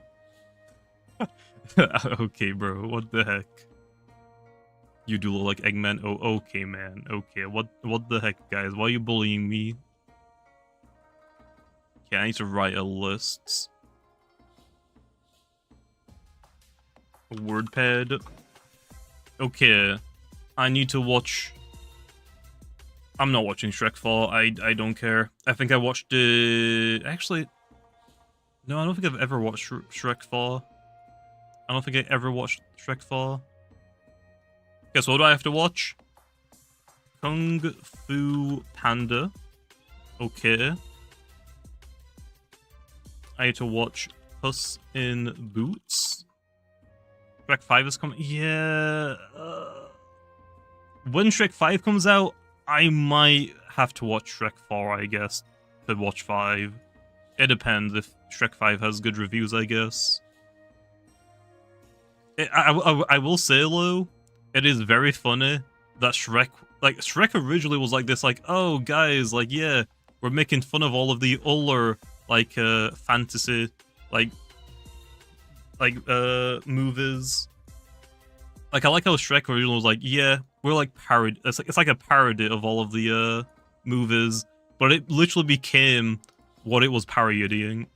Okay, bro. What the heck? You do look like Eggman? Oh, okay, man. Okay, what the heck, guys? Why are you bullying me? Okay, I need to write a list. A WordPad. Okay. I need to watch... I'm not watching Shrek 4. I don't care. I think I watched it... Actually... No, I don't think I've ever watched Shrek 4. I don't think I ever watched Shrek 4. Okay, so what do I have to watch? Kung Fu Panda. Okay. I need to watch Puss in Boots. Shrek 5 is coming. Yeah. When Shrek 5 comes out, I might have to watch Shrek 4, I guess, to watch 5. It depends if Shrek 5 has good reviews, I guess. I will say, though, it is very funny that Shrek originally was like this, like, oh, guys, like, yeah, we're making fun of all of the older, like, fantasy, like, movies. Like, I like how Shrek originally was like, yeah, we're like parody. It's like a parody of all of the movies, but it literally became what it was parodying.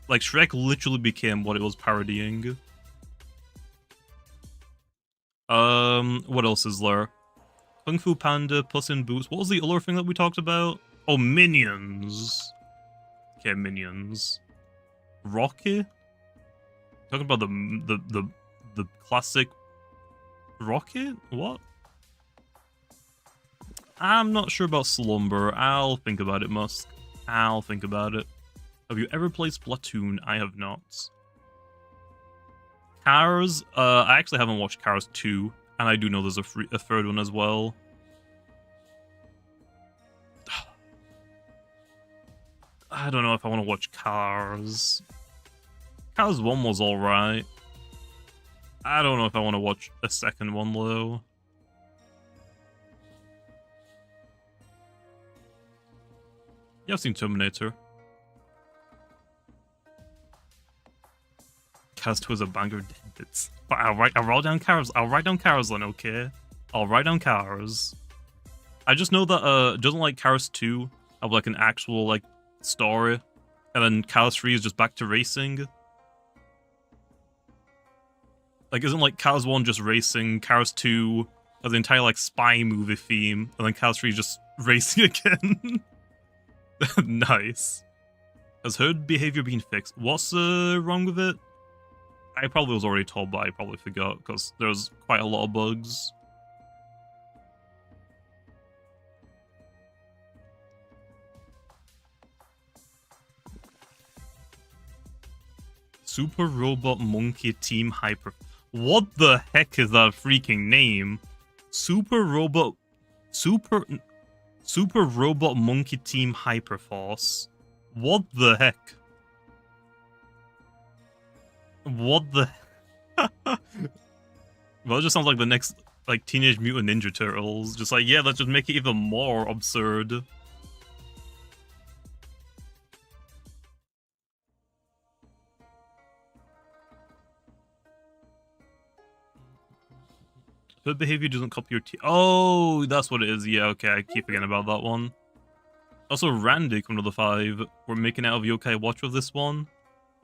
Like, Shrek literally became what it was parodying. What else is there? Kung Fu Panda, Puss in Boots. What was the other thing that we talked about? Oh, Minions. Okay, Minions. Rocky? Talking about the classic Rocky? What? I'm not sure about Slumber. I'll think about it, Musk. I'll think about it. Have you ever played Splatoon? I have not. Cars? I actually haven't watched Cars 2, and I do know there's a third one as well. I don't know if I want to watch Cars. Cars 1 was alright. I don't know if I want to watch a second one, though. Yeah, I've seen Terminator. Cars 2 is a banger of dead bits. But I'll write down Cars. I'll write down Cars then, okay? I'll write down Cars. I just know that doesn't like Cars 2 have like an actual like story, and then Cars 3 is just back to racing. Like, isn't like Cars 1 just racing, Cars 2 has the entire like spy movie theme, and then Cars 3 is just racing again? Nice. Has herd behavior been fixed? What's wrong with it? I probably was already told, but I probably forgot, because there's quite a lot of bugs. Super Robot Monkey Team Hyper... What the heck is that freaking name? Super Robot Monkey Team Hyperforce. What the heck? What the... Well, it just sounds like the next, like, Teenage Mutant Ninja Turtles. Just like, yeah, let's just make it even more absurd. Herd behavior doesn't copy your Oh, that's what it is. Yeah, okay, I keep forgetting about that one. Also, Randy, come to the 5. We're making out of Yokai Watch with this one.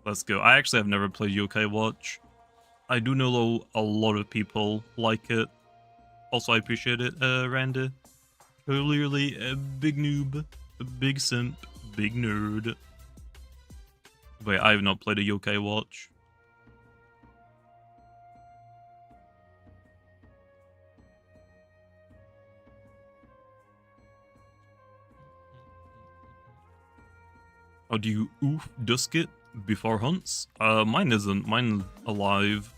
Let's go. I actually have never played Yokai Watch. I do know a lot of people like it. Also, I appreciate it, Randy. Clearly a big noob, a big simp, big nerd. Wait, I have not played a Yokai Watch. How do you oof dusk it before hunts? Mine isn't. Mine's alive.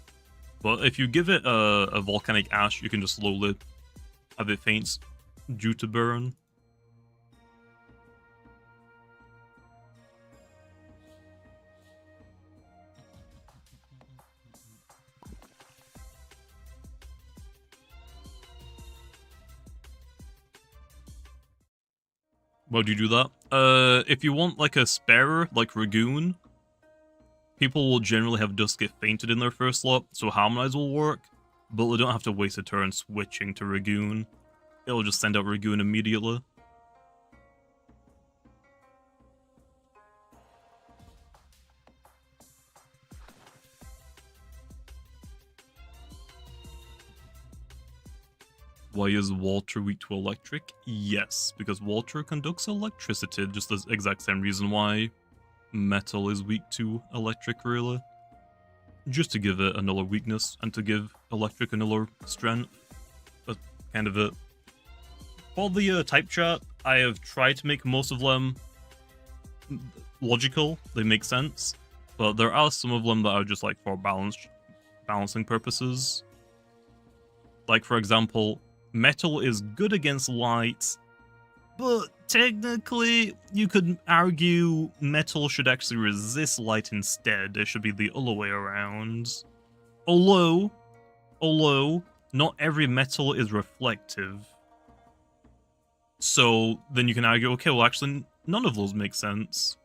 But if you give it a volcanic ash, you can just slowly have it faint due to burn. Why do you do that? If you want like a sparer, like Ragoon, people will generally have Dusk get fainted in their first slot, so Harmonize will work, but they don't have to waste a turn switching to Ragoon. It'll just send out Ragoon immediately. Why is water weak to electric? Yes, because water conducts electricity, just the exact same reason why metal is weak to electric, really. Just to give it another weakness, and to give electric another strength. That's kind of it. For the type chart, I have tried to make most of them logical, they make sense, but there are some of them that are just like for balancing purposes. Like, for example, metal is good against light, but technically you could argue metal should actually resist light instead. It should be the other way around. Although not every metal is reflective. So then you can argue, okay, well actually none of those make sense.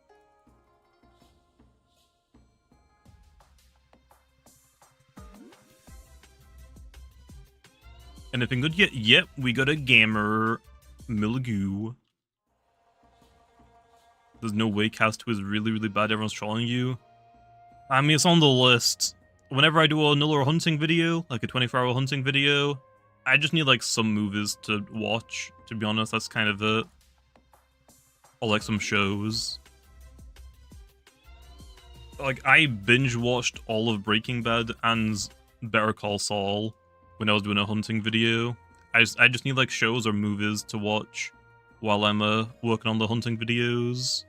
Anything good yet? Yep, we got a gamer Milgoo. There's no way Cast 2 is really, really bad. Everyone's trolling you. I mean, it's on the list. Whenever I do a null or hunting video, like a 24-hour hunting video, I just need like some movies to watch, to be honest. That's kind of it. Or like some shows. Like, I binge watched all of Breaking Bad and Better Call Saul when I was doing a hunting video. I just need like shows or movies to watch while I'm working on the hunting videos.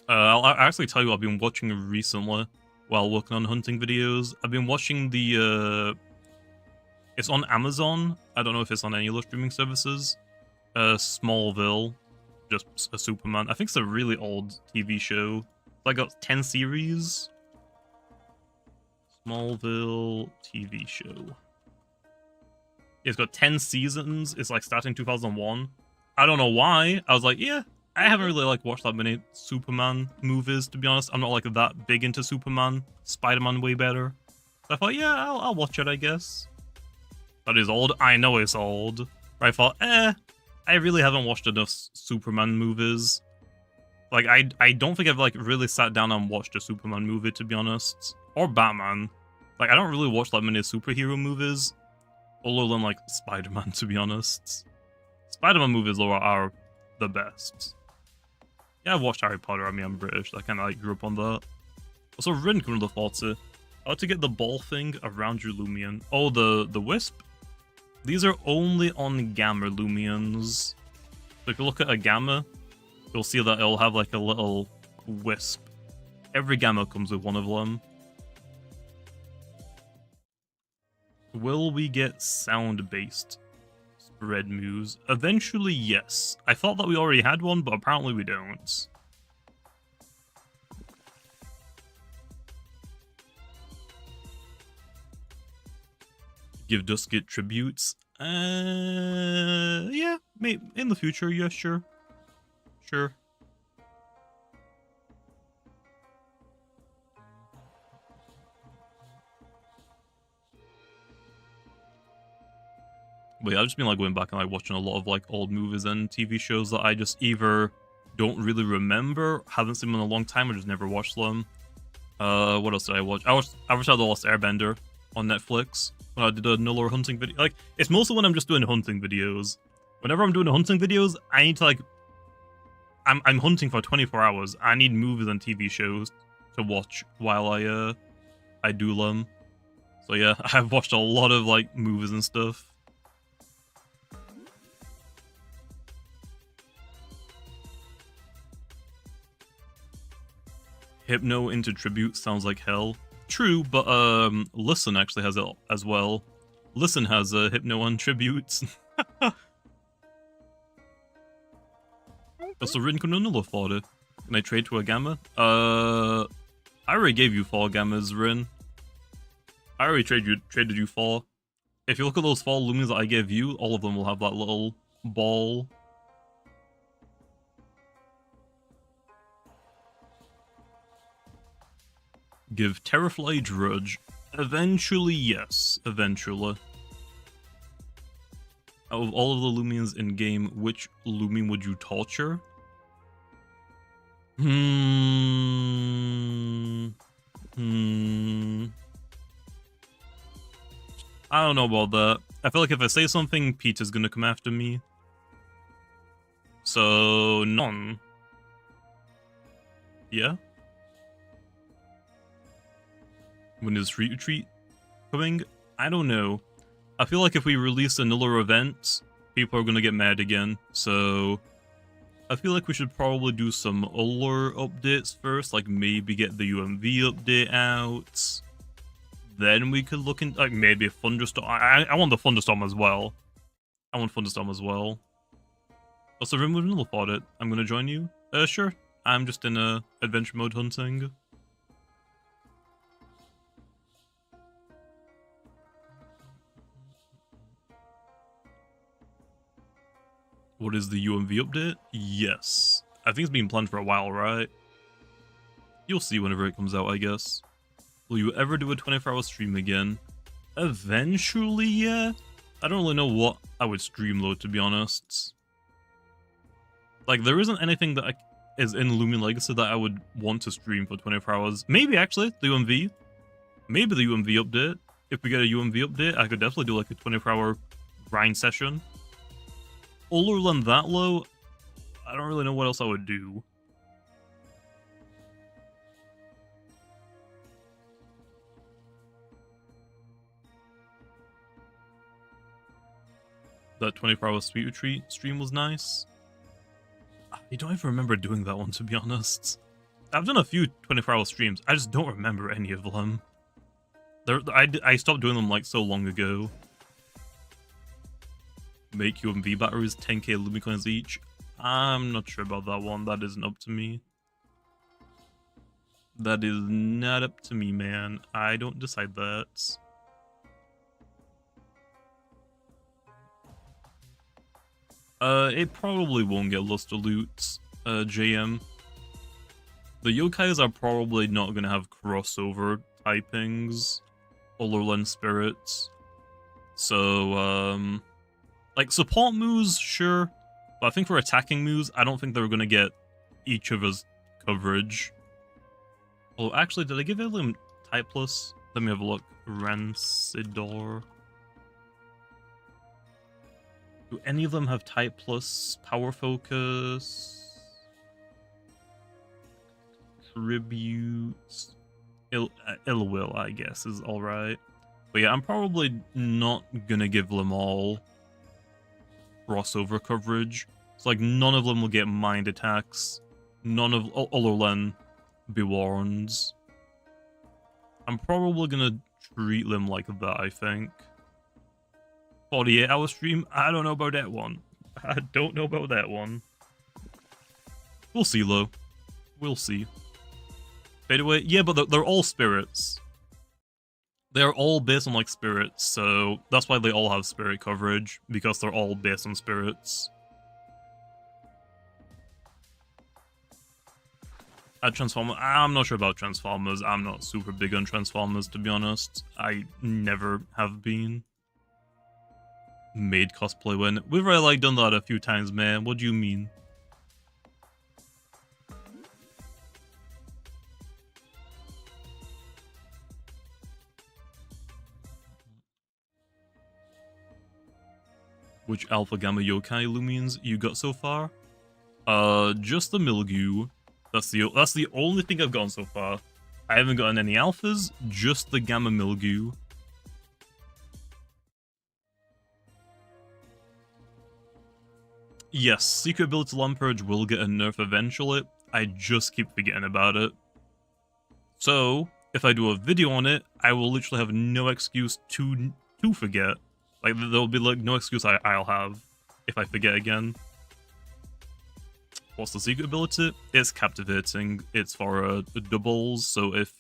I'll actually tell you what I've been watching recently while working on hunting videos. I've been watching the it's on Amazon. I don't know if it's on any other streaming services. Smallville, just a Superman. I think it's a really old TV show. It's like got 10 series. Smallville TV show. It's got 10 seasons. It's like starting 2001. I don't know why. I was like, yeah, I haven't really like watched that many Superman movies, to be honest. I'm not like that big into Superman. Spider-Man way better. So I thought, yeah, I'll watch it, I guess. That is old. I know it's old. But I thought, I really haven't watched enough Superman movies. Like, I don't think I've like really sat down and watched a Superman movie, to be honest. Or Batman. Like, I don't really watch that many superhero movies. Other than like Spider-Man, to be honest. Spider-Man movies are the best. Yeah, I've watched Harry Potter. I mean, I'm British. I kind of like grew up on that. Also, Rin can the Forza. How to get the ball thing around your Loomian. Oh, the wisp? These are only on Gamma Loomians. So if you look at a Gamma, you'll see that it'll have like a little wisp. Every Gamma comes with one of them. Will we get sound-based spread moves? Eventually, yes. I thought that we already had one, but apparently we don't. Give Duskit tributes? Yeah, maybe in the future, yeah, sure. Sure. But yeah, I've just been like going back and like watching a lot of like old movies and TV shows that I just either don't really remember, haven't seen them in a long time, or just never watched them. What else did I watch? I watched Avatar: The Lost Airbender on Netflix when I did a null or hunting video. Like, it's mostly when I'm just doing hunting videos. Whenever I'm doing hunting videos, I need to like, I'm hunting for 24 hours. I need movies and TV shows to watch while I do them. So yeah, I've watched a lot of like movies and stuff. Hypno into tribute sounds like hell. True, but Listen actually has it as well. Listen has Hypno on tributes. Also, Rin can another fodder. Can I trade to a Gamma? I already gave you 4 Gammas, Rin. I already traded you 4. If you look at those 4 Loomians that I gave you, all of them will have that little ball. Give Terrafly Drudge. Eventually, yes. Eventually. Out of all of the Loomians in-game, which Loomian would you torture? I don't know about that. I feel like if I say something, Pete is gonna come after me. So, none. Yeah? When is Street Retreat coming? I don't know. I feel like if we release another event, people are gonna get mad again. So I feel like we should probably do some older updates first, like maybe get the UMV update out. Then we could look into like maybe a Thunderstorm. I want the Thunderstorm as well. I want Thunderstorm as well. Also, remove another audit. I'm gonna join you. Sure. I'm just in adventure mode hunting. What is the UMV update? Yes. I think it's been planned for a while, right? You'll see whenever it comes out, I guess. Will you ever do a 24-hour stream again? Eventually, yeah. I don't really know what I would stream though, to be honest. Like, there isn't anything that is in Lumion Legacy that I would want to stream for 24 hours. Maybe, actually, the UMV. Maybe the UMV update. If we get a UMV update, I could definitely do, like, a 24-hour grind session. Other than that, low, I don't really know what else I would do. That 24-hour Sweet Retreat stream was nice. I don't even remember doing that one, to be honest. I've done a few 24-hour streams. I just don't remember any of them. I stopped doing them like so long ago. Make UMV batteries 10k Lumicoins each. I'm not sure about that one. That isn't up to me. That is not up to me, man. I don't decide that. It probably won't get Luster Loot, JM. The Yokais are probably not gonna have crossover typings, Olorlen Spirits. So, like, support moves, sure. But I think for attacking moves, I don't think they're gonna get each of us coverage. Oh, actually, did I give them Type Plus? Let me have a look. Rancidor. Do any of them have Type Plus, Power Focus, Tribute, Ill Will, I guess, is alright. But yeah, I'm probably not gonna give them all crossover coverage. It's like none of them will get mind attacks. None of Olorlen Bewarns. I'm probably gonna treat them like that, I think. 48-hour stream? I don't know about that one. I don't know about that one. We'll see, though. We'll see. Fade away? Yeah, but they're all spirits. They're all based on, like, spirits, so that's why they all have spirit coverage, because they're all based on spirits. Transformer, I'm not sure about Transformers. I'm not super big on Transformers, to be honest. I never have been. Made cosplay win. We've already, like, done that a few times, man. What do you mean? Which Alpha Gamma Yokai Loomians you got so far? Just the Mildew. That's the only thing I've gotten so far. I haven't gotten any alphas, just the Gamma Mildew. Yes, Secret Ability Lampurge will get a nerf eventually. I just keep forgetting about it. So, if I do a video on it, I will literally have no excuse to forget. Like, there'll be like no excuse I'll have if I forget again. What's the secret ability? It's captivating. It's for doubles, so if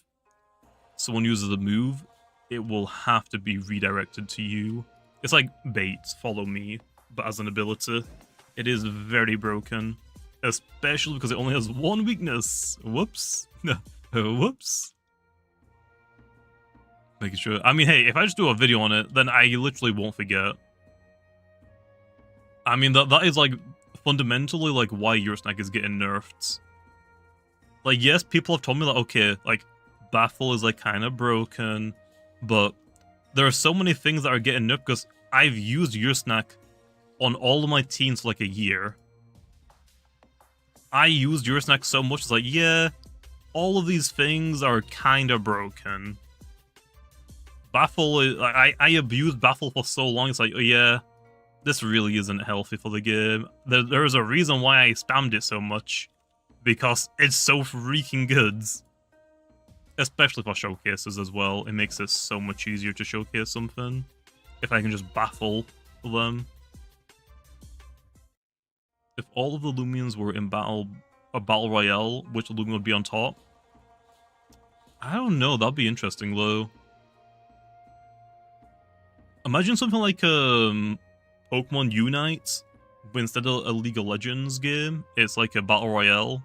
someone uses a move, it will have to be redirected to you. It's like bait, follow me, but as an ability. It is very broken, especially because it only has one weakness. Whoops. Whoops. Making sure. I mean, hey, if I just do a video on it, then I literally won't forget. I mean, that is, like, fundamentally, like, why your snack is getting nerfed. Like, yes, people have told me that, okay, like, Baffle is, like, kind of broken, but there are so many things that are getting nerfed because I've used your snack on all of my teams for, like, a year. I used your snack so much, it's like, yeah, all of these things are kind of broken. Baffle is, like, I abused Baffle for so long, it's like, oh yeah, this really isn't healthy for the game. There's a reason why I spammed it so much. Because it's so freaking good. Especially for showcases as well. It makes it so much easier to showcase something. If I can just baffle them. If all of the Loomians were in a battle royale, which Loomian would be on top? I don't know, that'd be interesting though. Imagine something like Pokemon Unite, but instead of a League of Legends game, it's like a battle royale.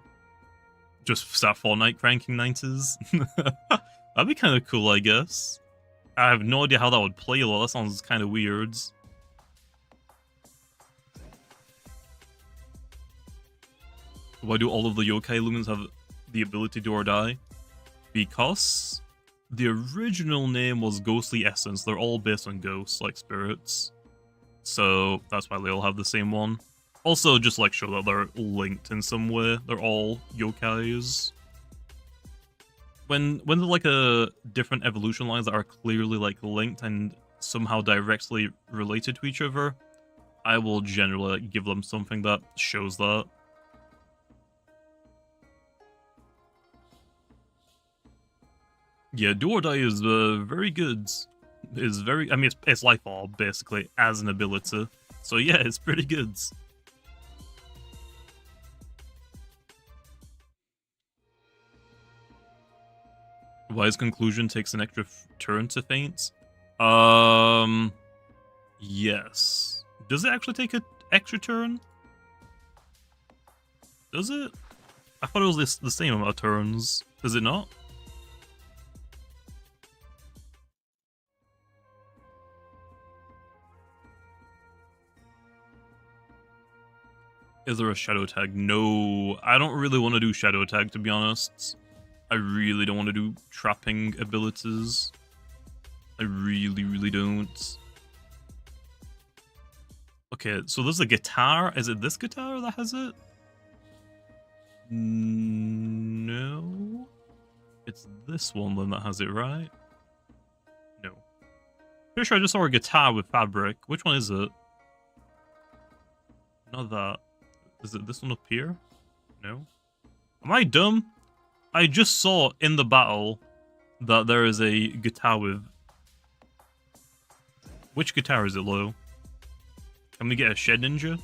Just start Fortnite ranking 90s. That'd be kind of cool, I guess. I have no idea how that would play though. That sounds kind of weird. Why do all of the Yokai Loomians have the ability to or die? Because the original name was Ghostly Essence. They're all based on ghosts, like spirits. So that's why they all have the same one. Also, just like show that they're linked in some way. They're all yokais. When there's like a different evolution lines that are clearly like linked and somehow directly related to each other, I will generally like, give them something that shows that. Yeah, do or die is very good. Is very, I mean, it's life orb basically as an ability. So yeah, it's pretty good. Wise Conclusion takes an extra turn to faint. Yes. Does it actually take an extra turn? Does it? I thought it was the same amount of turns. Is it not? Is there a shadow tag? No, I don't really want to do shadow tag, to be honest. I really don't want to do trapping abilities. I really don't. Okay, so there's a guitar. Is it this guitar that has it? No. It's this one then that has it, right? No. Pretty sure I just saw a guitar with fabric. Which one is it? Not that. Is it this one up here? No. Am I dumb? I just saw in the battle that there is a guitar with... Which guitar is it, Lo? Can we get a Shed Ninja?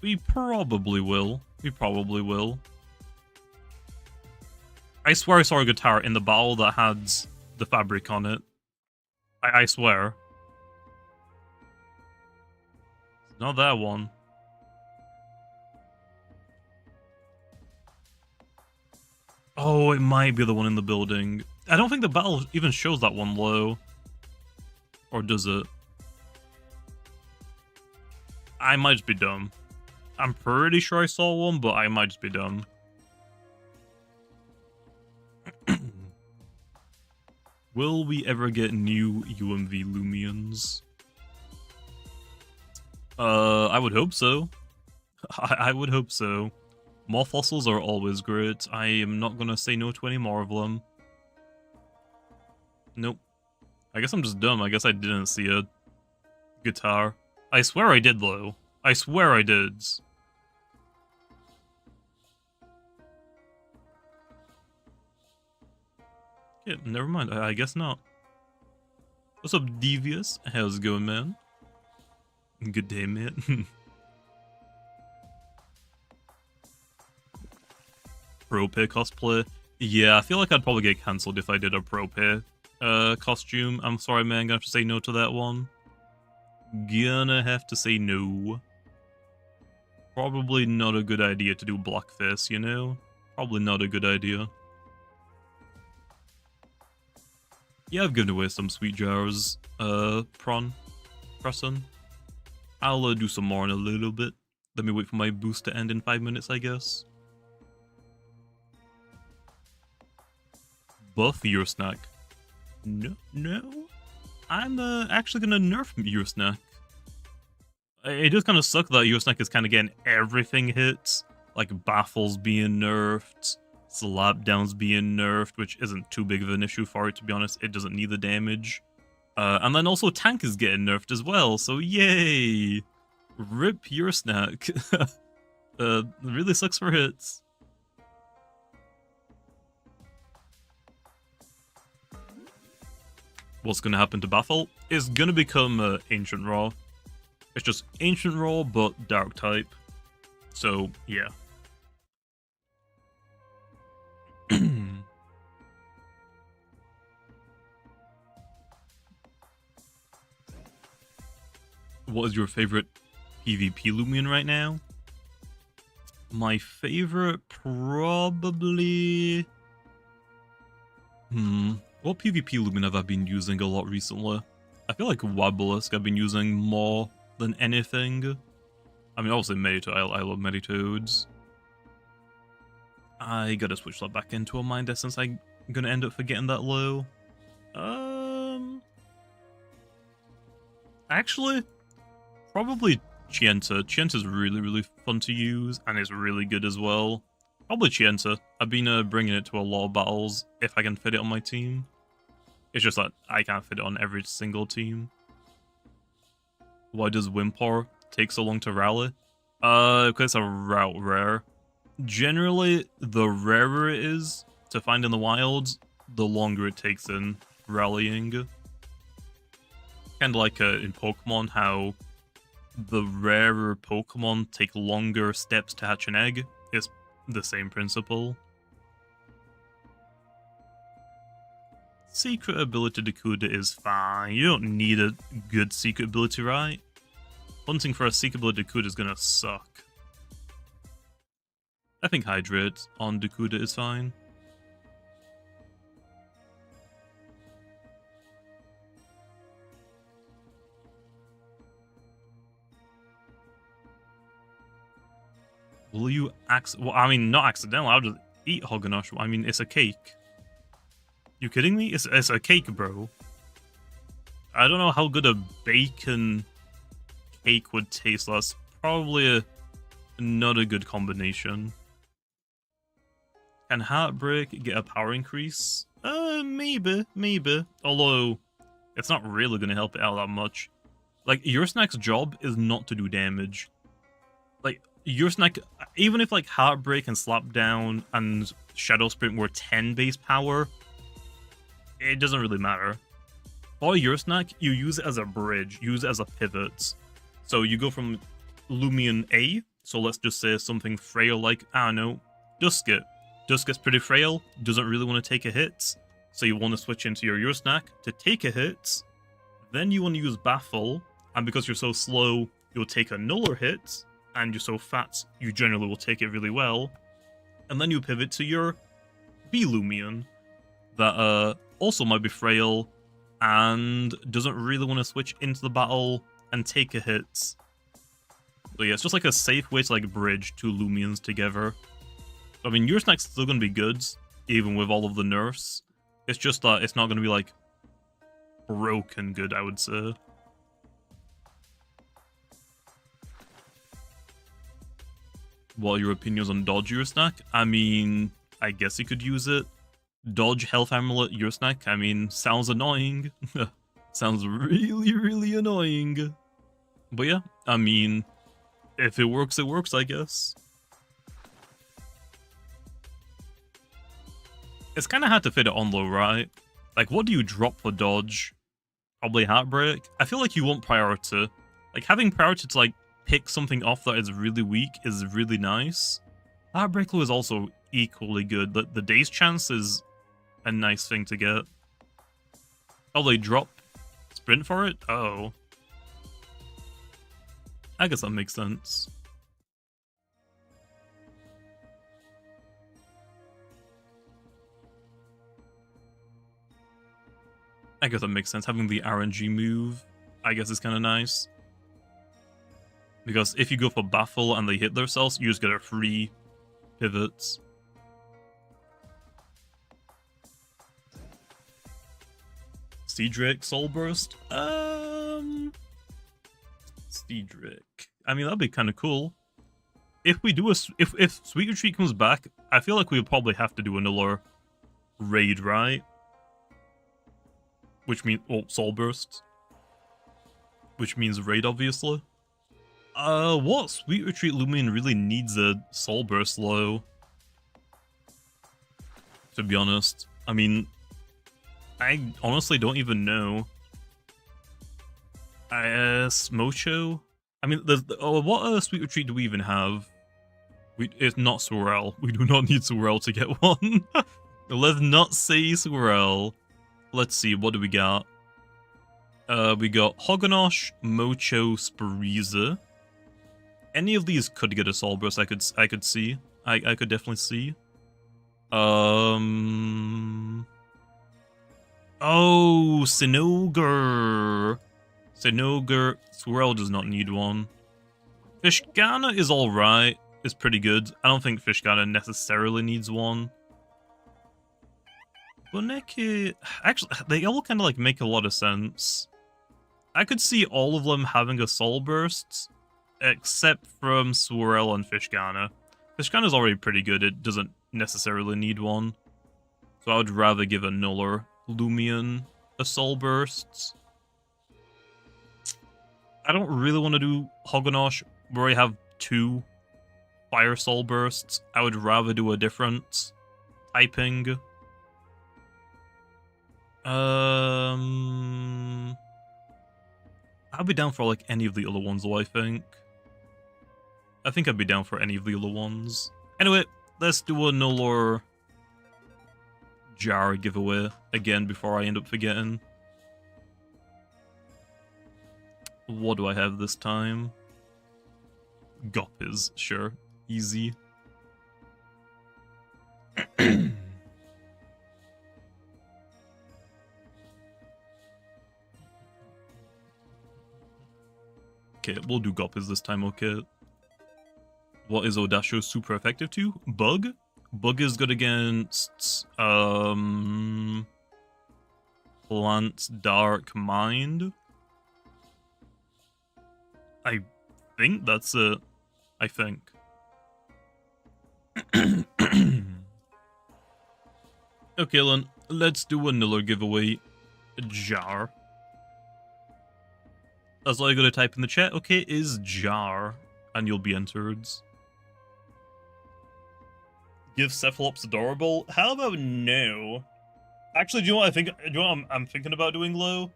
We probably will. We probably will. I swear I saw a guitar in the battle that had the fabric on it. I swear. It's not that one. Oh, it might be the one in the building. I don't think the battle even shows that one low. Or does it? I might just be dumb. I'm pretty sure I saw one, but I might just be dumb. Will we ever get new UMV Loomians? I would hope so. I would hope so. More fossils are always great. I am not gonna say no to any more of them. Nope. I guess I'm just dumb. I guess I didn't see a guitar. I swear I did, though. I swear I did. Yeah, never mind. I guess not. What's up, Devious? How's it going, man? Good day, mate. Pro pay cosplay. Yeah, I feel like I'd probably get cancelled if I did a pro pay costume. I'm sorry, man. Gonna have to say no to that one. Gonna have to say no. Probably not a good idea to do blackface, you know? Probably not a good idea. Yeah, I've given away some sweet jars, prawn. I'll do some more in a little bit. Let me wait for my boost to end in 5 minutes, I guess. Buff your snack. No. I'm actually gonna nerf your snack. It does kind of suck that your snack is kind of getting everything hit. Like baffles being nerfed, slapdowns being nerfed, which isn't too big of an issue for it, to be honest. It doesn't need the damage. And then also tank is getting nerfed as well, so yay! Rip your snack. Really sucks for hits. What's gonna happen to Baffle? It's gonna become Ancient Raw. It's just Ancient Raw, but Dark type. So, yeah. What is your favorite PvP Loomian right now? My favorite, probably... What PvP Loomian have I been using a lot recently? I feel like Wobblisk I've been using more than anything. I mean, obviously Meditoad. I love Meditoads. I gotta switch that back into a mind essence. I'm gonna end up forgetting that low. Actually, probably Chienta. Chienta's really, really fun to use, and is really good as well. Probably Chienta. I've been bringing it to a lot of battles if I can fit it on my team. It's just that I can't fit it on every single team. Why does Wimpar take so long to rally? Because it's a route rare. Generally, the rarer it is to find in the wilds, the longer it takes in rallying. Kind of like in Pokemon, how the rarer Pokemon take longer steps to hatch an egg. It's the same principle. Secret ability Dakuda is fine. You don't need a good secret ability, right? Hunting for a secret ability Dakuda is gonna suck. I think Hydrate on Dakuda is fine. Will you well, I mean, not accidentally, I'll just eat Hoganosh. I mean, it's a cake. You kidding me? It's a cake, bro. I don't know how good a bacon cake would taste. That's probably not a good combination. Can Heartbreak get a power increase? Maybe. Although, it's not really going to help it out that much. Like, Ursnak's job is not to do damage. Like, Ursnak, even if, like, Heartbreak and Slapdown and Shadow Sprint were 10 base power, it doesn't really matter. For Ursnak, you use it as a bridge, use it as a pivot. So you go from Loomian A, so let's just say something frail like, I don't know, Duskit. Duskit's pretty frail, doesn't really want to take a hit, so you want to switch into your Ursnak to take a hit. Then you want to use Baffle, and because you're so slow, you'll take a nuller hit, and you're so fat, you generally will take it really well. And then you pivot to your B-Loomian, that also might be frail, and doesn't really want to switch into the battle and take a hit. So yeah, it's just like a safe way to like bridge two Loomians together. I mean, Ursnak's still going to be good, even with all of the nerfs. It's just that it's not going to be like broken good, I would say. What are your opinions on Dodge Ursnak? I mean, I guess you could use it. Dodge Health Amulet Ursnak, I mean, sounds annoying. Sounds really, really annoying. But yeah, I mean, if it works, I guess. It's kind of hard to fit it on low, right? Like, what do you drop for Dodge? Probably Heartbreak. I feel like you want Priority. Like, having Priority to, like, pick something off that is really weak is really nice. Heartbreak Low is also equally good. The Daze Chance is a nice thing to get. Oh, they drop Sprint for it? Oh. I guess that makes sense. I guess that makes sense. Having the RNG move, I guess, is kind of nice. Because if you go for Baffle and they hit themselves, you just get a free pivot. Steedrake Soul Burst? Steedrake. I mean, that'd be kind of cool. If we do if Sweet Retreat comes back, I feel like we'll probably have to do another raid, right? Which means, oh, Soul Burst. Which means raid, obviously. What Sweet Retreat Loomian really needs a Soul Burst low? To be honest. I mean, I honestly don't even know. Smocho? I mean, what Sweet Retreat do we even have? It's not Swirl. We do not need Swirl to get one. Let's not say Swirl. Let's see, what do we got? We got Hoganosh, Mocho, Spiriza. Any of these could get a Soul Burst, I could see. I could definitely see. Oh, Sinogre. Sinogre. Swirl does not need one. Fishgana is alright. is pretty good. I don't think Fishgana necessarily needs one. Boneki... Actually, they all kind of like make a lot of sense. I could see all of them having a Soul Burst, except from Swirl and Fishgana. Fishgana's already pretty good, it doesn't necessarily need one. So I would rather give a Nuller Loomian a Soul Burst. I don't really want to do Hoganosh, where I have 2 Fire Soul Bursts. I would rather do a different typing. I'd be down for like any of the other ones though, I think. I think I'd be down for any of the other ones. Anyway, let's do a Nuller jar giveaway again before I end up forgetting. What do I have this time? Goppies, sure. Easy. Okay, we'll do Goppies this time, okay. What is Odasho super effective to? Bug? Bug is good against Plant Dark Mind. I think that's it. I think. Okay then, let's do another giveaway. Jar. That's all you gotta type in the chat. Okay, is jar. And you'll be entered. Give Cephalops adorable? How about no? Actually, do you know what I think? Do you know what I'm thinking about doing, Lo?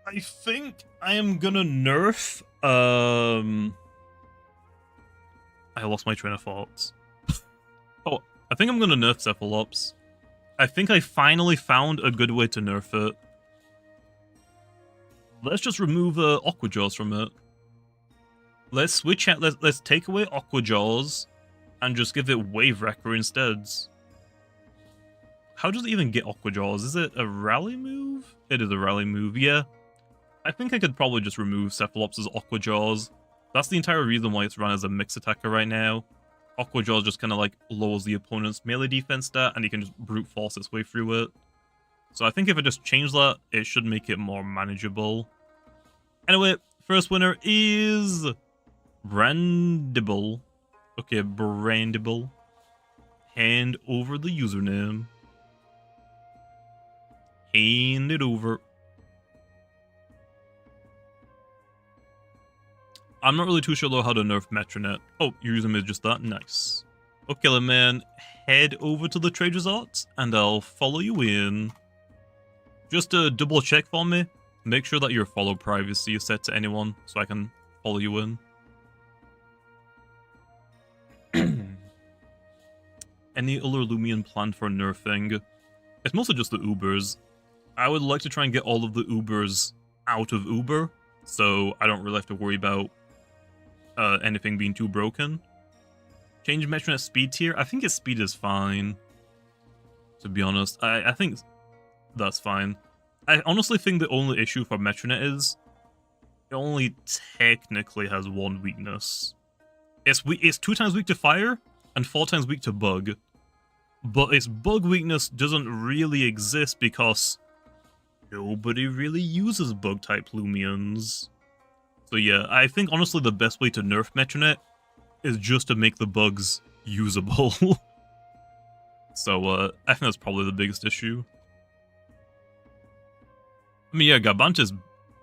I think I am gonna nerf. I lost my train of thoughts. Oh, I think I'm gonna nerf Cephalops. I think I finally found a good way to nerf it. Let's just remove Aqua Jaws from it. Let's switch out. Let's take away Aqua Jaws and just give it Wave Wrecker instead. How does it even get Aqua Jaws? Is it a rally move? It is a rally move, yeah. I think I could probably just remove Cephalops' Aqua Jaws. That's the entire reason why it's run as a mix attacker right now. Aqua Jaws just kind of like lowers the opponent's melee defense stat and you can just brute force its way through it. So I think if I just change that, it should make it more manageable. Anyway, first winner is Brandible. Okay, Brandible. Hand over the username. Hand it over. I'm not really too sure though how to nerf Metronet. Oh, your username is just that? Nice. Okay then, man. Head over to the trade resorts and I'll follow you in. Just to double check for me, make sure that your follow privacy is set to anyone so I can follow you in. Any other Loomian planned for nerfing? It's mostly just the Ubers. I would like to try and get all of the Ubers out of Uber, so I don't really have to worry about anything being too broken. Change Metronet speed tier? I think its speed is fine, to be honest. I think that's fine. I honestly think the only issue for Metronet is it only technically has one weakness. It's 2 times weak to fire and 4 times weak to bug. But its bug weakness doesn't really exist because nobody really uses bug-type Loomians. So yeah, I think honestly the best way to nerf Metronet is just to make the bugs usable. So I think that's probably the biggest issue. I mean, yeah, Garbantis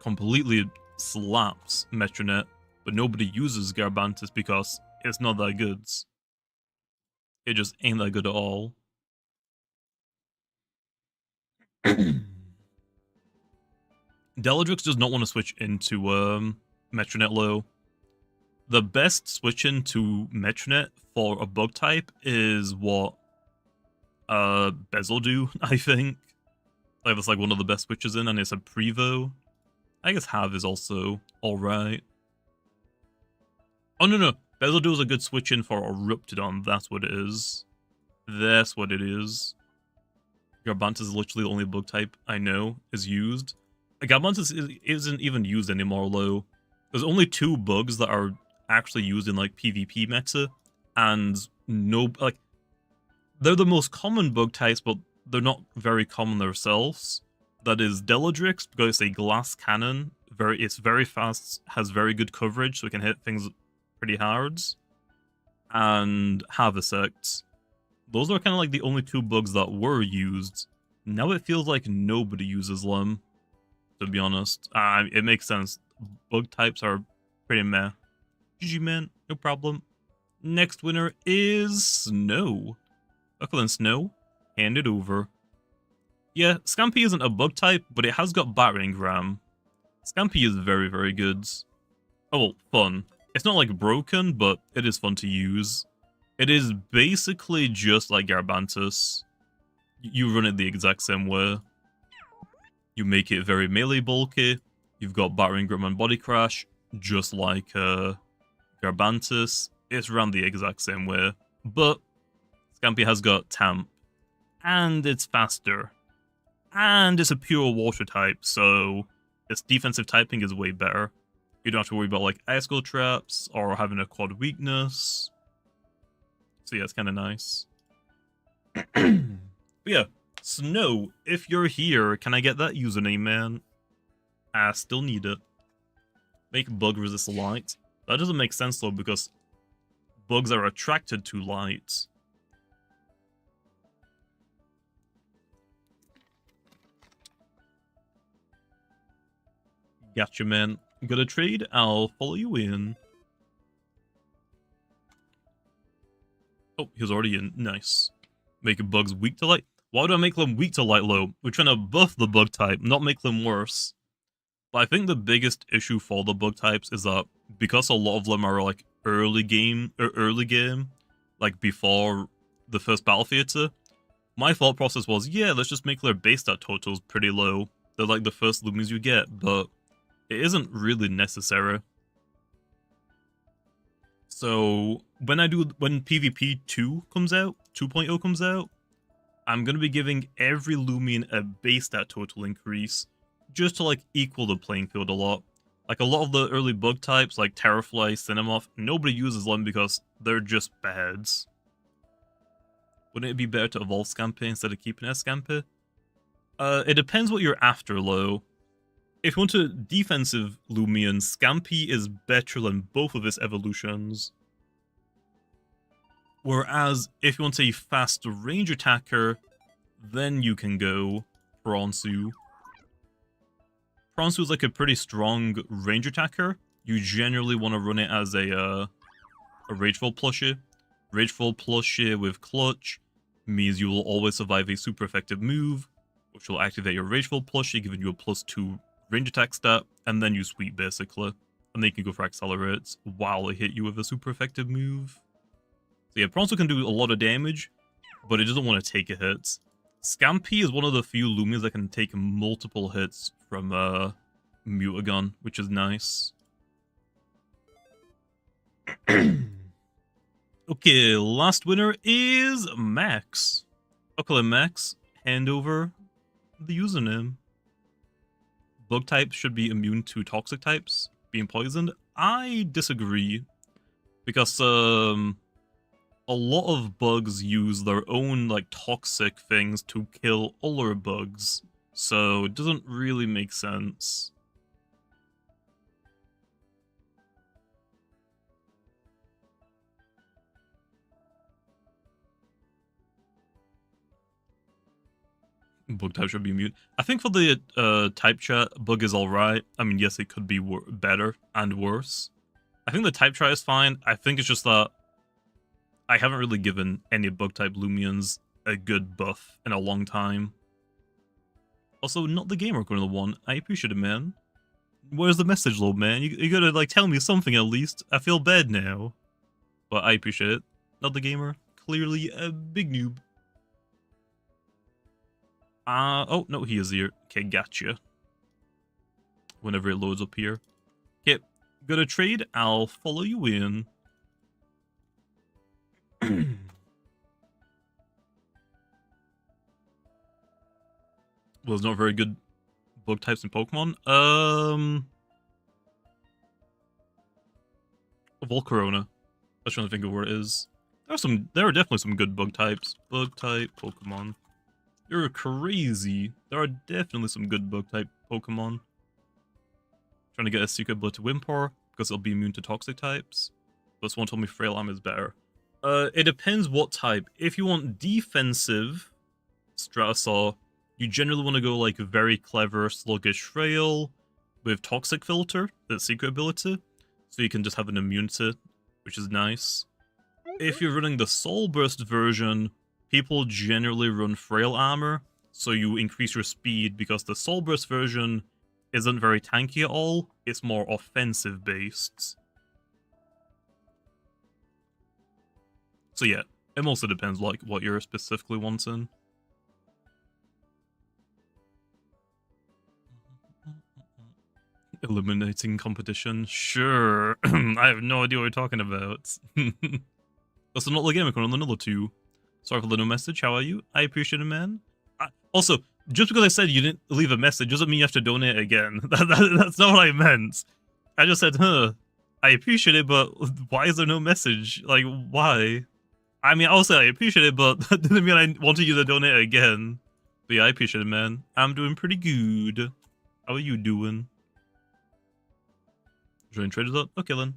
completely slaps Metronet, but nobody uses Garbantis because it's not that good. It just ain't that good at all. Deladrix does not want to switch into Metronet low. The best switch into Metronet for a bug type is what Bezel do, I think. Like that's like one of the best switches in, and it's a Prevo. I guess Have is also alright. Oh no, Bezeldo is a good switch in for Corruptedodds, that's what it is. That's what it is. Garbantis is literally the only bug type I know is used. Garbantis isn't even used anymore, though. There's only 2 bugs that are actually used in like PvP meta, and no, like, they're the most common bug types, but they're not very common themselves. That is Deladrix, because it's a glass cannon. It's very fast, has very good coverage, so it can hit things pretty hard. And Havisect. Those are kind of like the only two bugs that were used. Now it feels like nobody uses them, to be honest. It makes sense. Bug types are pretty meh. GG, man. No problem. Next winner is Snow. Buckle Snow. Hand it over. Yeah, Scampy isn't a bug type, but it has got battering ram. Scampy is very, very good. Oh, well, fun. It's not like broken, but it is fun to use. It is basically just like Garbantus. You run it the exact same way. You make it very melee bulky. You've got battering ram and body crash, just like Garbantus. It's run the exact same way, but Scampy has got Tamp, and it's faster, and it's a pure water type, so its defensive typing is way better. You don't have to worry about like Ice-Skull traps or having a quad weakness. So yeah, it's kind of nice. But yeah, Snow, if you're here, can I get that username, man? I still need it. Make bug resist light. That doesn't make sense though, because bugs are attracted to light. Gotcha, man. Got a trade? I'll follow you in. Oh, he was already in. Nice. Make bugs weak to light. Why do I make them weak to light low? We're trying to buff the bug type, not make them worse. But I think the biggest issue for the bug types is that because a lot of them are like early game, like before the first battle theater, my thought process was, yeah, let's just make their base stat totals pretty low. They're like the first Loomians you get, but it isn't really necessary. So when PvP 2 comes out, 2.0 comes out, I'm going to be giving every Loomian a base stat total increase, just to like equal the playing field a lot. Like a lot of the early bug types, like Terrafly, Cinemoth, nobody uses them because they're just bads. Wouldn't it be better to evolve Scampy instead of keeping it as Scampy? It depends what you're after, though. If you want a defensive Loomian, Scampy is better than both of its evolutions. Whereas, if you want a fast range attacker, then you can go Pronsu. Pronsu is like a pretty strong range attacker. You generally want to run it as a Rageful plushie. Rageful plushie with Clutch means you will always survive a super effective move, which will activate your Rageful plushie, giving you a +2 range attack stat, and then you sweep basically. And then you can go for accelerates while they hit you with a super effective move. So yeah, Pronsu can do a lot of damage, but it doesn't want to take a hit. Scampy is one of the few Loomians that can take multiple hits from Mutagon, which is nice. Okay, last winner is Max. Okay, Max, hand over the username. Bug types should be immune to toxic types being poisoned. I disagree, because a lot of bugs use their own like toxic things to kill other bugs, so it doesn't really make sense. Bug type should be immune. I think for the type chat, bug is alright. I mean, yes, it could be better and worse. I think the type chat is fine. I think it's just that I haven't really given any bug type Loomians a good buff in a long time. Also, not the gamer corner one. I appreciate it, man. Where's the message load, man? You gotta like tell me something at least. I feel bad now. But I appreciate it. Not the gamer. Clearly a big noob. Oh, no, he is here. Okay, gotcha. Whenever it loads up here. Okay, go to trade. I'll follow you in. Well, there's not very good bug types in Pokemon. Volcarona. I was trying to think of where it is. There are definitely some good bug types. Bug type Pokemon. You're crazy. There are definitely some good bug type Pokemon. Trying to get a secret blood to Wimpor because it'll be immune to toxic types. But someone told me Frail Arm is better. It depends what type. If you want defensive Stratosaur, you generally want to go like very clever, sluggish Frail with Toxic Filter, that's secret ability, so you can just have an immunity, which is nice. If you're running the Soul Burst version, people generally run Frail Armor, so you increase your speed because the Soul Burst version isn't very tanky at all, it's more offensive based. So yeah, it mostly depends like what you're specifically wanting. Eliminating competition? Sure. I have no idea what you're talking about. That's not Legamicon on another two. Sorry for the no message, how are you? I appreciate it, man. Also, just because I said you didn't leave a message doesn't mean you have to donate again. That's not what I meant. I just said, I appreciate it, but why is there no message? Like, why? I mean, I'll say I appreciate it, but that didn't mean I wanted you to donate again. But yeah, I appreciate it, man. I'm doing pretty good. How are you doing? Join traders up? Okay then.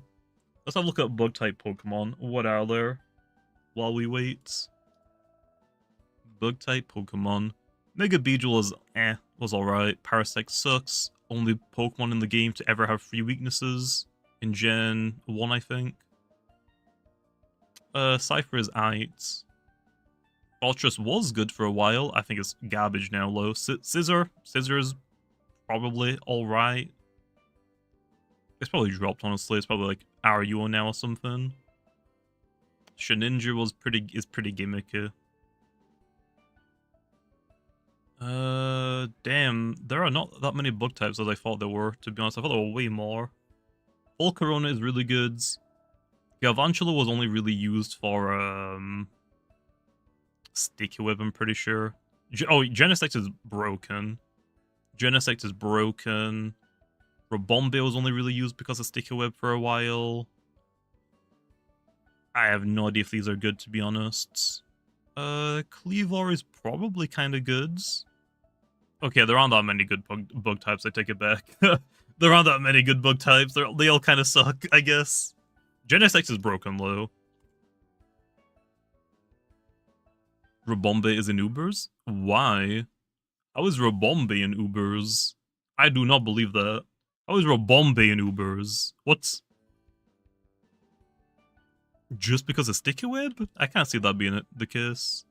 Let's have a look at bug type Pokemon. What are there? While we wait. Bug type Pokemon. Mega Beedrill was alright. Parasect sucks. Only Pokemon in the game to ever have 3 weaknesses. In Gen 1, I think. Cypher is aight. Fortress was good for a while. I think it's garbage now, low. Scissor's probably alright. It's probably dropped, honestly. It's probably like RUO now or something. Shedinja is pretty gimmicky. Damn, there are not that many bug types as I thought there were, to be honest. I thought there were way more. Volcarona is really good. Galvantula was only really used for, Sticky Web, I'm pretty sure. Genesect is broken. Rabombe was only really used because of Sticky Web for a while. I have no idea if these are good, to be honest. Cleavor is probably kind of good. Okay, there aren't that many good bug types, I take it back. There aren't that many good bug types, they all kind of suck, I guess. Genesect is broken, though. Rabombe is in Ubers? Why? How is Rabombe in Ubers? I do not believe that. How is Rabombe in Ubers? What? Just because of Sticky Web? I can't see that being the case.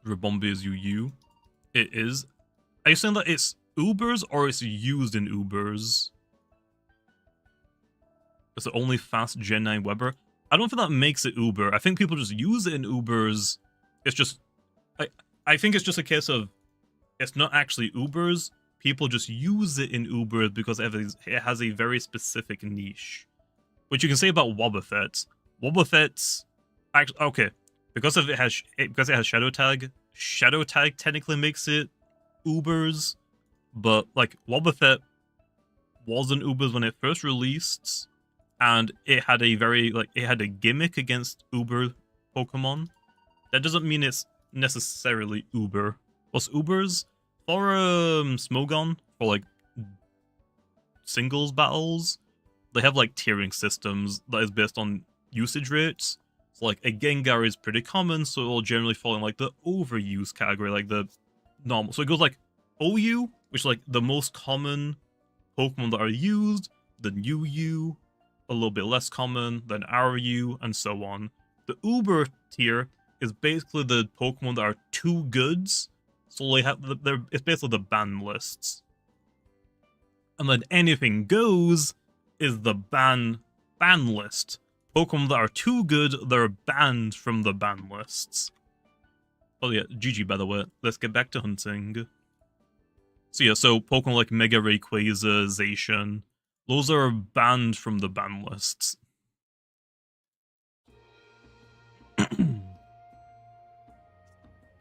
Rabombe is UU. It is. Are you saying that it's Ubers or it's used in Ubers? Is it only fast Gen 9 Weber? I don't think that makes it Uber. I think people just use it in Ubers. It's just... I think it's just a case of... It's not actually Ubers. People just use it in Ubers because it has a very specific niche. Which you can say about Wobbuffet. Wobbuffet... Actually, okay. Because it has Shadow Tag. Shadow Tag technically makes it Ubers. But, like, Wobbuffet wasn't Ubers when it first released. And it had a it had a gimmick against Uber Pokemon. That doesn't mean it's necessarily Uber. What's Ubers? For Smogon, for like singles battles, they have like tiering systems that is based on usage rates. So like a Gengar is pretty common, so it'll generally fall in like the overuse category, like the normal. So it goes like OU, which is like the most common Pokemon that are used, then UU, a little bit less common, then RU, and so on. The Uber tier is basically the Pokemon that are too good, so it's basically the ban lists. And then anything goes is the ban list. Pokemon that are too good, they're banned from the ban lists. Oh yeah, GG by the way. Let's get back to hunting. So yeah, so Pokemon like Mega Rayquaza, Zacian, those are banned from the ban lists.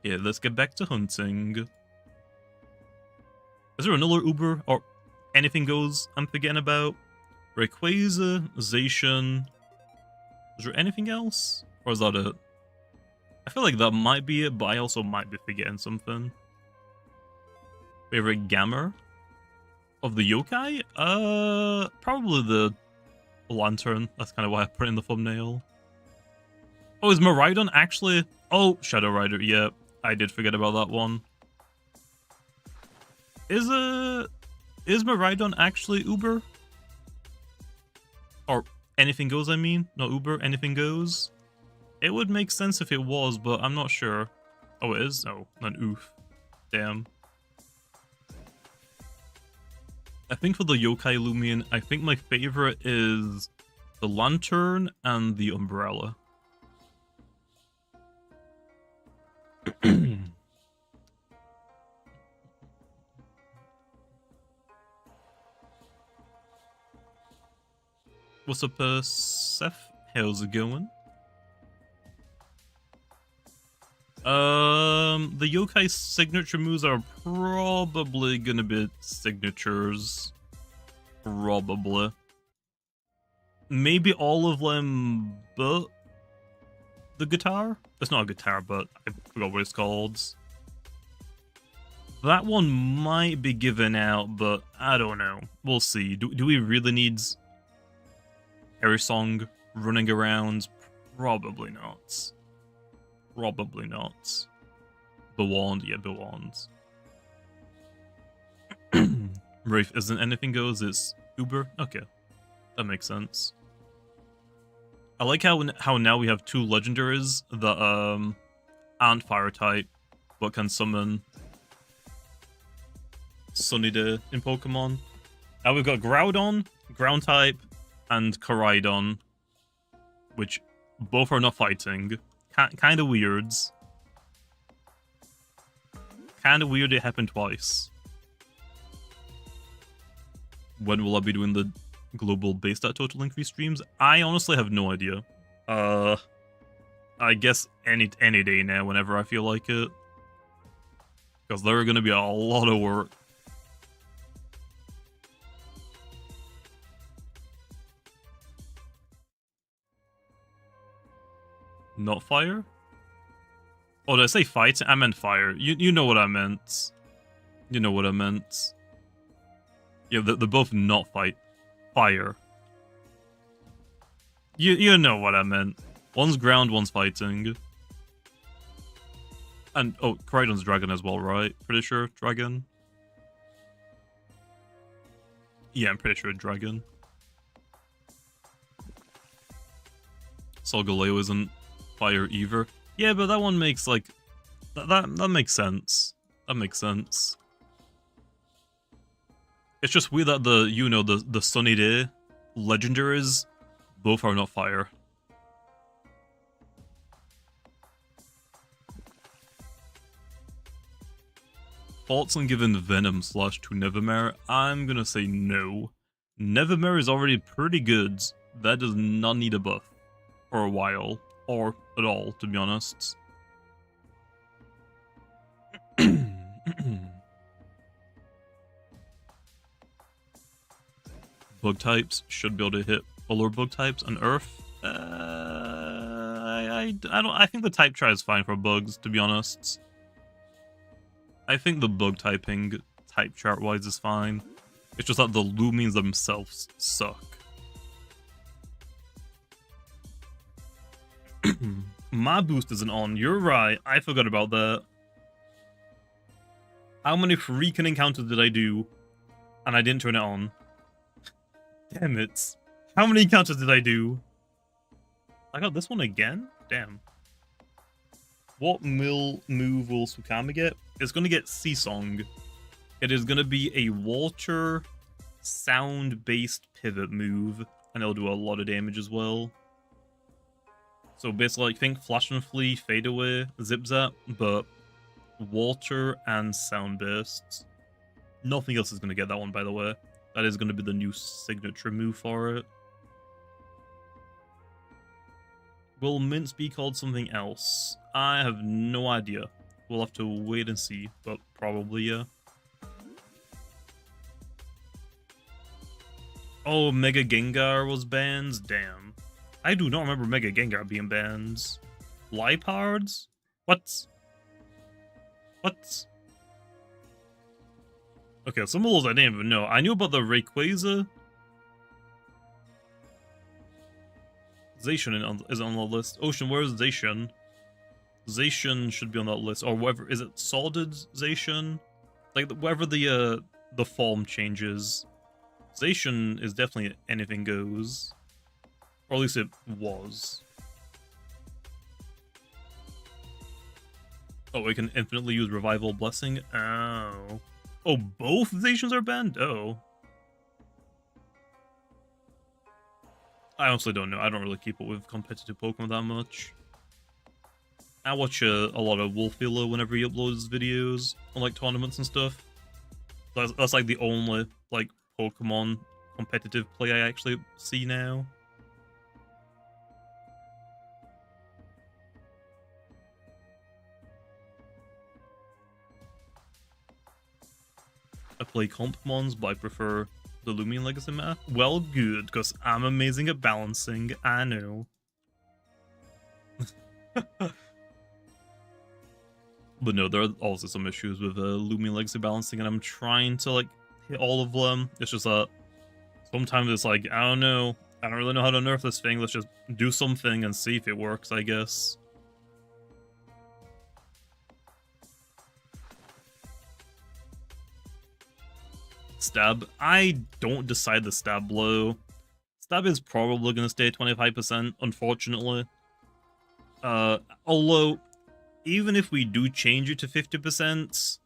Yeah, let's get back to hunting. Is there another Uber or anything goes I'm forgetting about? Rayquaza, Zacian. Is there anything else? Or is that it? I feel like that might be it, but I also might be forgetting something. Favorite Gamma of the Yokai? Probably the Lantern. That's kind of why I put it in the thumbnail. Oh, is Miraidon actually? Oh, Shadow Rider. Yeah, I did forget about that one. Is Miraidon actually Uber? Or anything goes, I mean? Not Uber, anything goes? It would make sense if it was, but I'm not sure. Oh, it is? Oh, an oof. Damn. I think for the Yokai Loomian, I think my favorite is the Lantern and the Umbrella. What's up, Seth? How's it going? The Yokai signature moves are probably gonna be signatures. Probably. Maybe all of them but the guitar? It's not a guitar, but I forgot what it's called. That one might be given out, but I don't know. We'll see. Do we really need Song running around? Probably not. Probably not. Bewand, yeah, Bewand. Wraith isn't anything goes, it's Uber? Okay. That makes sense. I like how now we have two legendaries that aren't fire type, but can summon Sunny Day in Pokemon. Now we've got Groudon, ground type, and Koraidon, which both are not fighting. Kind of weird. Kind of weird it happened twice. When will I be doing the global base stat total increase streams? I honestly have no idea. I guess any day now, whenever I feel like it. Because there are going to be a lot of work. Not fire? Oh, did I say fight? I meant fire. You know what I meant. You know what I meant. Yeah, they're both not fire. You know what I meant. One's ground, one's fighting. And, oh, Koraidon's dragon as well, right? Pretty sure, dragon. Yeah, I'm pretty sure dragon. Solgaleo isn't fire either. Yeah, but that one makes, like... That makes sense. That makes sense. It's just weird that the Sunny Day legendaries both are not fire. Thoughts on giving Venom Slash to Nevermare? I'm gonna say no. Nevermare is already pretty good. That does not need a buff. For a while. Or at all, to be honest. Bug types should be able to hit other bug types on Earth. I think the type try is fine for bugs, to be honest. I think the bug typing type chart wise is fine. It's just that the Loomians themselves suck. My boost isn't on. You're right. I forgot about that. How many freaking encounters did I do and I didn't turn it on? Damn it. How many encounters did I do? I got this one again? Damn. What move will Sukami get? It's going to get Sea-Song. It is going to be a water sound-based pivot move, and it'll do a lot of damage as well. So basically, like, think Flash and Flee, Fade Away, Zip Zap, but water and sound-based. Nothing else is going to get that one, by the way. That is going to be the new signature move for it. Will Mints be called something else? I have no idea. We'll have to wait and see, but probably, yeah. Oh, Mega Gengar was banned? Damn. I do not remember Mega Gengar being banned. Lipards? What? What? Okay, some of those I didn't even know. I knew about the Rayquaza. Zacian is on the list. Ocean, where is Zacian? Zacian should be on that list. Or whatever. Is it Salted Zacian? Like, whatever the form changes. Zacian is definitely anything goes. Or at least it was. Oh, we can infinitely use Revival Blessing? Oh. Oh, both Zacians are banned? Oh. I honestly don't know. I don't really keep up with competitive Pokemon that much. I watch a lot of Wolfilla whenever he uploads videos on like tournaments and stuff. That's like the only like Pokemon competitive play I actually see now. I play Compmons, but I prefer the Loomian Legacy map. Well, good, because I'm amazing at balancing. I know. But no, there are also some issues with Loomian Legacy balancing, and I'm trying to like hit all of them. It's just that sometimes it's like, I don't know. I don't really know how to nerf this thing. Let's just do something and see if it works, I guess. Stab. I don't decide the stab blow. Stab is probably going to stay at 25%, unfortunately. Although, even if we do change it to 50%,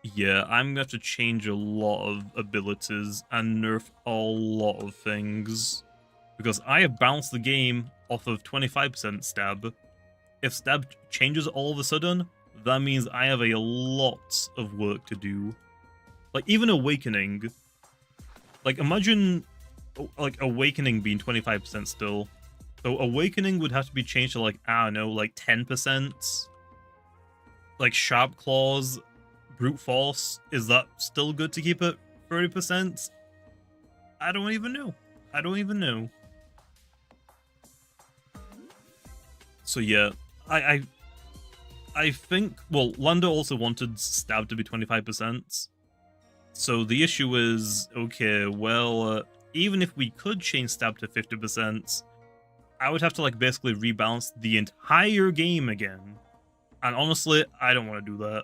yeah, I'm going to have to change a lot of abilities and nerf a lot of things. Because I have bounced the game off of 25% stab. If stab changes all of a sudden, that means I have a lot of work to do. Like, even Awakening. Like, imagine, like, Awakening being 25% still. So, Awakening would have to be changed to, like, I don't know, like, 10%. Like, Sharp Claws, Brute Force, is that still good to keep at 30%? I don't even know. I don't even know. So, yeah, I think, well, Lando also wanted Stab to be 25%. So the issue is, okay, well, even if we could change Stab to 50%, I would have to, like, basically rebalance the entire game again. And honestly, I don't want to do that.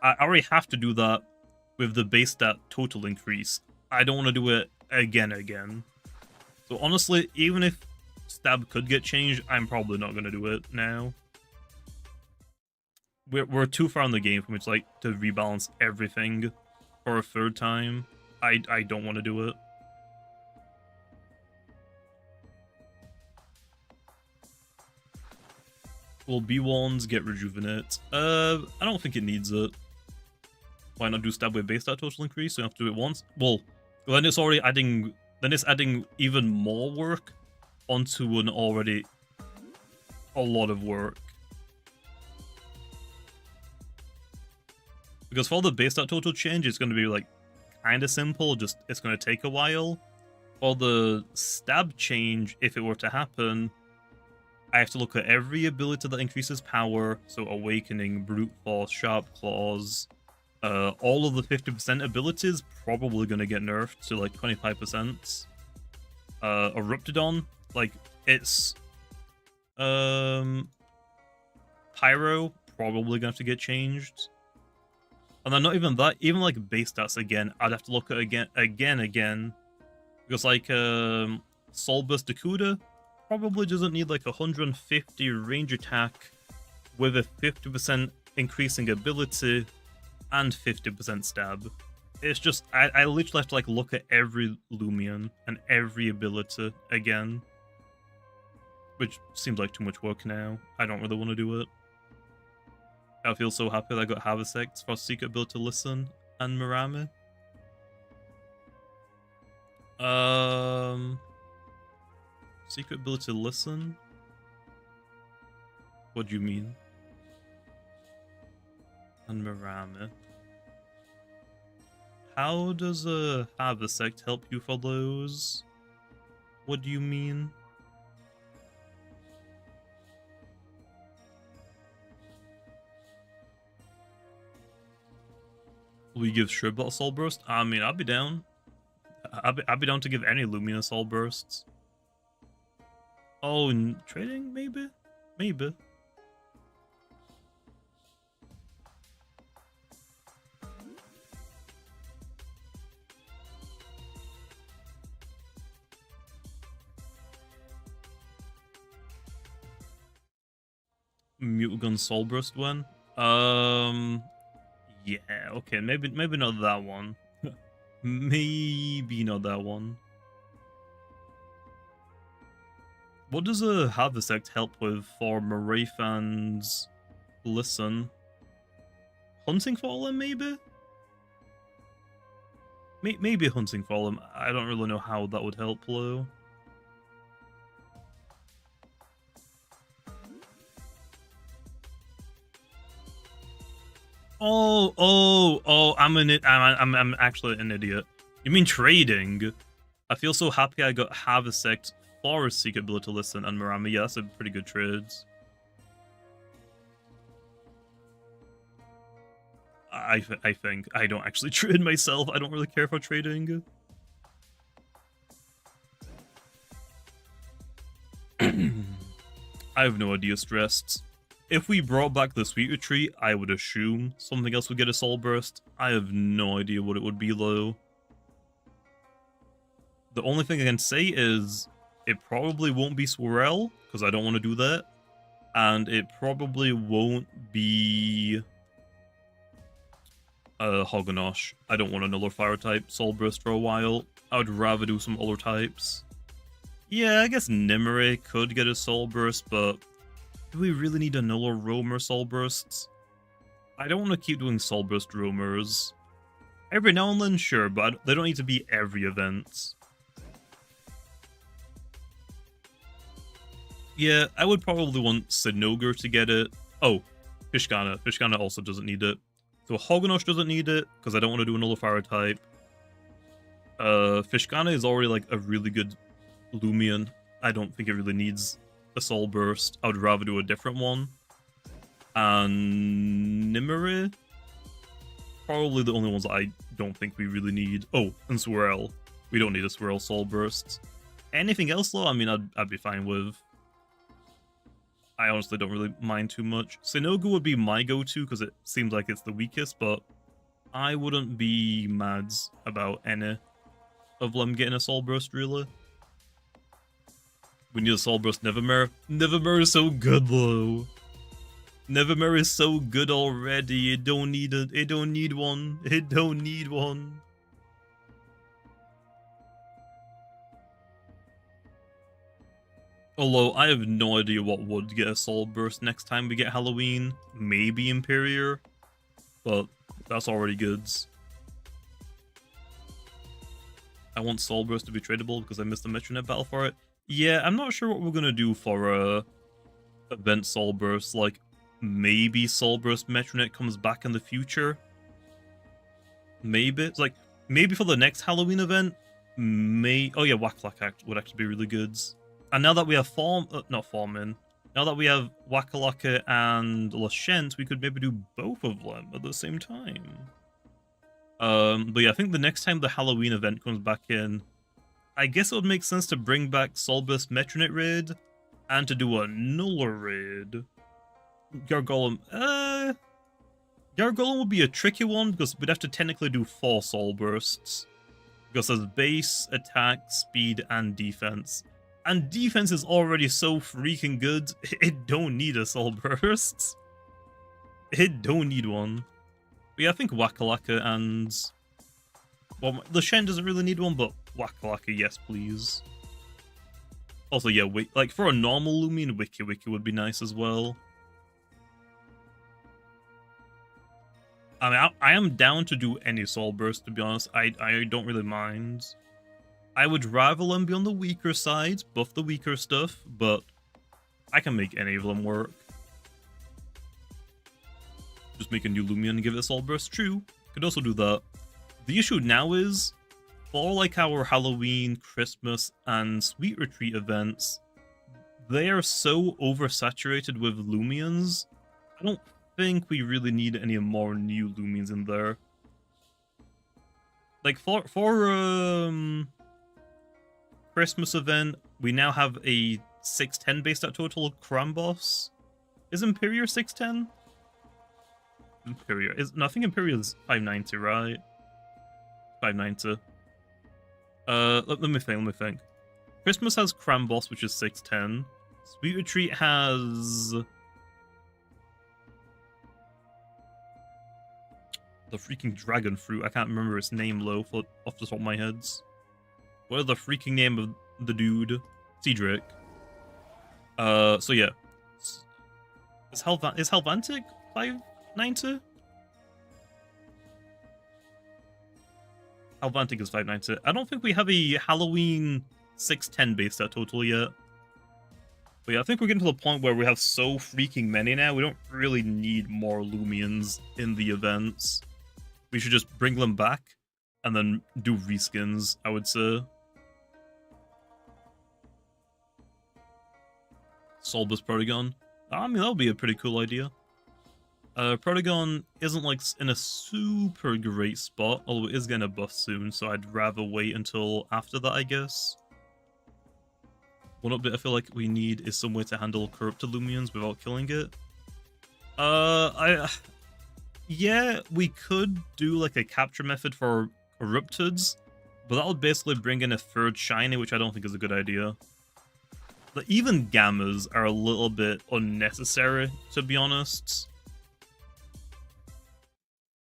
I already have to do that with the base stat total increase. I don't want to do it again. So honestly, even if Stab could get changed, I'm probably not going to do it now. We're too far in the game for me to, like, to rebalance everything for a third time. I don't want to do it. Will B1s get Rejuvenate? I don't think it needs it. Why not do Stab with base stat total increase? So you have to do it once? Well, then it's already adding... Then it's adding even more work onto an already... a lot of work. Because for the base stat total change, it's going to be, like, kind of simple, just it's going to take a while. For the stab change, if it were to happen, I have to look at every ability that increases power, so Awakening, Brute Force, Sharp Claws, all of the 50% abilities probably going to get nerfed to, like, 25%. Corruptedodds, like, it's... Pyro, probably going to have to get changed. And then not even that, even like base stats again, I'd have to look at again. Because like Soul Burst Dakuda probably doesn't need like 150 range attack with a 50% increasing ability and 50% stab. It's just, I literally have to like look at every Loomian and every ability again. Which seems like too much work now. I don't really want to do it. I feel so happy that I got Havisect for Secret Ability to Listen and Mirami. Secret Ability to Listen? What do you mean? and Mirami. How does a Havisect help you for those? What do you mean? Will you give Shribbot a Soul Burst? I mean, I'd be down. I'd be down to give any Lumina Soul Bursts. Oh, and trading? Maybe? Maybe. Mutagun Soul Burst when? Yeah, okay, maybe not that one. Maybe not that one. What does a Havisect help with for Marathon's Listen? Hunting Fallen, maybe? Maybe Hunting Fallen. I don't really know how that would help, though. Oh! I'm actually an idiot. You mean trading? I feel so happy I got Havisect, Forest Seeker, ability to Listen, and Mirami. Yeah, that's a pretty good trades. I think I don't actually trade myself. I don't really care for trading. I have no idea, stressed. If we brought back the Sweet Retreat, I would assume something else would get a Soul Burst. I have no idea what it would be, though. The only thing I can say is it probably won't be Swirl, because I don't want to do that. And it probably won't be Hoganosh. I don't want another Fire type Soul Burst for a while. I would rather do some other types. Yeah, I guess Nimue could get a Soul Burst, but do we really need another Roamer Soul Bursts? I don't want to keep doing Soul Burst Roamers. Every now and then, sure, but they don't need to be every event. Yeah, I would probably want Sinogur to get it. Oh, Fishkana. Fishkana also doesn't need it. So Hoganosh doesn't need it, because I don't want to do another Fire type. Fishkana is already like a really good Loomian. I don't think it really needs a Soul Burst. I would rather do a different one. And Nimue, probably the only ones that I don't think we really need. Oh, and Swirl. We don't need a Swirl Soul Burst. Anything else though, I mean, I'd be fine with. I honestly don't really mind too much. Sinogu would be my go-to because it seems like it's the weakest, but I wouldn't be mad about any of them getting a Soul Burst, really. We need a Soul Burst Nevermere. Nevermere is so good, though. Nevermere is so good already. It don't need it. It don't need one. It don't need one. Although, I have no idea what would get a Soul Burst next time we get Halloween. Maybe Imperior. But that's already goods. I want Soul Burst to be tradable because I missed the Metronet battle for it. Yeah, I'm not sure what we're gonna do for event Soul Burst. Like, maybe Soul Burst Metronet comes back in the future. Maybe. It's like, maybe for the next Halloween event. Oh yeah, Wackalaka would actually be really good. And now that we have now that we have Wackalaka and Lashent, we could maybe do both of them at the same time. But yeah, I think the next time the Halloween event comes back in, I guess it would make sense to bring back Soul Burst Metronet raid and to do a Nuller raid. Gargolem, Gargolem would be a tricky one because we'd have to technically do 4 Soul Bursts. Because there's base, attack, speed, and defense. And defense is already so freaking good, it don't need a Soul Burst. It don't need one. But yeah, I think Wackalaka and... well, the Shen doesn't really need one, but Wackalaka, yes please. Also, yeah, like for a normal Loomian, Wiki would be nice as well. I mean, I am down to do any Soul Burst, to be honest. I don't really mind. I would rather them be on the weaker side, buff the weaker stuff, but I can make any of them work. Just make a new Lumion and give it a Soul Burst. True, could also do that. The issue now is, for like our Halloween, Christmas, and Sweet Retreat events, they are so oversaturated with Lumions. I don't think we really need any more new Lumions in there. Like for Christmas event, we now have a 610 base stat total Cram Boss. Is Imperior 610? Imperior is no, I think Imperior is 590, right? 590. Let me think. Christmas has Cram Boss, which is 610. Sweet Retreat has the freaking dragon fruit. I can't remember its name off the top of my head. What is the freaking name of the dude? Cedric. So yeah. Is Helvantic 590? Helvantic is 590. I don't think we have a Halloween 610 base stat total yet. But yeah, I think we're getting to the point where we have so freaking many now, we don't really need more Lumions in the events. We should just bring them back and then do reskins, I would say. Solbus Protagon. I mean, that would be a pretty cool idea. Protagon isn't like in a super great spot, although it is getting a buff soon, so I'd rather wait until after that, I guess. One update I feel like we need is some way to handle corrupted Loomians without killing it. Yeah, we could do like a capture method for corruptedodds, but that would basically bring in a third shiny, which I don't think is a good idea. But even gammas are a little bit unnecessary, to be honest.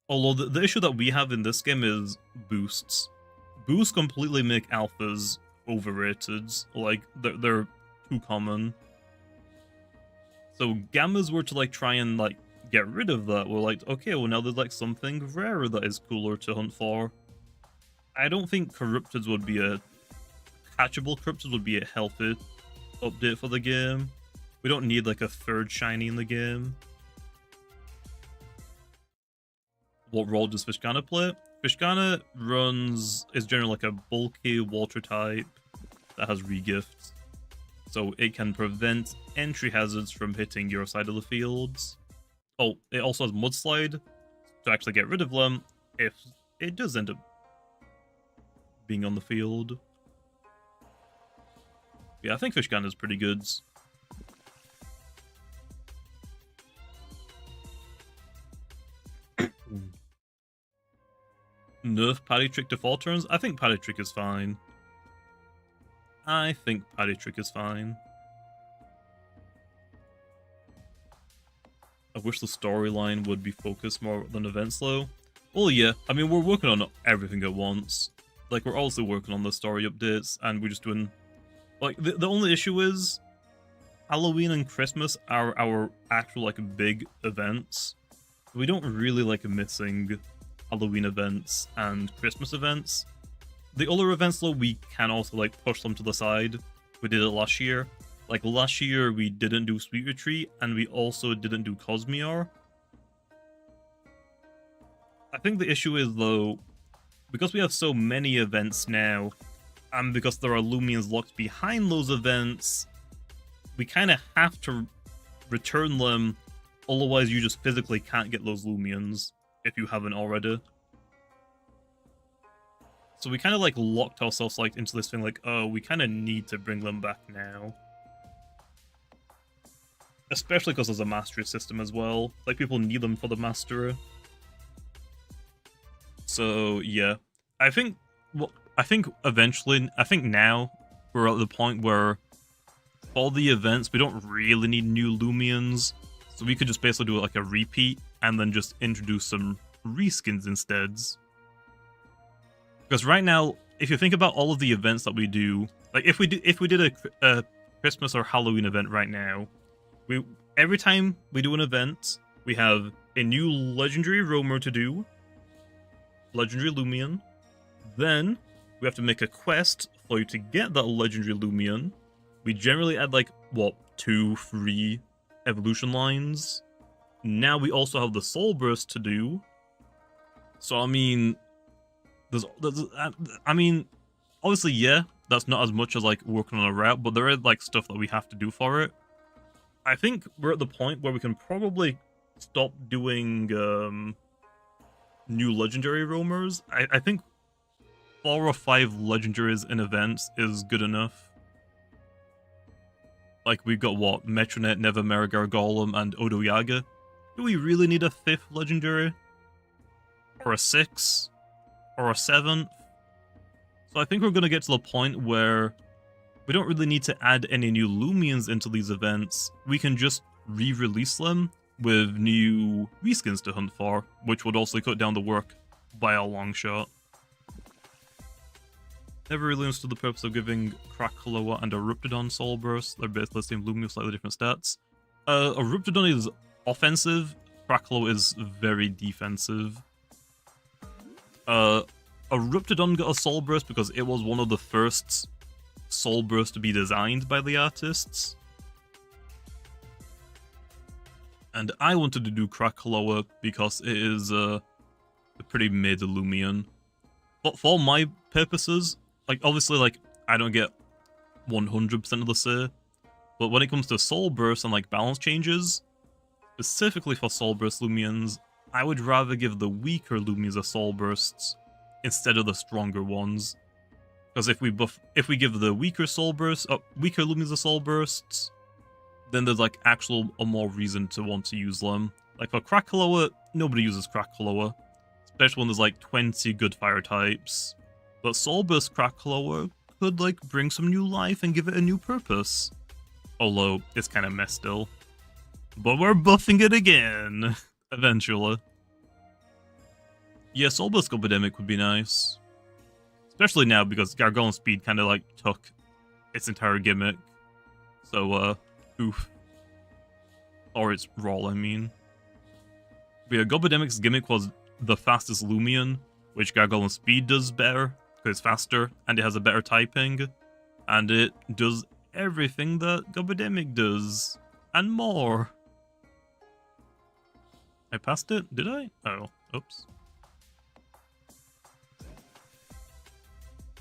Although the issue that we have in this game is boosts. Boosts completely make alphas overrated. Like, they're too common. So gammas were to like try and like get rid of that. We're like, okay, well now there's like something rarer that is cooler to hunt for. I don't think corruptedodds would be a catchable corruptedodds would be a healthy update for the game. We don't need like a third shiny in the game. What role does Fishgana play? Fishgana is generally like a bulky water type that has regifts. So it can prevent entry hazards from hitting your side of the fields. Oh, it also has Mudslide to actually get rid of them if it does end up being on the field. Yeah, I think Fishgana is pretty good. Nerf Paddy Trick to 4 turns? I think Paddy Trick is fine. I wish the storyline would be focused more than events though. Well, yeah, I mean, we're working on everything at once. Like, we're also working on the story updates, and we're just doing... Like, the only issue is Halloween and Christmas are our actual, like, big events. We don't really like missing Halloween events and Christmas events. The other events, though, we can also, like, push them to the side. We did it last year. Like, last year, we didn't do Sweet Retreat, and we also didn't do Cosmior. I think the issue is, though, because we have so many events now, and because there are Loomians locked behind those events, we kind of have to return them, otherwise you just physically can't get those Loomians, if you haven't already. So we kind of, like, locked ourselves, like, into this thing, like, oh, we kind of need to bring them back now. Especially because there's a mastery system as well. Like, people need them for the mastery. So, yeah. I think eventually, I think now, we're at the point where for the events, we don't really need new Loomians. So we could just basically do like a repeat, and then just introduce some reskins instead. Because right now, if you think about all of the events that we do, like if we did a Christmas or Halloween event right now, every time we do an event, we have a new legendary roamer to do, legendary Loomian. Then we have to make a quest for you to get that legendary Loomian. We generally add like what 2-3 evolution lines. Now we also have the Soul Burst to do. So, I mean, I mean, obviously, yeah, that's not as much as, like, working on a route, but there is, like, stuff that we have to do for it. I think we're at the point where we can probably stop doing, new legendary roamers. I think 4 or 5 legendaries in events is good enough. Like, we've got, what, Metronet, Nevermerigar Golem, and Odo Yaga. Do we really need a 5th legendary? Or a 6th? Or a 7th? So I think we're going to get to the point where we don't really need to add any new Loomians into these events. We can just re-release them with new reskins to hunt for, which would also cut down the work by a long shot. Never really understood the purpose of giving Krakaloa and Corruptedodds Soul Burst. They're basically the same Loomia with slightly different stats. Corruptedodds is offensive, Krakaloa is very defensive. Corruptedodds got a Soul Burst because it was one of the first Soul Bursts to be designed by the artists. And I wanted to do Krakaloa because it is a pretty mid Loomian. But for my purposes, like, obviously, like, I don't get 100% of the say, but when it comes to Soul Burst and, like, balance changes, specifically for Soul Burst Loomians, I would rather give the weaker Loomians a Soul Bursts instead of the stronger ones. Because if we give the weaker weaker Loomians a Soul Bursts, then there's, like, a more reason to want to use them. Like, for Krakaloa, nobody uses Krakaloa, especially when there's, like, 20 good fire types. But Soul Burst Krakaloa could, like, bring some new life and give it a new purpose. Although, it's kind of messed still. But we're buffing it again, eventually. Yeah, Soul Burst Epidemic would be nice. Especially now, because Gargoyle Speed kind of, like, took its entire gimmick. So, oof. Or its roll, I mean. But yeah, Gobidemic's gimmick was the fastest Loomian, which Gargoyle Speed does better, because it's faster, and it has a better typing, and it does everything that Gobidemic does, and more. I passed it? Did I? Oh, oops.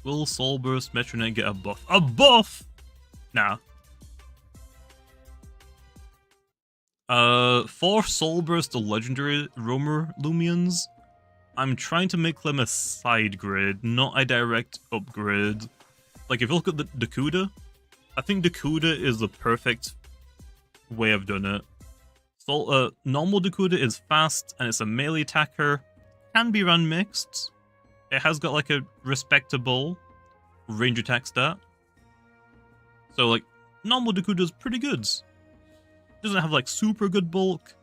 Will Soul Burst Metronet get a buff? A buff?! Nah. For Soul Burst, the legendary roamer Loomians, I'm trying to make them a side grade, not a direct upgrade. Like, if you look at the Dakuda, I think Dakuda is the perfect way I've done it. So, normal Dakuda is fast, and it's a melee attacker, can be run mixed. It has got, like, a respectable range attack stat. So, like, normal Dakuda is pretty good. Doesn't have, like, super good bulk.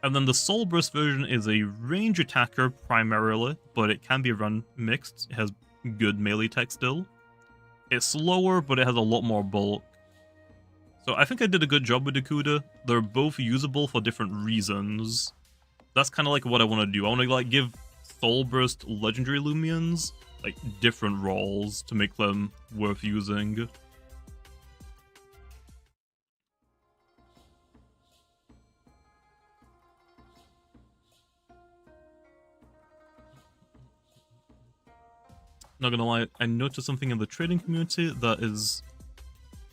And then the Soul Burst version is a range attacker primarily, but it can be run mixed. It has good melee attack still. It's slower, but it has a lot more bulk. So I think I did a good job with Dakuda. They're both usable for different reasons. That's kind of like what I want to do. I want to, like, give Soul Burst legendary Loomians, like, different roles to make them worth using. Not gonna lie, I noticed something in the trading community that is,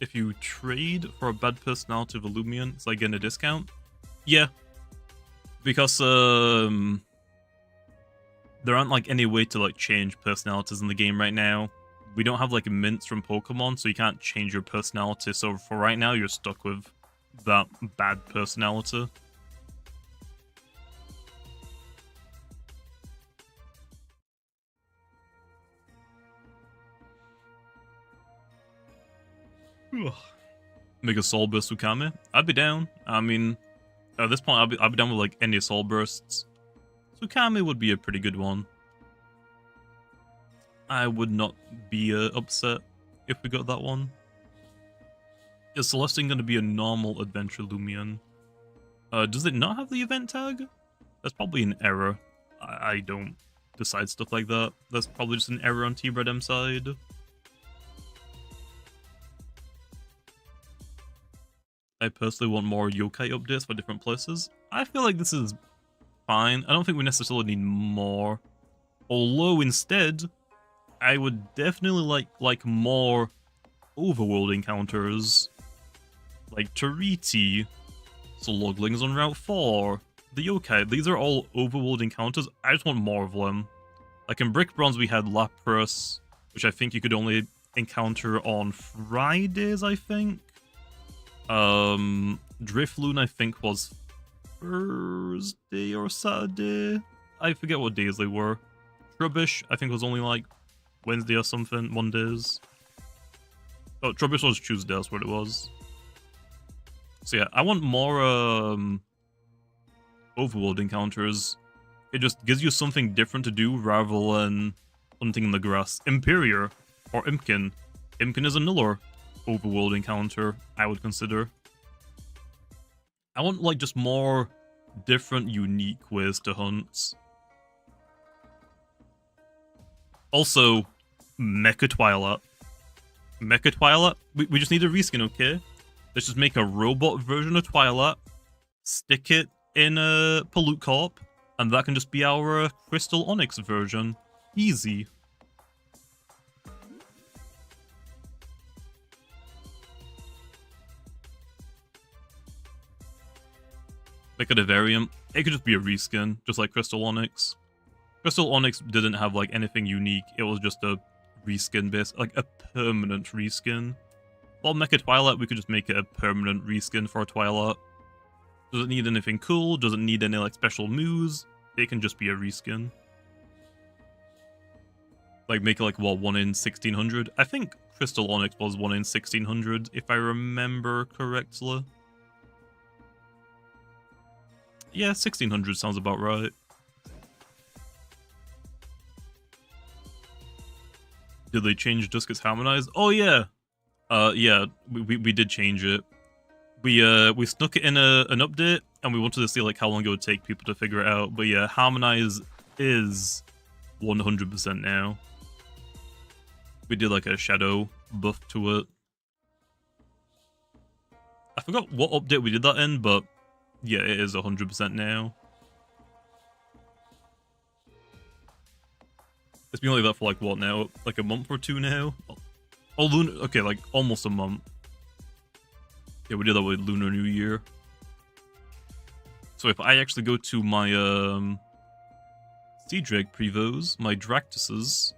if you trade for a bad personality of a Loomian, it's like getting a discount. Yeah. Because, there aren't, like, any way to, like, change personalities in the game right now. We don't have, like, mints from Pokemon, so you can't change your personality, so for right now, you're stuck with that bad personality. Make a Soul Burst Ukame? I'd be down. I mean, at this point, I'd be down with, like, any Soul Bursts. Ukame would be a pretty good one. I would not be upset if we got that one. Is Celestine going to be a normal Adventure Loomian? Does it not have the event tag? That's probably an error. I don't decide stuff like that. That's probably just an error on T-Bred side. I personally want more yokai updates for different places. I feel like this is fine. I don't think we necessarily need more. Although instead, I would definitely like more overworld encounters. Like Tariti, so loglings on Route 4, the yokai. These are all overworld encounters. I just want more of them. Like in Brick Bronze we had Lapras, which I think you could only encounter on Fridays, I think. Drifloon I think was Thursday or Saturday. I forget what days they were. Trubbish I think was only like Wednesday or something, Mondays. Oh, Trubbish was Tuesday, that's what it was. So yeah, I want more overworld encounters. It just gives you something different to do rather than hunting in the grass. Imperior or Impkin. Impkin is another overworld encounter I would consider. I want like just more different, unique ways to hunt. Also, Mecha Twilight. Mecha Twilight? We just need a reskin, okay? Let's just make a robot version of Twilight, stick it in a Pollute Corp, and that can just be our Crystal Onyx version. Easy. Make it a variant. It could just be a reskin, just like Crystal Onyx. Crystal Onyx didn't have like anything unique, it was just a reskin base, like a permanent reskin. While Mecha Twilight, we could just make it a permanent reskin for Twilight. Doesn't need anything cool, doesn't need any like special moves, it can just be a reskin. Like make it like, what, 1 in 1600? I think Crystal Onyx was 1 in 1600, if I remember correctly. Yeah, 1600 sounds about right. Did they change Dusket's Harmonize? Oh yeah! Yeah, we did change it. We snuck it in an update, and we wanted to see like how long it would take people to figure it out. But yeah, Harmonize is 100% now. We did like a shadow buff to it. I forgot what update we did that in, but yeah, it is 100% now. It's been like that for like what now? Like a month or two now? Oh, Lunar. Okay, like almost a month. Yeah, we did that with Lunar New Year. So if I actually go to my Sea Drake prevos, my Dractuses,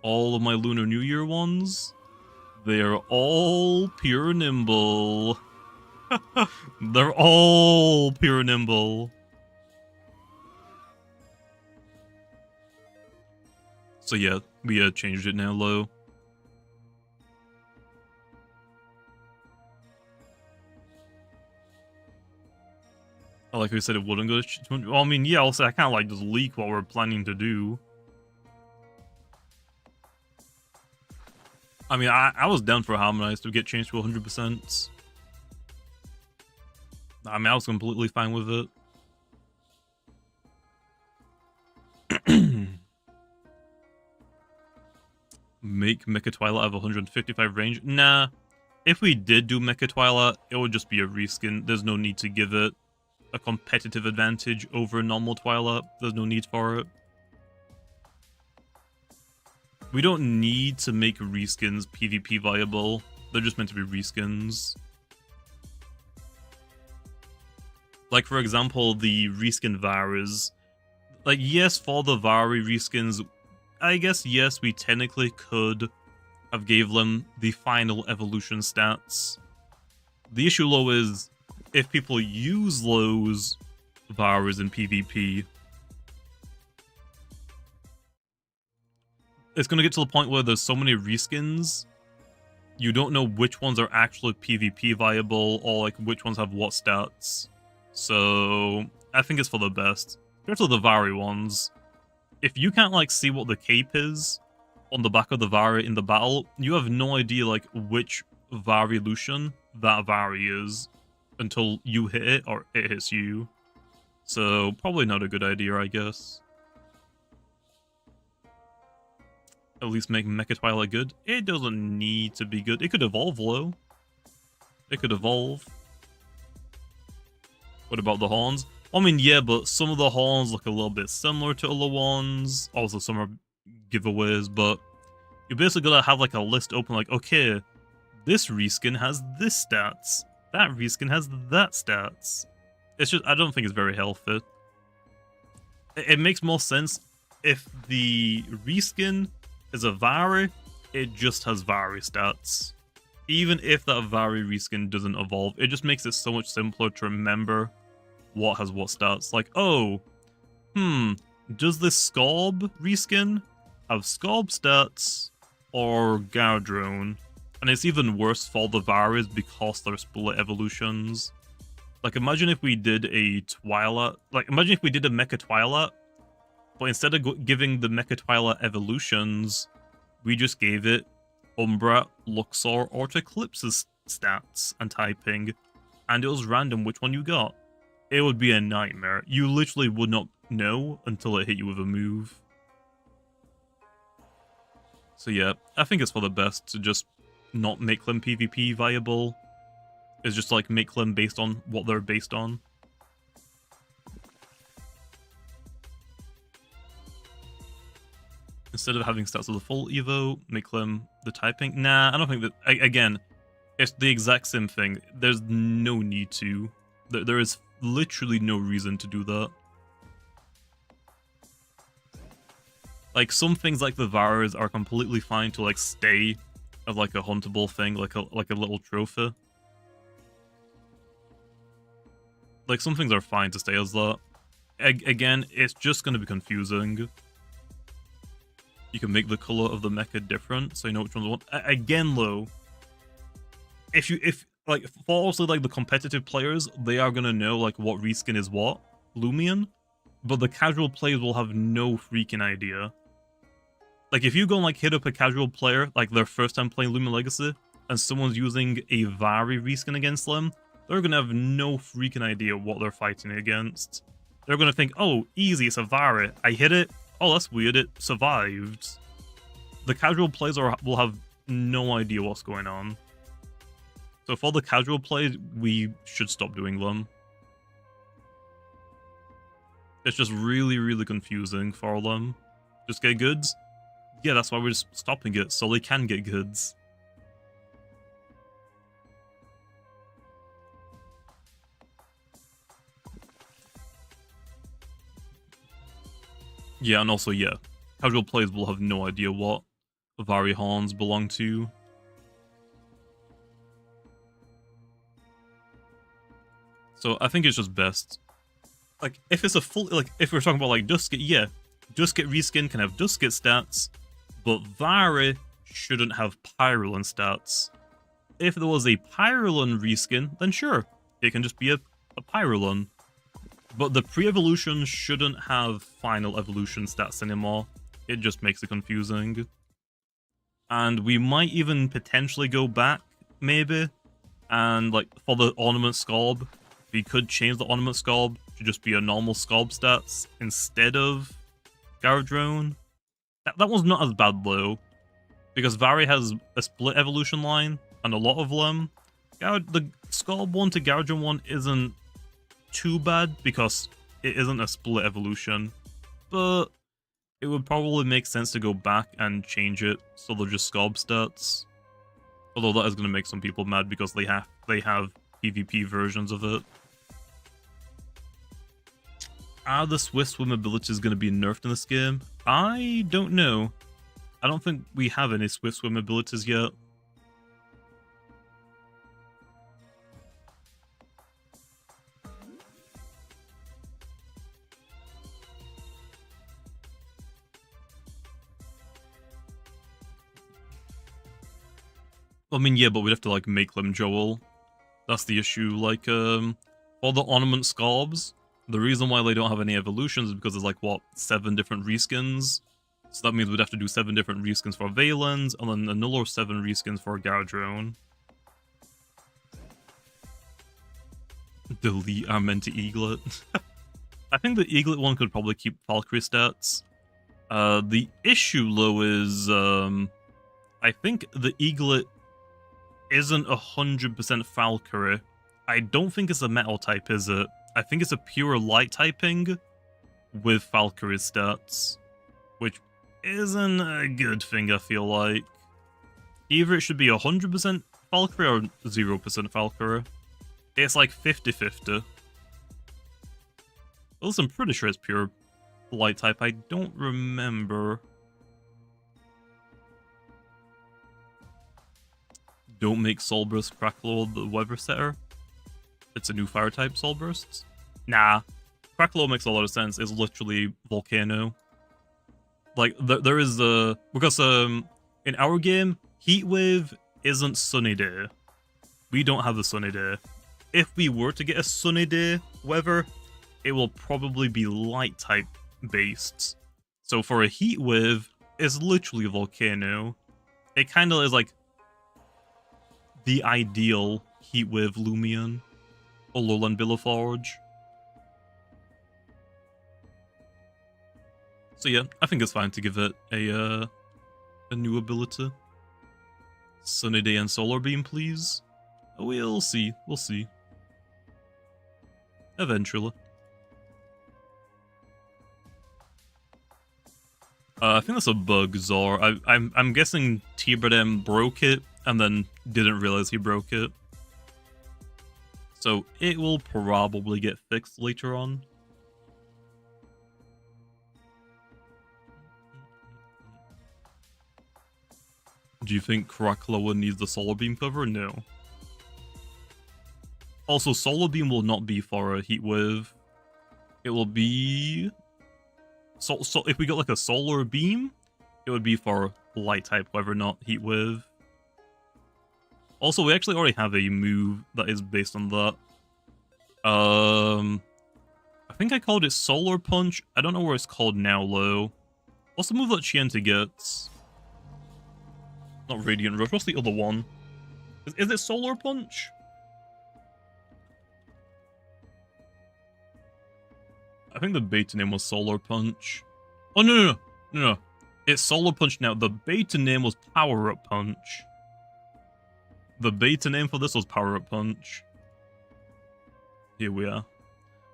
all of my Lunar New Year ones, they are all pure nimble. They're all pure nimble. So yeah, we changed it now, low. Like we said, it wouldn't go to... Well, I mean, yeah, also, I can't, like, just leak what we're planning to do. I mean, I was down for Harmonize to get changed to 100%. I mean, I was completely fine with it. Make Mecha Twilight have 155 range? Nah. If we did do Mecha Twilight, it would just be a reskin. There's no need to give it a competitive advantage over normal Twilight. There's no need for it. We don't need to make reskins PvP viable. They're just meant to be reskins. Like, for example, the reskin Varas. Like, yes, for the Vari reskins, I guess, yes, we technically could have gave them the final evolution stats. The issue, though, is if people use those Varas in PvP, it's going to get to the point where there's so many reskins, you don't know which ones are actually PvP viable or like which ones have what stats. So I think it's for the best. Especially the Vari ones. If you can't like see what the cape is on the back of the Vari in the battle, you have no idea like which Varilution that Vari is until you hit it or it hits you. So probably not a good idea, I guess. At least make Mecha Twilight good. It doesn't need to be good. It could evolve low. It could evolve. What about the horns? I mean, yeah, but some of the horns look a little bit similar to other ones. Also, some are giveaways, but you're basically gonna have like a list open like, okay, this reskin has this stats. That reskin has that stats. It's just, I don't think it's very healthy. It makes more sense if the reskin is a Vari, it just has Vari stats. Even if that Vari reskin doesn't evolve, it just makes it so much simpler to remember what has what stats. Like, oh, does this Scorb reskin have Scorb stats or Gardrone? And it's even worse for the Varis because they're split evolutions. Like, imagine if we did a Twilight, like, imagine if we did a Mecha Twilight, but instead of giving the Mecha Twilight evolutions, we just gave it Umbra, Luxor, or Eclipse's stats and typing, and it was random which one you got. It would be a nightmare. You literally would not know until it hit you with a move. So yeah, I think it's for the best to just not make them PvP viable. It's just like make them based on what they're based on. Instead of having stats of the full Evo, make them the typing. Nah, I don't think that... Again, it's the exact same thing. There's no need to. There is literally no reason to do that. Like, some things like the Varas are completely fine to, like, stay as, like, a huntable thing, like a little trophy. Like, some things are fine to stay as that. Again, it's just going to be confusing. You can make the color of the mecha different, so you know which one's what. Again, though, if like, for also, like, the competitive players, they are going to know, like, what reskin is what, Loomian, but the casual players will have no freaking idea. Like, if you go and, like, hit up a casual player, like, their first time playing Loomian Legacy, and someone's using a Vari reskin against them, they're going to have no freaking idea what they're fighting against. They're going to think, oh, easy, it's a Vari. I hit it. Oh, that's weird, it survived. The casual players will have no idea what's going on. So for the casual players, we should stop doing them. It's just really, really confusing for them. Just get goods? Yeah, that's why we're just stopping it, so they can get goods. Yeah, and also, yeah, casual players will have no idea what Vari horns belong to. So I think it's just best. Like, if it's a full, like, if we're talking about, like, Dusket, yeah, Dusket reskin can have Dusket stats, but Vari shouldn't have Pyralon stats. If there was a Pyralon reskin, then sure, it can just be a Pyralon. But the pre-evolution shouldn't have final evolution stats anymore. It just makes it confusing. And we might even potentially go back, maybe, and, like, for the Ornament Scorb, we could change the Ornament Scorb to just be a normal Scorb stats instead of Gardrone. That one's not as bad, though, because Vari has a split evolution line, and a lot of them. The Scorb one to Gardrone one isn't too bad, because it isn't a split evolution, but it would probably make sense to go back and change it so they're just Scorb stats. Although that is going to make some people mad because they have PvP versions of it. Are the Swift Swim abilities going to be nerfed in this game? I don't know. I don't think we have any Swift Swim abilities yet. I mean, yeah, but we'd have to, like, make them Joel. That's the issue. Like, all the Ornament Scorbs, the reason why they don't have any evolutions is because there's, like, what, 7 different reskins? So that means we'd have to do 7 different reskins for Valens, and then another 7 reskins for Gardrone. Delete Armenta Eaglet. I think the Eaglet one could probably keep Valkyrie stats. The issue, though, is, I think the Eaglet isn't 100% Valkyrie. I don't think it's a metal type, is it? I think it's a pure light typing with Valkyrie stats, which isn't a good thing, I feel like. Either it should be 100% Valkyrie or 0% Valkyrie. It's like 50-50. Well, I'm pretty sure it's pure light type. I don't remember. Don't make Soulburst Cracklow the weather setter. It's a new fire type, Soulbursts. Nah. Cracklow makes a lot of sense. It's literally Volcano. Like, there is a... Because, in our game, Heatwave isn't Sunny Day. We don't have a Sunny Day. If we were to get a Sunny Day weather, it will probably be light type based. So for a Heatwave, it's literally Volcano. It kind of is like the ideal Heatwave Loomian. Alolan Billiforge. So yeah, I think it's fine to give it a new ability. Sunny Day and Solar Beam, please. We'll see. We'll see. Eventually. I think that's a bug, Zor. I'm guessing T-Bredem broke it and then didn't realize he broke it. So it will probably get fixed later on. Do you think Cracklow needs the Solar Beam cover? No. Also, Solar Beam will not be for a Heatwave. It will be... So if we got like a Solar Beam, it would be for Light type, whether not Heatwave. Also, we actually already have a move that is based on that. I think I called it Solar Punch. I don't know where it's called now, though. What's the move that Chienta gets? Not Radiant Rush. What's the other one? Is it Solar Punch? I think the beta name was Solar Punch. Oh, no. It's Solar Punch now. The beta name was Power Up Punch. The beta name for this was Power Up Punch. Here we are.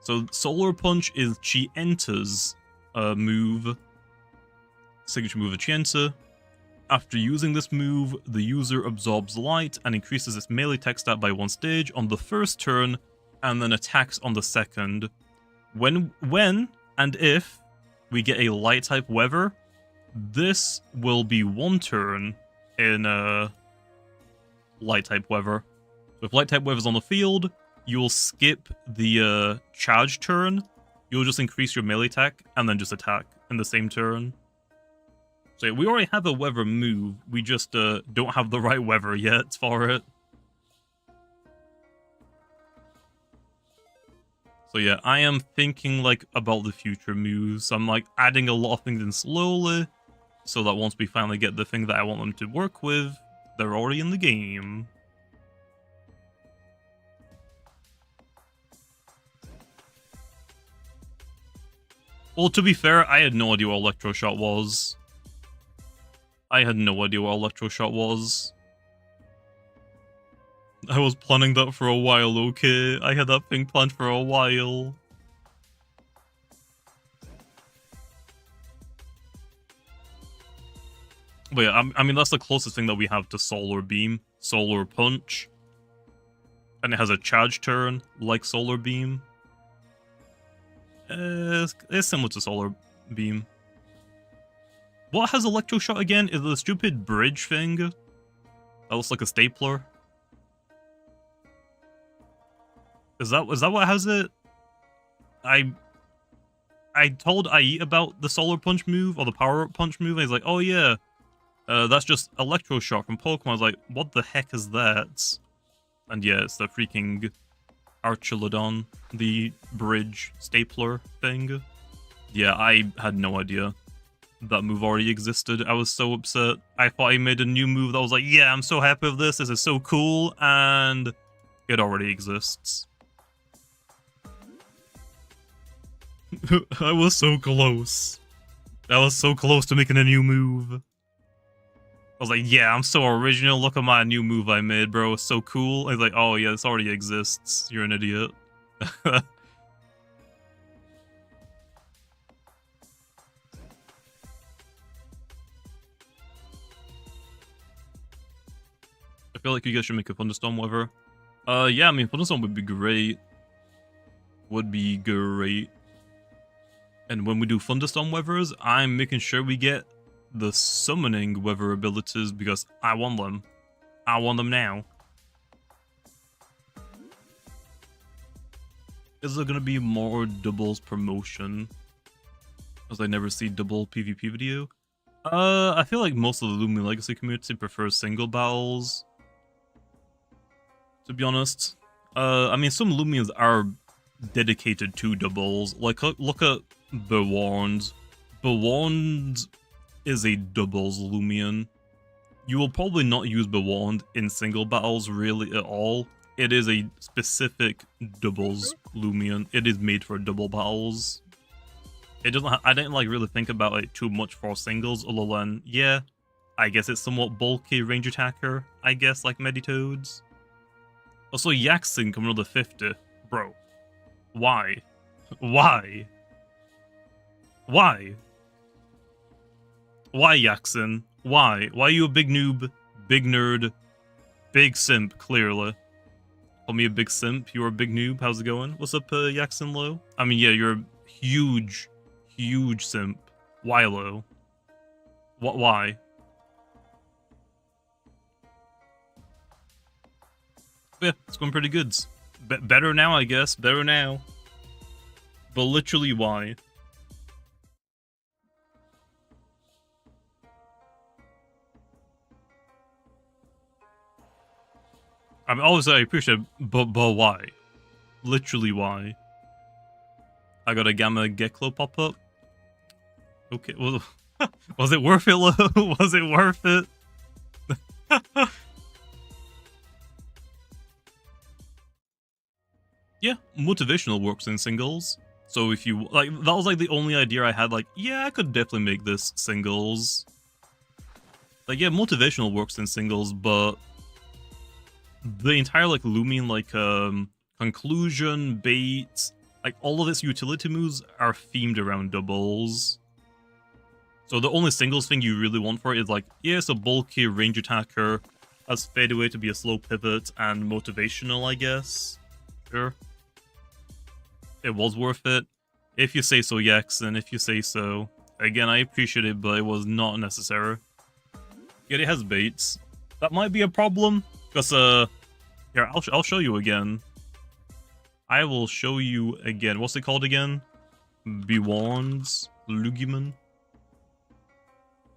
So Solar Punch is Chienta's move. Signature move of Chienta. After using this move, the user absorbs light and increases its melee attack stat by 1 stage on the first turn, and then attacks on the second. When and if we get a light type weather, this will be 1 turn in light type weather. If light type weather's on the field, you'll skip the charge turn. You'll just increase your melee attack and then just attack in the same turn. So we already have a weather move. We just don't have the right weather yet for it. So yeah, I am thinking like about the future moves. I'm like adding a lot of things in slowly, so that once we finally get the thing that I want them to work with, they're already in the game. Well, to be fair, I had no idea what Electroshock was. I had no idea what Electroshock was. I was planning that for a while, okay? I had that thing planned for a while. But yeah, I mean, that's the closest thing that we have to Solar Beam. Solar Punch. And it has a charge turn, like Solar Beam. It's similar to Solar Beam. What has Electroshock again? Is it the stupid bridge thing? That looks like a stapler. Is that what has it? I told IE about the Solar Punch move, or the Power Up Punch move, and he's like, oh yeah, that's just Electroshock from Pokemon. I was like, what the heck is that? And yeah, it's the freaking Archelodon, the bridge stapler thing. Yeah, I had no idea that move already existed. I was so upset. I thought he made a new move that was like, yeah, I'm so happy with this is so cool, and it already exists. I was so close. I was so close to making a new move. I was like, yeah, I'm so original. Look at my new move I made, bro. It's so cool. He's like, oh yeah, this already exists. You're an idiot. I feel like you guys should make a thunderstorm weather. Yeah, I mean, thunderstorm would be great. Would be great. And when we do thunderstorm weathers, I'm making sure we get the summoning weather abilities because I want them. I want them now. Is there gonna be more doubles promotion? As I never see double PvP video. I feel like most of the Lumion Legacy community prefers single battles. To be honest. I mean, some Lumions are dedicated to doubles. Like, look at Bewarned. Bewarned is a doubles Lumion. You will probably not use Bewarned in single battles really at all. It is a specific doubles Lumion. It is made for double battles. It doesn't. I didn't like really think about it too much for singles, other than yeah, I guess it's somewhat bulky range attacker. I guess like Meditoads. Also, Yaxin coming another 50, bro. Why? Why? Why? Why, Yaxin? Why? Why are you a big noob, big nerd, big simp, clearly? Call me a big simp, you're a big noob, how's it going? What's up, Yaxin Low? I mean, yeah, you're a huge, huge simp. Why, Low? Why? Yeah, it's going pretty good. Better now, I guess. Better now. But literally, why? I mean, obviously, I appreciate it, but why? Literally, why? I got a gammagecalc pop up. Okay, well, was it worth it, Lo? Was it worth it? Yeah, motivational works in singles. So if you, like, that was like the only idea I had, like, yeah, I could definitely make this singles. Like, yeah, motivational works in singles, but the entire, like, Lumion, like, conclusion, bait, like, all of its utility moves are themed around doubles. So the only singles thing you really want for it is, like, yeah, it's a bulky range attacker, has fadeaway to be a slow pivot, and motivational, I guess. Sure. It was worth it. If you say so, Yaxin, if you say so. Again, I appreciate it, but it was not necessary. Yet it has baits. That might be a problem, because, here, I'll show you again. I will show you again. What's it called again? Bewarned Lugiman.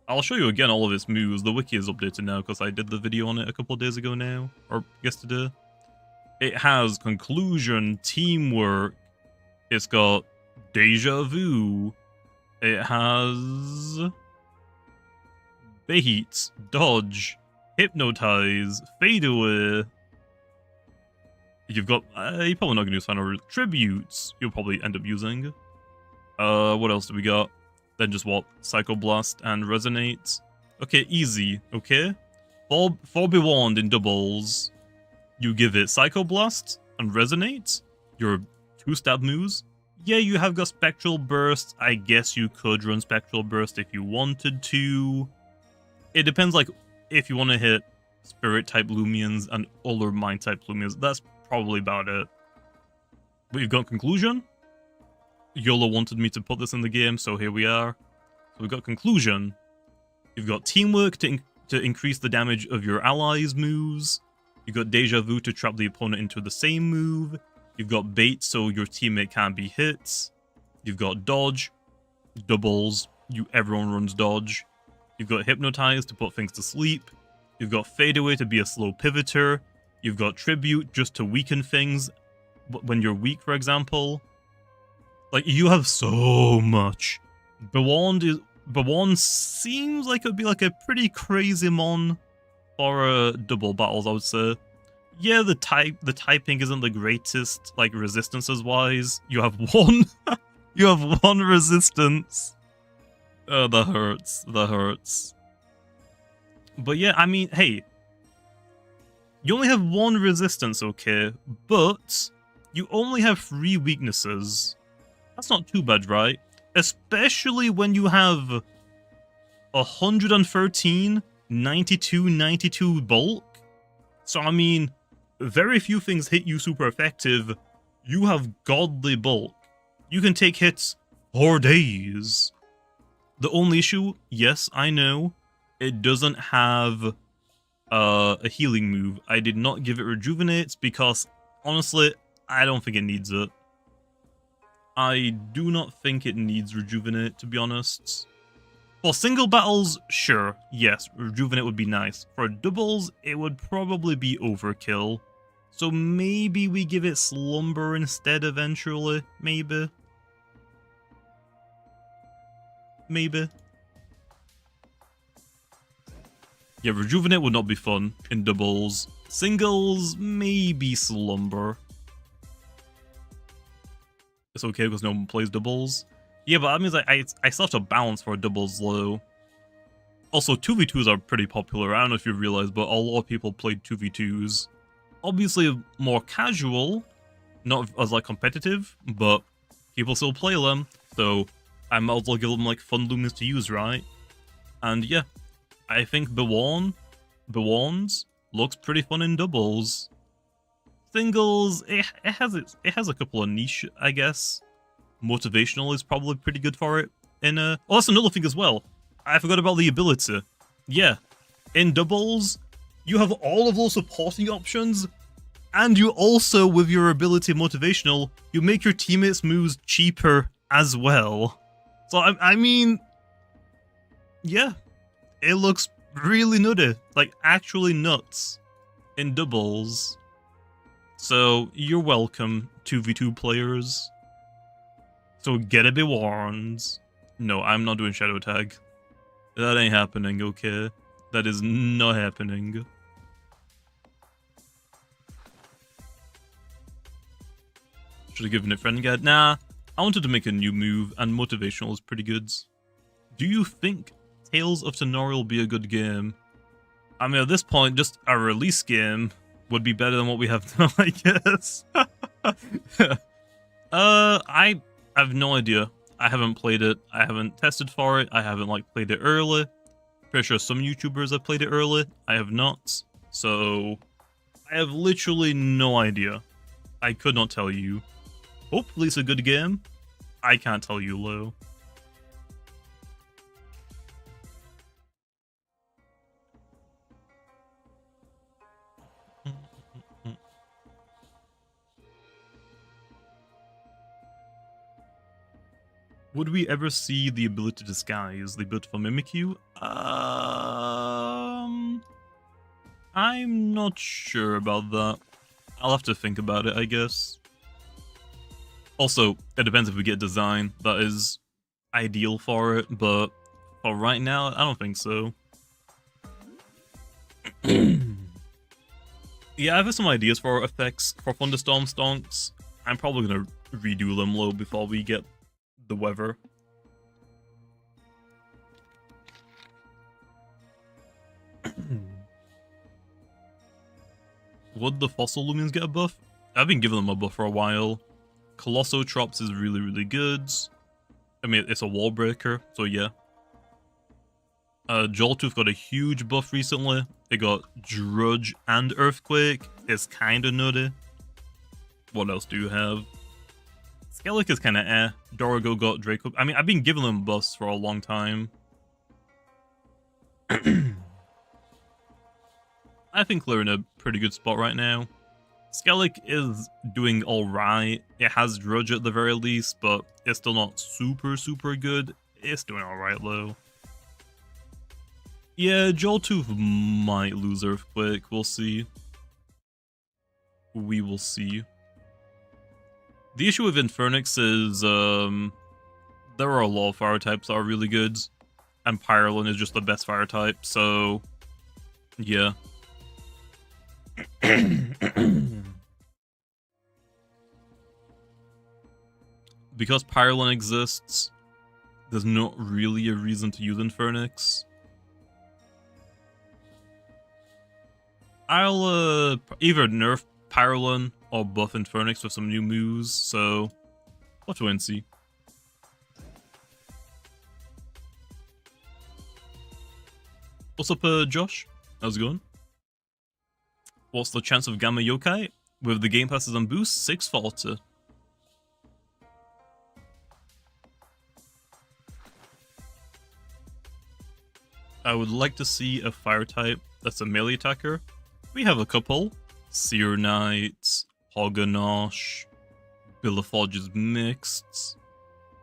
I'll show you again all of its moves. The wiki is updated now, because I did the video on it a couple of days ago now. Or yesterday. It has conclusion, teamwork. It's got deja vu. It has bait, dodge, hypnotize, fade away. You've got, you're probably not going to use final tributes. You'll probably end up using. What else do we got? Then just what? Psychoblast and resonate. Okay, easy. Okay. For Bewarned in doubles, you give it Psychoblast and resonate. Your 2-stab moves. Yeah, you have got Spectral Burst. I guess you could run Spectral Burst if you wanted to. It depends, like, if you want to hit Spirit-type Lumions and other Mind-type Lumions. That's probably about it. But you've got Conclusion. YOLO wanted me to put this in the game, so here we are. So we've got Conclusion. You've got Teamwork to increase the damage of your allies' moves. You've got Deja Vu to trap the opponent into the same move. You've got Bait, so your teammate can't be hit. You've got Dodge, doubles. Everyone runs Dodge. You've got Hypnotize to put things to sleep. You've got Fadeaway to be a slow pivoter. You've got Tribute just to weaken things when you're weak, for example. Like, you have so much. Bewarned seems like it would be like a pretty crazy mon for double battles, I would say. Yeah, the typing isn't the greatest, like, resistances wise. You have one. You have one resistance. Oh, that hurts. That hurts. But yeah, I mean, hey, you only have 1 resistance, okay? But you only have 3 weaknesses. That's not too bad, right? Especially when you have 113, 92, 92 bulk. So, I mean, very few things hit you super effective. You have godly bulk. You can take hits for days. The only issue, yes, I know, it doesn't have a healing move. I did not give it rejuvenates because, honestly, I don't think it needs it. I do not think it needs rejuvenate, to be honest. For single battles, sure, yes, rejuvenate would be nice. For doubles, it would probably be overkill. So maybe we give it slumber instead eventually, maybe. Maybe. Yeah, rejuvenate would not be fun in doubles. Singles, maybe slumber. It's okay because no one plays doubles. Yeah, but that means I still have to balance for doubles low. Also, 2v2s are pretty popular. I don't know if you realize, but a lot of people played 2v2s. Obviously more casual, not as like competitive, but people still play them. So I might as well give them like fun Loomians to use, right? And yeah, I think Bewands looks pretty fun in doubles. Singles, it has a couple of niche, I guess. Motivational is probably pretty good for it. Oh, that's another thing as well. I forgot about the ability. Yeah, in doubles, you have all of those supporting options, and you also, with your ability motivational, you make your teammates' moves cheaper as well. So, I mean, yeah, it looks really nutty, like actually nuts in doubles. So, you're welcome, 2v2 players. So get a bit warned. No, I'm not doing shadow tag. That ain't happening, okay? That is not happening. Should have given it friend guide. Nah, I wanted to make a new move, and motivational is pretty good. Do you think Tales of Tenori will be a good game? I mean, at this point, just a release game would be better than what we have now, I guess. I have no idea. I haven't played it. I haven't tested for it. I haven't, like, played it early. Pretty sure some YouTubers have played it early. I have not. So, I have literally no idea. I could not tell you. Hopefully it's a good game. I can't tell you, Lo. Would we ever see the ability to disguise, the ability for Mimikyu? I'm not sure about that. I'll have to think about it, I guess. Also, it depends if we get design that is ideal for it, but for right now, I don't think so. Yeah, I have some ideas for effects for Thunderstorm Stonks. I'm probably gonna redo them low before we get the weather. Would the Fossil Loomians get a buff? I've been giving them a buff for a while. Colossotrops is really, really good. I mean, it's a wall breaker, so yeah. Joltooth got a huge buff recently. It got Drudge and Earthquake. It's kinda nutty. What else do you have? Skellig is kinda eh. Dorigo got Draco. I mean, I've been giving them buffs for a long time. I think they're in a pretty good spot right now. Skellig is doing alright. It has Drudge at the very least, but it's still not super, super good. It's doing alright though. Yeah, Joltooth might lose Earthquake. We'll see. We will see. The issue with Infernix is, there are a lot of fire types that are really good, and Pyrolin is just the best fire type, so yeah. Because Pyrolin exists, there's not really a reason to use Infernix. I'll either nerf Pyrolin or buff Infernix with some new moves, so watch wait and see. What's up, Josh? How's it going? What's the chance of Gamma Yokai? With the game passes on boost, 640. I would like to see a fire type that's a melee attacker. We have a couple. Seer Knights, Hogganosh, Billafodge's Mixed.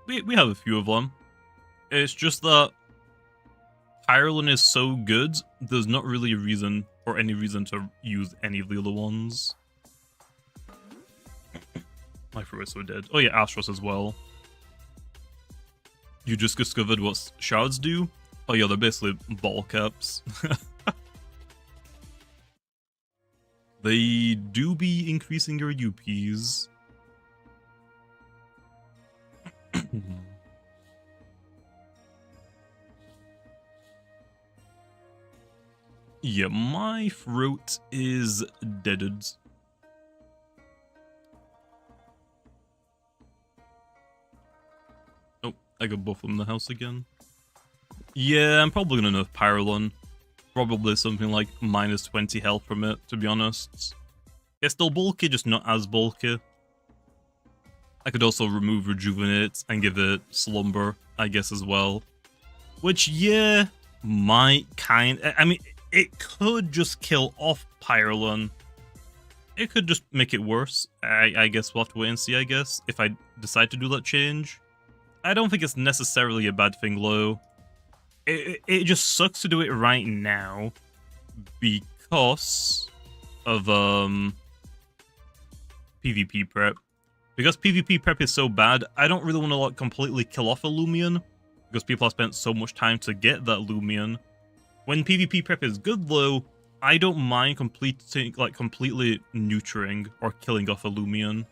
We have a few of them. It's just that Pyrolin is so good, there's not really a reason or any reason to use any of the other ones. My throat is so dead. Oh yeah, Astros as well. You just discovered what shards do? Oh yeah, they're basically ball caps. They do be increasing your UPs. Yeah, my throat is deaded. Oh, I got both in the house again. Yeah, I'm probably gonna nerf Pyrolin. Probably something like minus 20 health from it, to be honest. It's still bulky, just not as bulky. I could also remove Rejuvenate and give it Slumber, I guess, as well. Which, yeah, might I mean, it could just kill off Pyrolin. It could just make it worse. I guess we'll have to wait and see, I guess, if I decide to do that change. I don't think it's necessarily a bad thing, though. It just sucks to do it right now because of PvP prep. Because PvP prep is so bad, I don't really want to like completely kill off a Loomian because people have spent so much time to get that Loomian. When PvP prep is good though, I don't mind completely neutering or killing off a Loomian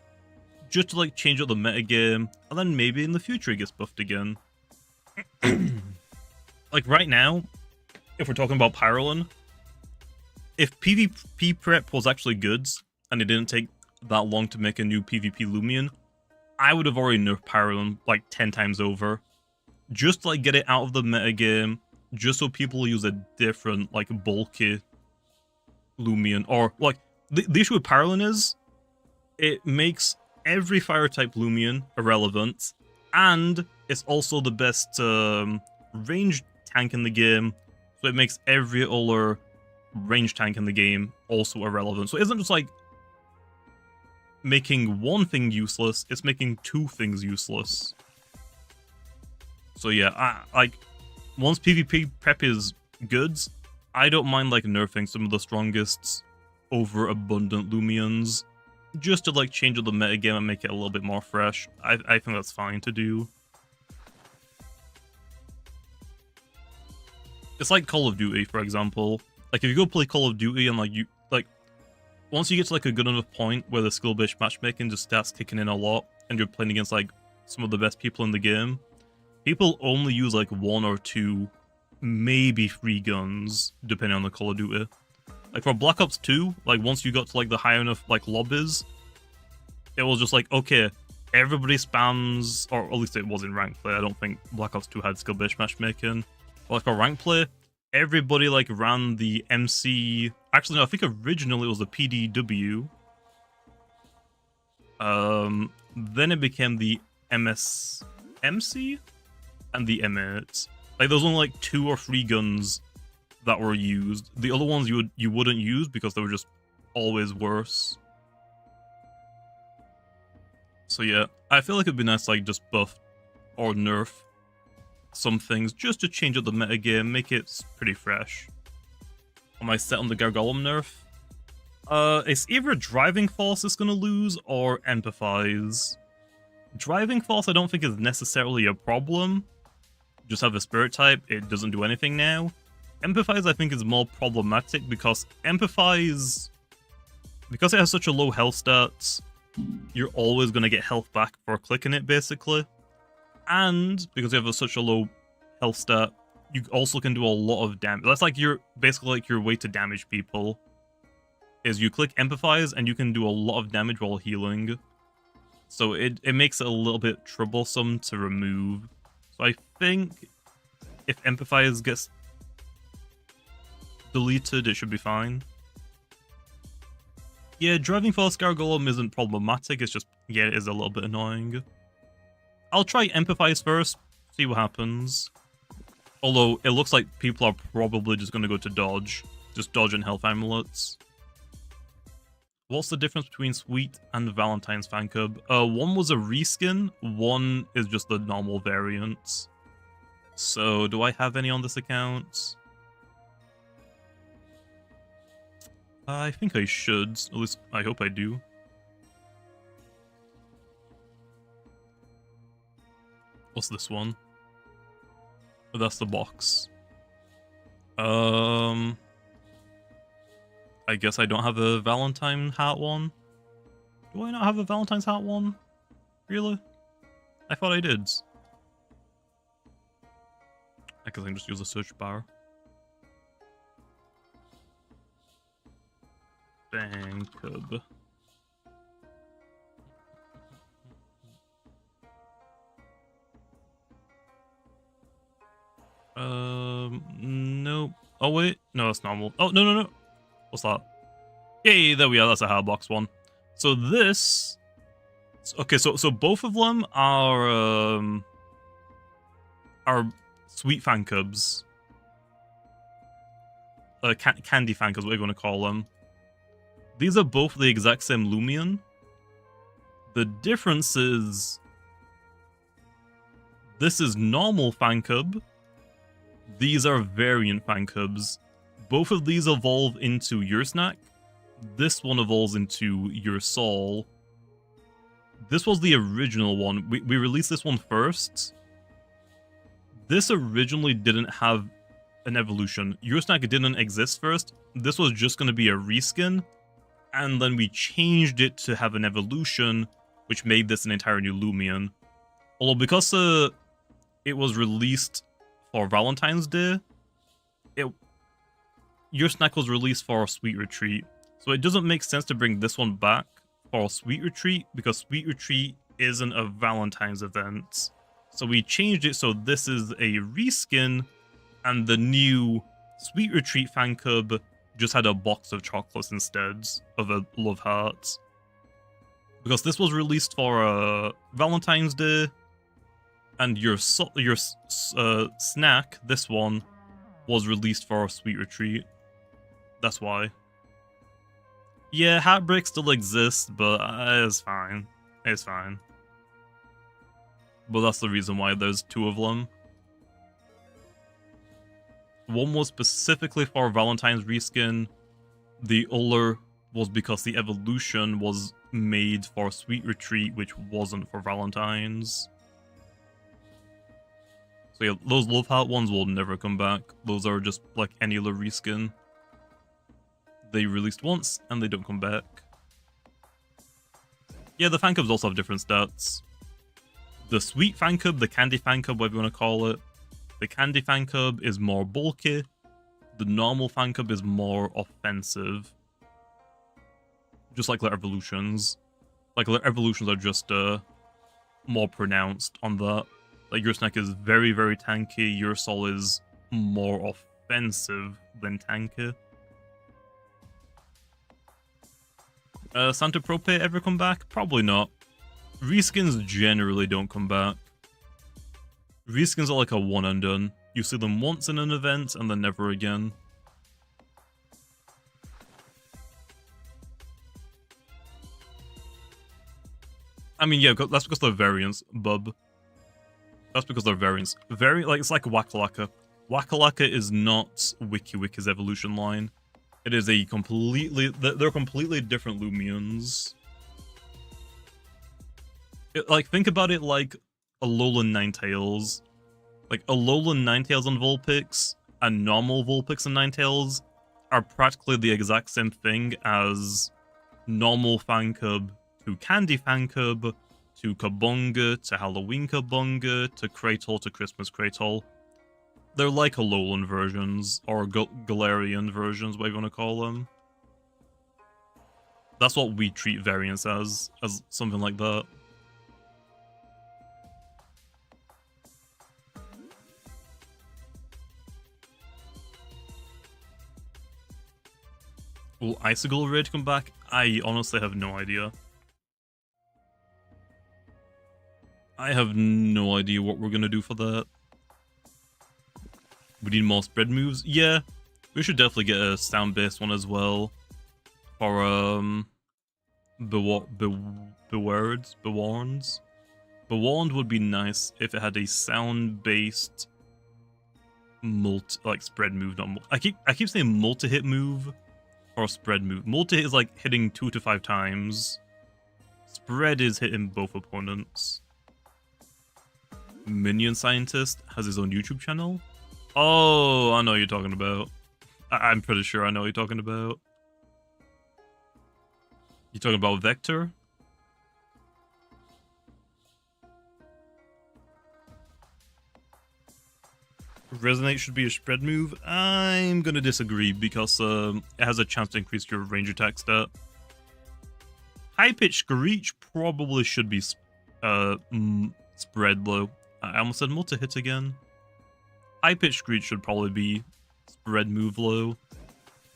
just to like change up the metagame, and then maybe in the future it gets buffed again. Like right now, if we're talking about Pyrolin, if PvP prep was actually good, and it didn't take that long to make a new PvP Loomian, I would have already nerfed Pyrolin like 10 times over. Just to like get it out of the metagame, just so people use a different, like, bulky Loomian. Or, like, the issue with Pyrolin is, it makes every fire type Loomian irrelevant, and it's also the best ranged tank in the game, so it makes every other ranged tank in the game also irrelevant. So it isn't just like making one thing useless, it's making two things useless. So yeah, like once PvP prep is good, I don't mind like nerfing some of the strongest overabundant Loomians just to like change up the metagame and make it a little bit more fresh. I think that's fine to do. It's like Call of Duty, for example. Like, if you go play Call of Duty and, once you get to, like, a good enough point where the skill-based matchmaking just starts kicking in a lot, and you're playing against, like, some of the best people in the game, people only use, like, 1 or 2, maybe 3 guns, depending on the Call of Duty. Like, for Black Ops 2, like, once you got to, like, the high enough, like, lobbies, it was just like, okay, everybody spams, or at least it was in ranked play. I don't think Black Ops 2 had skill-based matchmaking. Like for rank play, everybody like ran the MC. Actually, no, I think originally it was the PDW. Then it became the MC and the M8. Like there was only like 2 or 3 guns that were used. The other ones you wouldn't use because they were just always worse. So yeah, I feel like it'd be nice to like just buff or nerf some things just to change up the metagame, make it pretty fresh. Am I set on the Gargolem nerf? It's either Driving Force is gonna lose or Empathize. Driving Force I don't think is necessarily a problem. Just have a Spirit type, it doesn't do anything now. Empathize I think is more problematic because Empathize, because it has such a low health stats, you're always gonna get health back for clicking it basically. And because you have such a low health stat, you also can do a lot of damage. That's like basically like your way to damage people. is you click empathize and you can do a lot of damage while healing. So it makes it a little bit troublesome to remove. So I think if empathize gets deleted, it should be fine. Yeah, driving for Scar Golem isn't problematic, it's just, yeah, it is a little bit annoying. I'll try empathize first, see what happens. Although, it looks like people are probably just gonna go to dodge. Just dodge and health amulets. What's the difference between Sweet and Valentine's fan cub? One was a reskin, one is just the normal variant. So, do I have any on this account? I think I should. At least, I hope I do. What's this one? Oh, that's the box. I guess I don't have a Valentine hat one. Do I not have a Valentine's hat one? Really? I thought I did. I guess I can just use a search bar. Fan cub. No. Oh wait, no, that's normal. Oh no. What's that? Yay, there we are. That's a hardbox one. So this. Okay, so both of them are sweet fan cubs. Candy fan cubs, whatever you want to call them. These are both the exact same Loomian. The difference is this is normal fan cub. These are variant fan cubs. Both of these evolve into your snack. This one evolves into your soul. This was the original one. We released this one first. This originally didn't have an evolution. Your snack didn't exist first. This was just going to be a reskin. And then we changed it to have an evolution, which made this an entire new Loomian. Although because it was released for Valentine's Day, your snack was released for a Sweet Retreat. So it doesn't make sense to bring this one back for a Sweet Retreat, because Sweet Retreat isn't a Valentine's event. So we changed it so this is a reskin, and the new Sweet Retreat fan cub just had a box of chocolates instead of a love heart. Because this was released for Valentine's Day, and your snack, this one, was released for a Sweet Retreat. That's why. Yeah, Heartbreak still exists, but it's fine. It's fine. But that's the reason why there's two of them. One was specifically for Valentine's reskin. The other was because the evolution was made for Sweet Retreat, which wasn't for Valentine's. So yeah, those Love Heart ones will never come back. Those are just like any other reskin. They released once, and they don't come back. Yeah, the fan cubs also have different stats. The Sweet fan cub, the Candy fan cub, whatever you want to call it. The Candy fan cub is more bulky. The normal fan cub is more offensive. Just like their evolutions. Like their evolutions are just more pronounced on that. Like your snack is very, very tanky. Your soul is more offensive than tanky. Santa Prope ever come back? Probably not. Reskins generally don't come back. Reskins are like a one and done. You see them once in an event and then never again. I mean, yeah, that's because they're variants, bub. That's because they're variants. Like, it's like Wakalaka. Wakalaka is not WikiWiki's evolution line. It is a completely... They're completely different Loomians. Like, think about it like Alolan Ninetales. Like, Alolan Ninetales and Vulpix and normal Vulpix and Ninetales are practically the exact same thing as normal fan cub to Candy fan cub to Kabunga to Halloween Kabunga to Kratle to Christmas Kratle. They're like Alolan versions, or Galarian versions, whatever you want to call them. That's what we treat variance as something like that. Will Icicle Raid come back? I honestly have no idea. I have no idea what we're gonna do for that. We need more spread moves? Yeah, we should definitely get a sound-based one as well. For, Bewards? Bewarned would be nice if it had a sound-based spread move, not I keep saying multi-hit move or spread move. Multi-hit is like hitting 2 to 5 times. Spread is hitting both opponents. Minion Scientist has his own YouTube channel. Oh, I know what you're talking about. I'm pretty sure I know what you're talking about. You talking about Vector? Resonate should be a spread move. I'm gonna disagree because it has a chance to increase your range attack stat. High pitch screech probably should be spread though. I almost said multi-hit again. High pitch screech should probably be spread move low.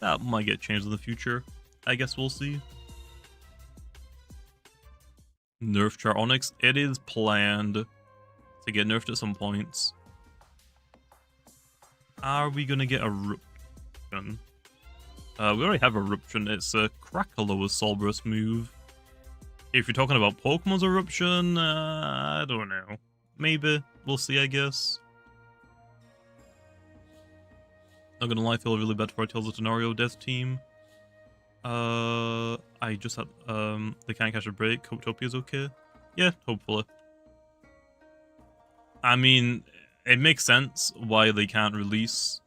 That might get changed in the future. I guess we'll see. Nerf Char Onyx. It is planned to get nerfed at some points. Are we gonna get Eruption? We already have Eruption. It's a Crackaloa's Solburst move. If you're talking about Pokemon's Eruption, I don't know. Maybe. We'll see, I guess. Not gonna lie, I feel really bad for our Tales of Tenario death team. I just had, they can't catch a break. Hopetopia's okay? Yeah, hopefully. I mean, it makes sense why they can't release.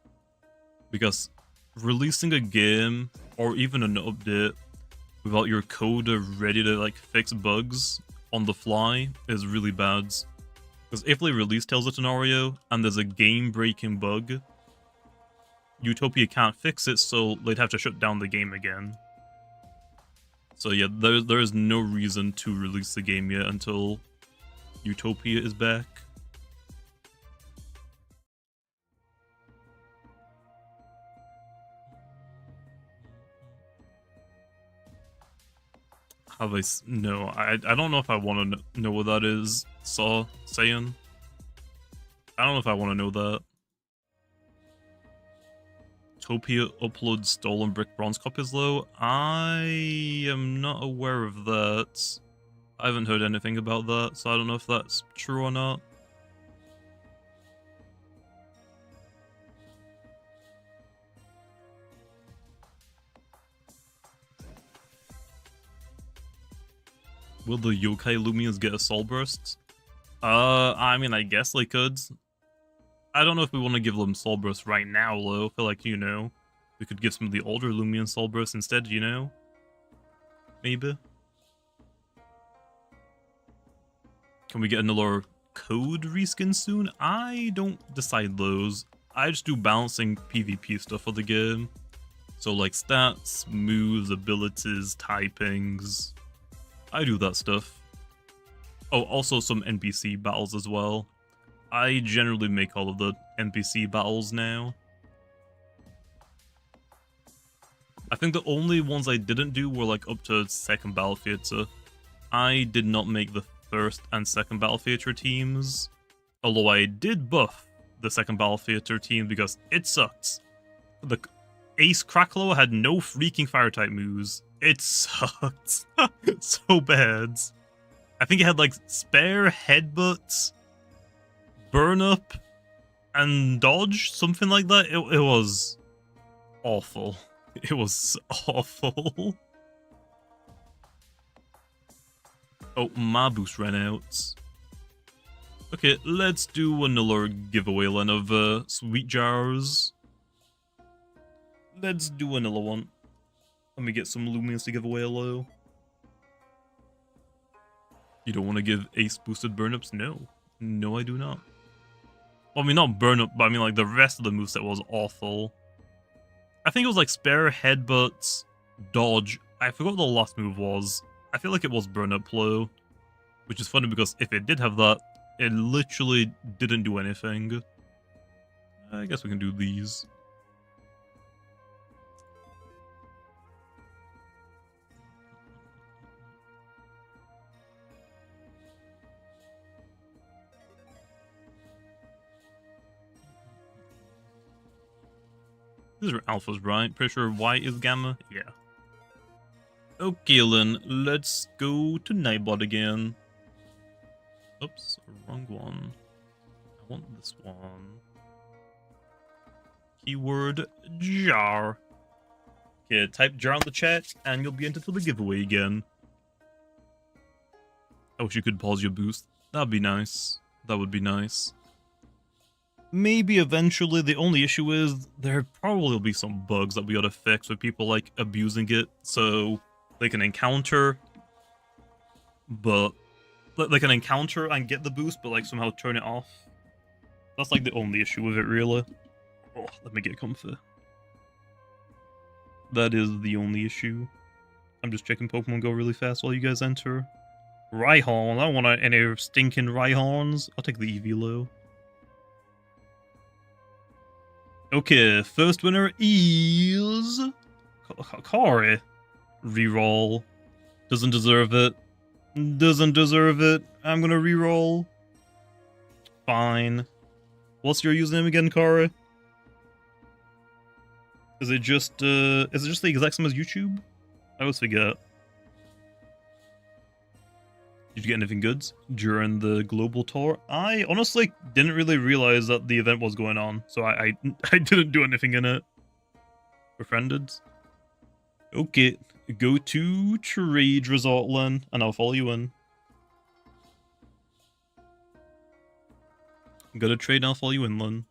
Because releasing a game, or even an update, without your coder ready to, like, fix bugs on the fly is really bad. Because if they release Tales of Tenario, and there's a game-breaking bug, Utopia can't fix it, so they'd have to shut down the game again. So yeah, there is no reason to release the game yet until Utopia is back. Have I... No, I don't know if I want to know what that is, saying. I don't know if I want to know that. Utopia uploads stolen brick bronze copies low. I am not aware of that. I haven't heard anything about that, so I don't know if that's true or not. Will the Yokai Loomians get a Soul Burst? I mean, I guess they could. I don't know if we want to give them Soul Burst right now, though. I feel like, you know, we could give some of the older Loomian Soul Burst instead, you know? Maybe. Can we get another code reskin soon? I don't decide those. I just do balancing PvP stuff for the game. So, like, stats, moves, abilities, typings. I do that stuff. Oh, also some NPC battles as well. I generally make all of the NPC battles now. I think the only ones I didn't do were like up to second Battle Theatre. I did not make the first and second Battle Theatre teams. Although I did buff the second Battle Theatre team because it sucked. The Ace Cracklow had no freaking fire type moves. It sucked. So bad. I think it had like spare, headbutt, burn up, and dodge, something like that. It was awful. It was awful. Oh, my boost ran out. Okay, let's do another giveaway line of sweet jars. Let's do another one. Let me get some Loomians to give away low. You don't want to give Ace boosted burn-ups? No. No, I do not. Well, I mean, not burn-up, but I mean, like, the rest of the moveset was awful. I think it was, like, spare, headbutt, dodge, I forgot what the last move was. I feel like it was Burn Up Plow, which is funny because if it did have that, it literally didn't do anything. I guess we can do these. These are alphas, right? Pretty sure Y is gamma? Yeah. Okay, then, let's go to Nightbot again. Oops, wrong one. I want this one. Keyword jar. Okay, type jar in the chat, and you'll be entered for the giveaway again. I wish you could pause your boost. That'd be nice. That would be nice. Maybe eventually. The only issue is there probably will be some bugs that we gotta fix with people like abusing it, so they can encounter, but they can encounter and get the boost, but like somehow turn it off. That's like the only issue with it, really. Oh, let me get comfy. That is the only issue. I'm just checking Pokemon Go really fast while you guys enter. Rhyhorn. I don't want any stinking Rhyhorns. I'll take the Eevilo. Okay, first winner is Kari. Reroll. Doesn't deserve it. Doesn't deserve it. I'm gonna reroll. Fine. What's your username again, Kari? Is it just the exact same as YouTube? I always forget. Did you get anything good during the global tour? I honestly didn't really realize that the event was going on, so I didn't do anything in it. Befriended. Okay, go to trade resort, Len, and I'll follow you in. Go to trade and I'll follow you in, Len.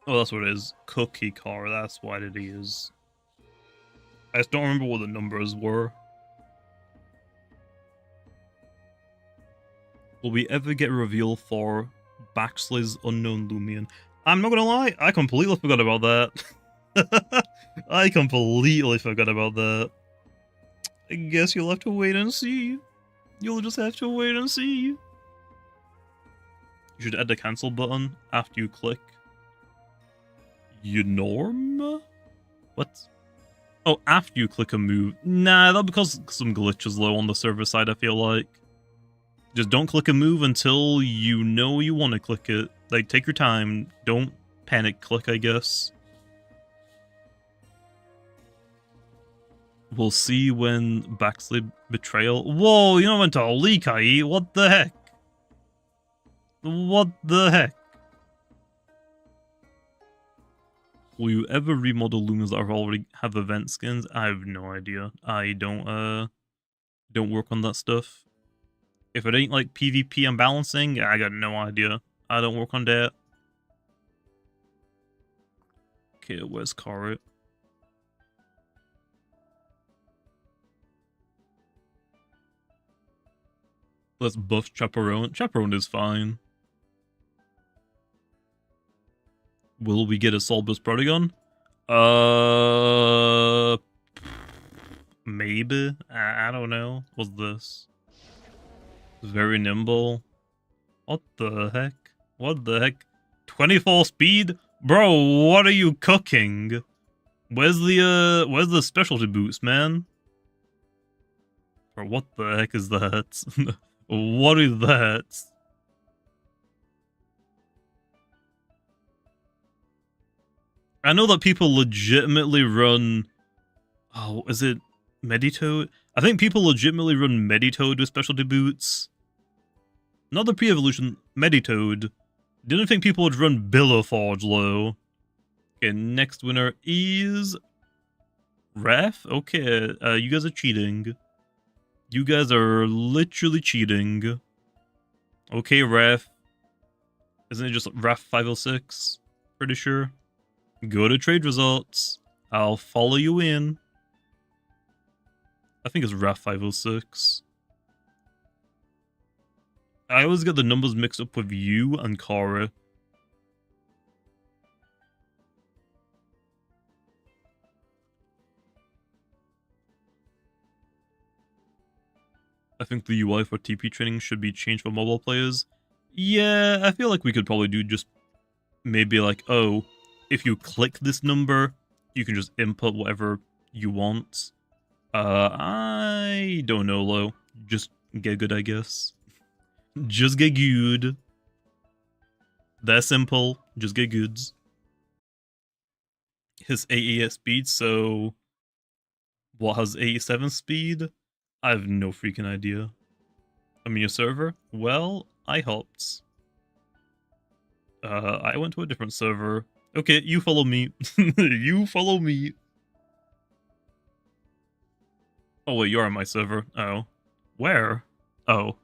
Oh, that's what it is. Cookie car, that's what it is. I just don't remember what the numbers were. Will we ever get a reveal for Baxley's Unknown Loomian? I'm not gonna lie, I completely forgot about that. I completely forgot about that. I guess you'll have to wait and see. You'll just have to wait and see. You should add the cancel button after you click. You norm? What? Oh, after you click a move. Nah, that's because some glitches low on the server side, I feel like. Just don't click a move until you know you want to click it. Like, take your time. Don't panic click, I guess. We'll see when Baxley Betrayal... Whoa, you know went to Lekai? What the heck? What the heck? Will you ever remodel Lumias that already have event skins? I have no idea. I don't work on that stuff. If it ain't like PvP and balancing, I got no idea. I don't work on that. Okay, where's Kari? Let's buff Chaperone. Chaperone is fine. Will we get a Solbus Protagon? Maybe. I don't know. What's this? Very nimble. What the heck? What the heck? 24 speed? Bro, what are you cooking? Where's the specialty boots, man? Or what the heck is that? What is that? I know that people legitimately run... Oh, is it Meditoad? I think people legitimately run Meditoad with specialty boots. Not the pre-evolution, Meditoad. Didn't think people would run Billowforge low. Okay, next winner is... Ref? Okay, you guys are cheating. You guys are literally cheating. Okay, Ref. Isn't it just Ref 506? Pretty sure. Go to trade results. I'll follow you in. I think it's Ref 506. I always get the numbers mixed up with you and Kara. I think the UI for TP training should be changed for mobile players. Yeah, I feel like we could probably do just maybe like, oh, if you click this number, you can just input whatever you want. I don't know, Lo. Just get good, I guess. Just get good. That simple. Just get goods. His AES speed, so what has 87 speed? I have no freaking idea. I mean, your server? Well, I hopped. I went to a different server. Okay, you follow me. You follow me. Oh wait, you're on my server. Oh. Where? Oh.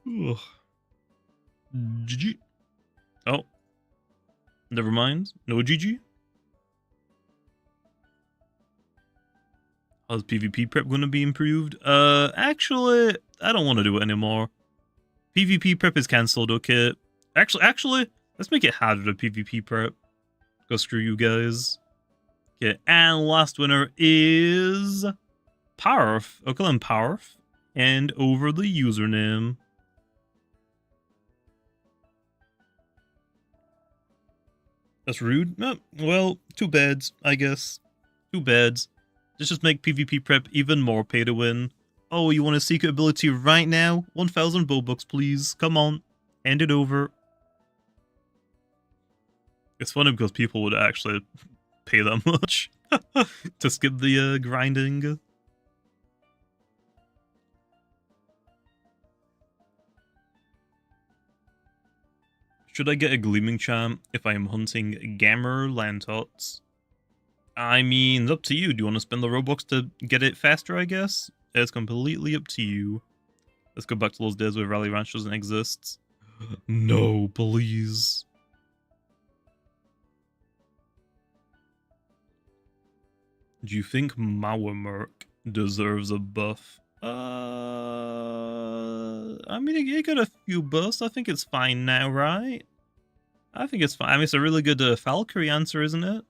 Ugh. GG. Oh. Never mind. No GG. How's PvP prep gonna be improved? Actually, I don't want to do it anymore. PvP prep is cancelled, okay? Actually, let's make it harder to PvP prep. Go screw you guys. Okay, and last winner is Parf. I'll call him Parf. And over the username. That's rude. Oh, well, two bads, I guess. Two bads. Let's just make PvP prep even more pay to win. Oh, you want a secret ability right now? 1,000 Robux, please. Come on. Hand it over. It's funny because people would actually pay that much to skip the grinding. Should I get a Gleaming Charm if I am hunting Gammer Lantots? I mean, it's up to you. Do you want to spend the Robux to get it faster, I guess? It's completely up to you. Let's go back to those days where Rally Ranch doesn't exist. No, please. Do you think Mauermerk deserves a buff? I mean, it got a few buffs. I think it's fine now, right? I think it's fine. I mean, it's a really good Valkyrie answer, isn't it?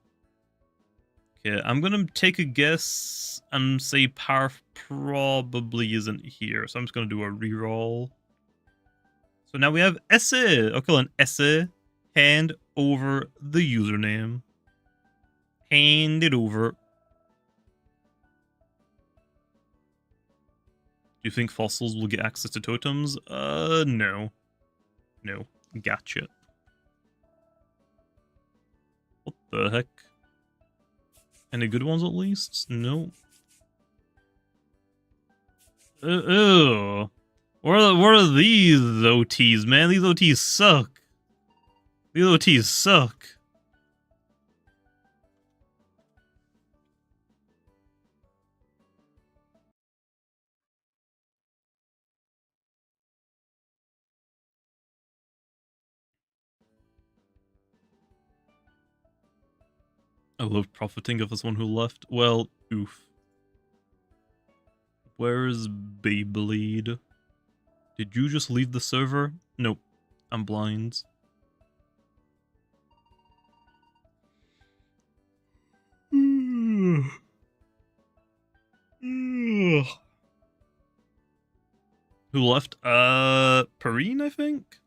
Okay, I'm gonna take a guess and say Parf probably isn't here, so I'm just gonna do a reroll. So now we have Esse. I'll call an Esse. Hand over the username. Hand it over. Do you think fossils will get access to totems? No. No. Gotcha. What the heck? Any good ones at least? No. Ew. What are these OTs, man? These OTs suck. These OTs suck. I love profiting of this one who left. Well, oof. Where's Beyblade? Did you just leave the server? Nope. I'm blind. Who left? Perrine, I think?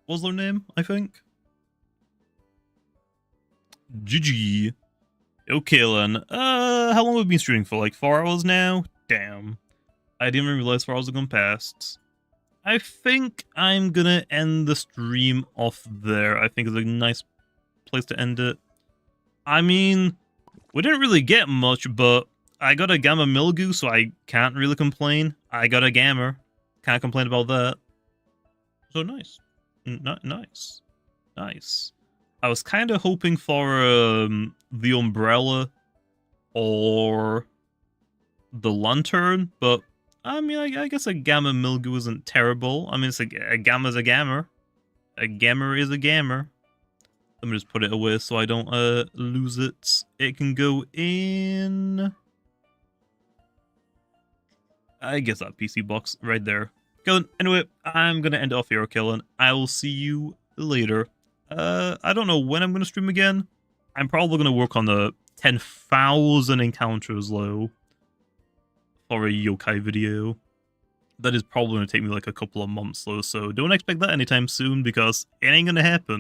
Was their name, I think? GG. Okay, then. How long have we been streaming for? Like 4 hours now? Damn. I didn't even realize 4 hours had gone past. I think I'm gonna end the stream off there. I think it's a nice place to end it. I mean, we didn't really get much, but I got a Gamma Mildew, so I can't really complain. I got a Gamma. Can't complain about that. So nice. Nice. Nice. I was kind of hoping for the Umbrella or the Lantern, but I mean, I guess a Gamma Mildew isn't terrible. I mean, it's a Gamma's a Gamma. A Gamma is a Gamma. Let me just put it away so I don't lose it. It can go in... I guess that PC box right there. Anyway, I'm gonna end it off here, Killen. I will see you later. I don't know when I'm going to stream again. I'm probably going to work on the 10,000 encounters low for a yokai video. That is probably going to take me like a couple of months though, so don't expect that anytime soon because it ain't going to happen.